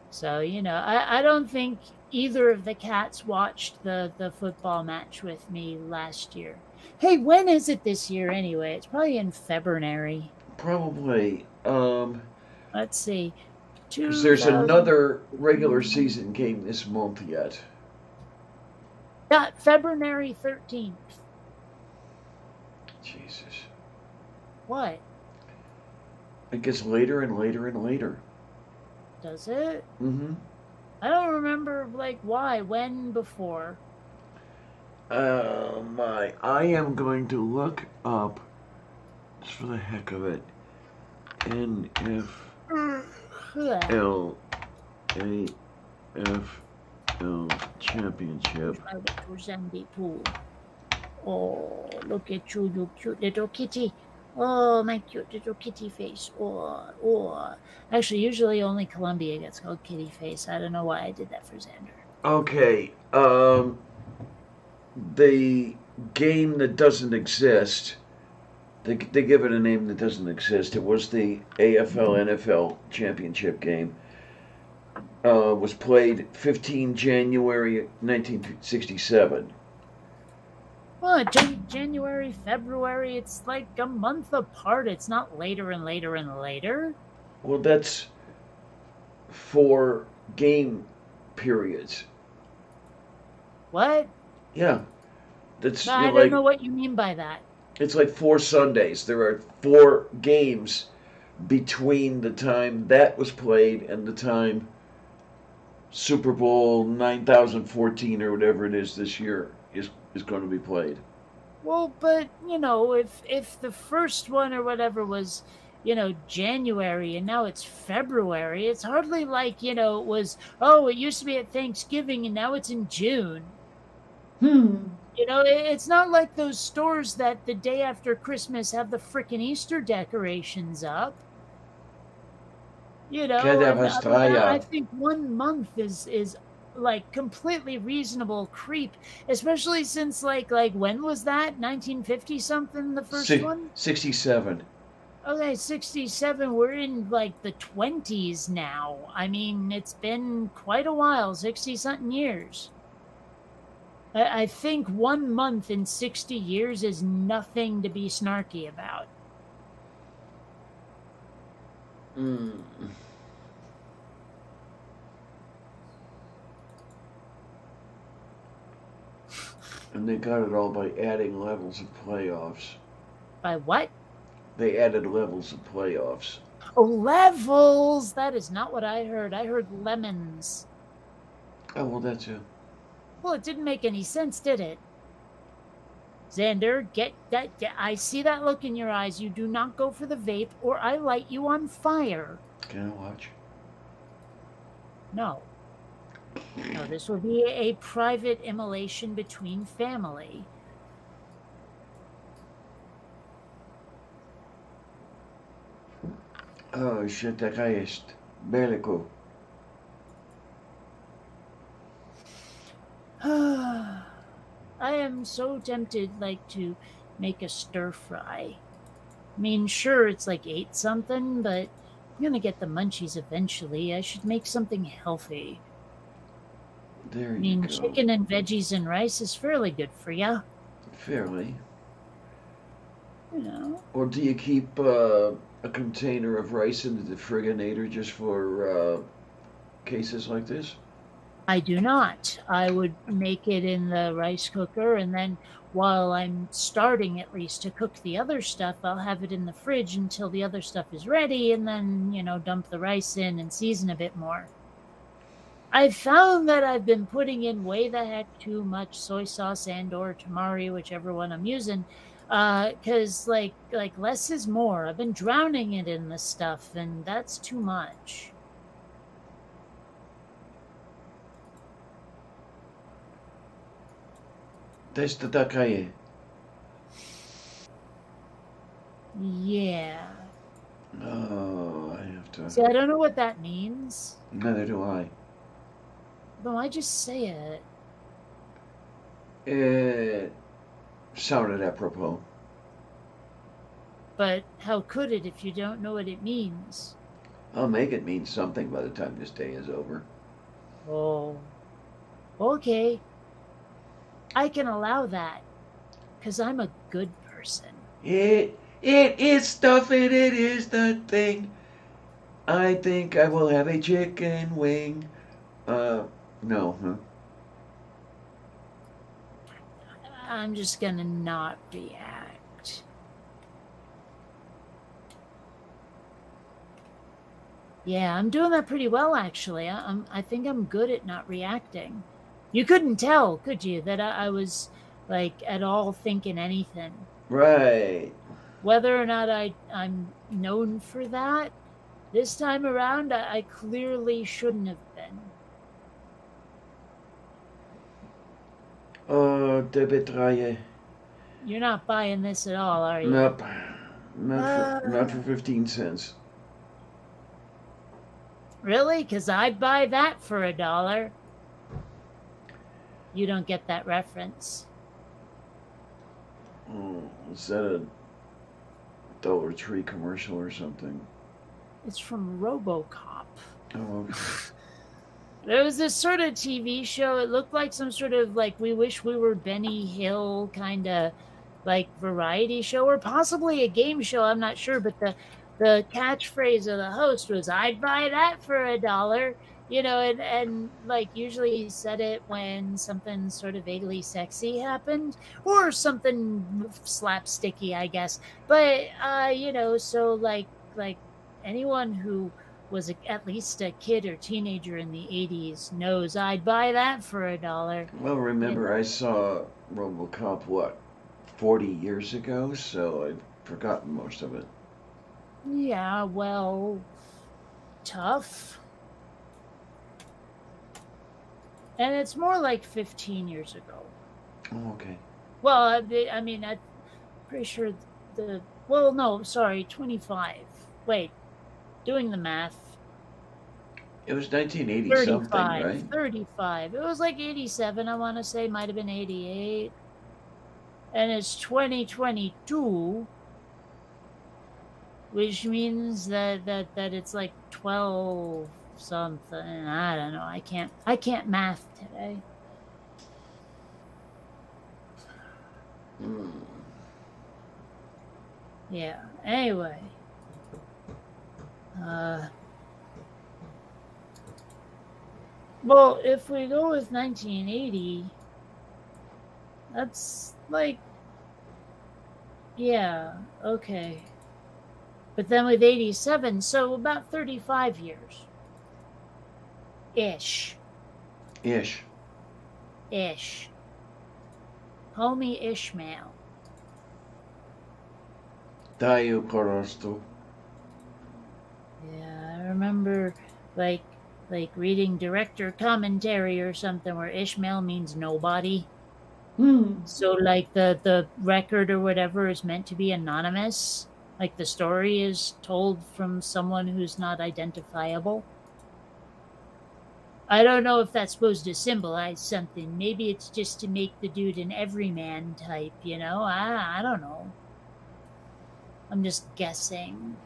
Speaker 2: So, you know, I don't think either of the cats watched the football match with me last year. Hey, when is it this year anyway? It's probably in February.
Speaker 1: Probably.
Speaker 2: Let's see.
Speaker 1: Because there's another regular season game this month yet.
Speaker 2: Yeah, February 13th.
Speaker 1: Jesus.
Speaker 2: What?
Speaker 1: It gets later and later and later.
Speaker 2: Does it?
Speaker 1: Mm-hmm.
Speaker 2: I don't remember, like, why, when, before.
Speaker 1: I am going to look up, just for the heck of it, NFL Championship.
Speaker 2: Oh, look at you, you cute little kitty. Oh, my cute little kitty face. Oh. Actually, usually only Columbia gets called kitty face. I don't know why I did that for Xander.
Speaker 1: Okay, the game that doesn't exist, they give it a name that doesn't exist. It was the AFL-NFL championship game. Was played 15 January 1967.
Speaker 2: Well, January, February, it's like a month apart. It's not later and later and later.
Speaker 1: Well, that's 4 game periods.
Speaker 2: What?
Speaker 1: Yeah. That's
Speaker 2: No, I don't know what you mean by that.
Speaker 1: It's like 4 Sundays. There are 4 games between the time that was played and the time Super Bowl 9014 or whatever it is this year is going to be played.
Speaker 2: Well, but, you know, if the first one or whatever was, you know, January and now it's February, it's hardly like, you know, it was, oh, it used to be at Thanksgiving and now it's in June. You know, it's not like those stores that the day after Christmas have the frickin' Easter decorations up. You know, I think 1 month is like completely reasonable creep, especially since like when was that? 1950 something, the first one?
Speaker 1: 67.
Speaker 2: Okay, 67. We're in like the 20s now. I mean, it's been quite a while, 60 something years. I think 1 month in 60 years is nothing to be snarky about.
Speaker 1: Mm. And they got it all by adding levels of playoffs.
Speaker 2: By what?
Speaker 1: They added levels of playoffs.
Speaker 2: Oh, levels! That is not what I heard. I heard lemons.
Speaker 1: Oh, well, that's it.
Speaker 2: Well, it didn't make any sense, did it? Xander, get that. I see that look in your eyes. You do not go for the vape, or I light you on fire.
Speaker 1: Can I watch?
Speaker 2: No. No, this will be a private immolation between family.
Speaker 1: Oh, shit, taka jest. Veliko.
Speaker 2: I am so tempted, like, to make a stir fry. I mean, sure, it's like 8 something, but I'm gonna get the munchies eventually. I should make something healthy.
Speaker 1: There
Speaker 2: I
Speaker 1: you
Speaker 2: mean,
Speaker 1: go.
Speaker 2: chicken and veggies and rice is fairly good for you.
Speaker 1: Fairly.
Speaker 2: You know.
Speaker 1: Or do you keep a container of rice in the frigginator just for cases like this?
Speaker 2: I do not. I would make it in the rice cooker, and then while I'm starting at least to cook the other stuff, I'll have it in the fridge until the other stuff is ready, and then, dump the rice in and season a bit more. I've found that I've been putting in way the heck too much soy sauce and or tamari, whichever one I'm using, because like less is more. I've been drowning it in this stuff, and that's too much.
Speaker 1: Testa takaye.
Speaker 2: Yeah.
Speaker 1: Oh, I have to.
Speaker 2: See, I don't know what that means.
Speaker 1: Neither do I.
Speaker 2: No, I just say it.
Speaker 1: It sounded apropos.
Speaker 2: But how could it if you don't know what it means?
Speaker 1: I'll make it mean something by the time this day is over.
Speaker 2: Oh. Okay. I can allow that. Because I'm a good person.
Speaker 1: It is stuff and it is the thing. I think I will have a chicken wing. No, huh?
Speaker 2: I'm just gonna not react. Yeah, I'm doing that pretty well, actually. I think I'm good at not reacting. You couldn't tell, could you, that I was, like, at all thinking anything.
Speaker 1: Right.
Speaker 2: Whether or not I'm known for that, this time around, I clearly shouldn't have been.
Speaker 1: Debetraye.
Speaker 2: You're not buying this at all, are you?
Speaker 1: Nope. Not for 15 cents.
Speaker 2: Really? Because I'd buy that for $1. You don't get that reference.
Speaker 1: Oh, is that a Dollar Tree commercial or something?
Speaker 2: It's from RoboCop.
Speaker 1: Oh, okay.
Speaker 2: There was this sort of TV show. It looked like some sort of like We Wish We Were Benny Hill kind of like variety show, or possibly a game show. I'm not sure, but the catchphrase of the host was, "I'd buy that for $1." And like usually he said it when something sort of vaguely sexy happened or something slapsticky, I guess. But so like anyone who was at least a kid or teenager in the 80s knows I'd buy that for $1.
Speaker 1: Well, remember, I saw RoboCop, 40 years ago, so I've forgotten most of it.
Speaker 2: Yeah, well, tough. And it's more like 15 years ago.
Speaker 1: Oh, okay.
Speaker 2: Well, I mean, I'm pretty sure 25. Wait, doing the math.
Speaker 1: It was 1980 something,
Speaker 2: 35,
Speaker 1: right?
Speaker 2: 35. It was like 87, I want to say. Might have been 88. And it's 2022, which means that it's like 12 something. I don't know. I can't math today. Yeah. Anyway. Well, if we go with 1980, that's like, yeah, okay. But then with 87, so about 35 years. Ish. Homie Ishmael.
Speaker 1: Dayu Korostu.
Speaker 2: Yeah, I remember like reading director commentary or something where Ishmael means nobody. So like the record or whatever is meant to be anonymous. Like the story is told from someone who's not identifiable. I don't know if that's supposed to symbolize something. Maybe it's just to make the dude an everyman type, you know? I don't know. I'm just guessing.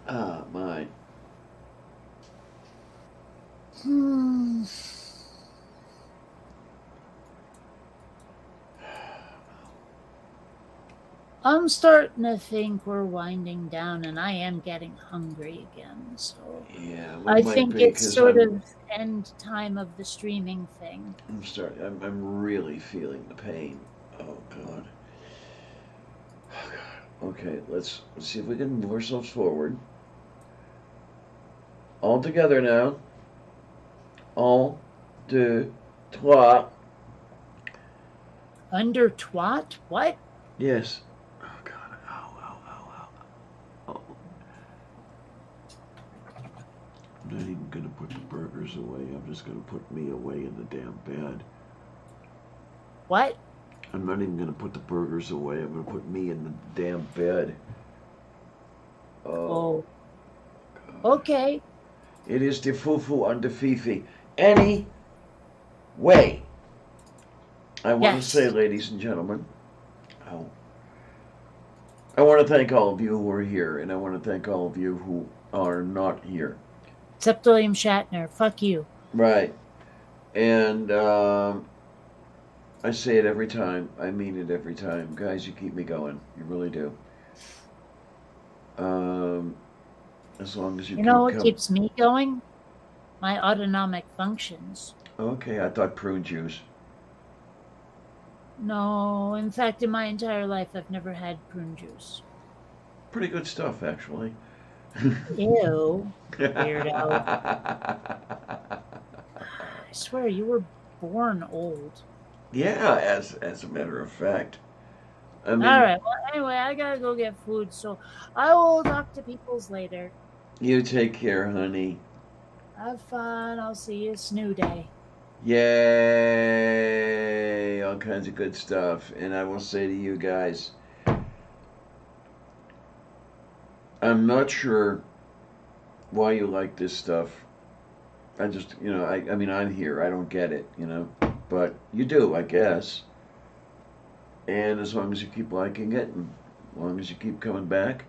Speaker 1: Ah, my.
Speaker 2: I'm starting to think we're winding down, and I am getting hungry again. So
Speaker 1: yeah,
Speaker 2: I think it's sort of end time of the streaming thing.
Speaker 1: I'm sorry. I'm really feeling the pain. Oh God. Oh God. Okay, let's see if we can move ourselves forward. All together now. Un, deux, trois.
Speaker 2: Under twat? What?
Speaker 1: Yes. Oh God. Ow. Oh. I'm not even gonna put the burgers away. I'm just gonna put me away in the damn bed.
Speaker 2: What?
Speaker 1: I'm not even gonna put the burgers away. I'm gonna put me in the damn bed.
Speaker 2: Oh. Okay.
Speaker 1: It is the fufu on the fifi. Anyway, I want to say, ladies and gentlemen, I want to thank all of you who are here, and I want to thank all of you who are not here.
Speaker 2: Except William Shatner. Fuck you.
Speaker 1: Right. And I say it every time. I mean it every time. Guys, you keep me going. You really do. As long as you
Speaker 2: You know what keeps me going? My autonomic functions.
Speaker 1: Okay, I thought prune juice.
Speaker 2: No, in fact, in my entire life, I've never had prune juice.
Speaker 1: Pretty good stuff, actually.
Speaker 2: Ew. Weirdo. I swear, you were born old.
Speaker 1: Yeah, as a matter of fact. I mean,
Speaker 2: all right, well, anyway, I gotta go get food, so I will talk to peoples later.
Speaker 1: You take care, honey.
Speaker 2: Have fun. I'll see you Snoo Day.
Speaker 1: Yay! All kinds of good stuff. And I will say to you guys, I'm not sure why you like this stuff. I just, I mean, I'm here. I don't get it, But you do, I guess. And as long as you keep liking it, and as long as you keep coming back,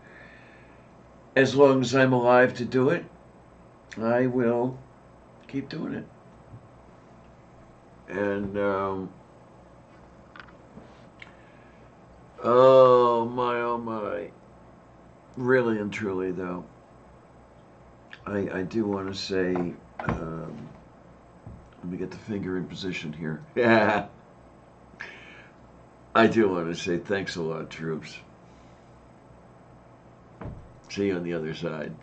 Speaker 1: as long as I'm alive to do it, I will keep doing it. And, oh my. Really and truly, though, I do want to say, let me get the finger in position here. Yeah. I do want to say thanks a lot, troops. See you on the other side.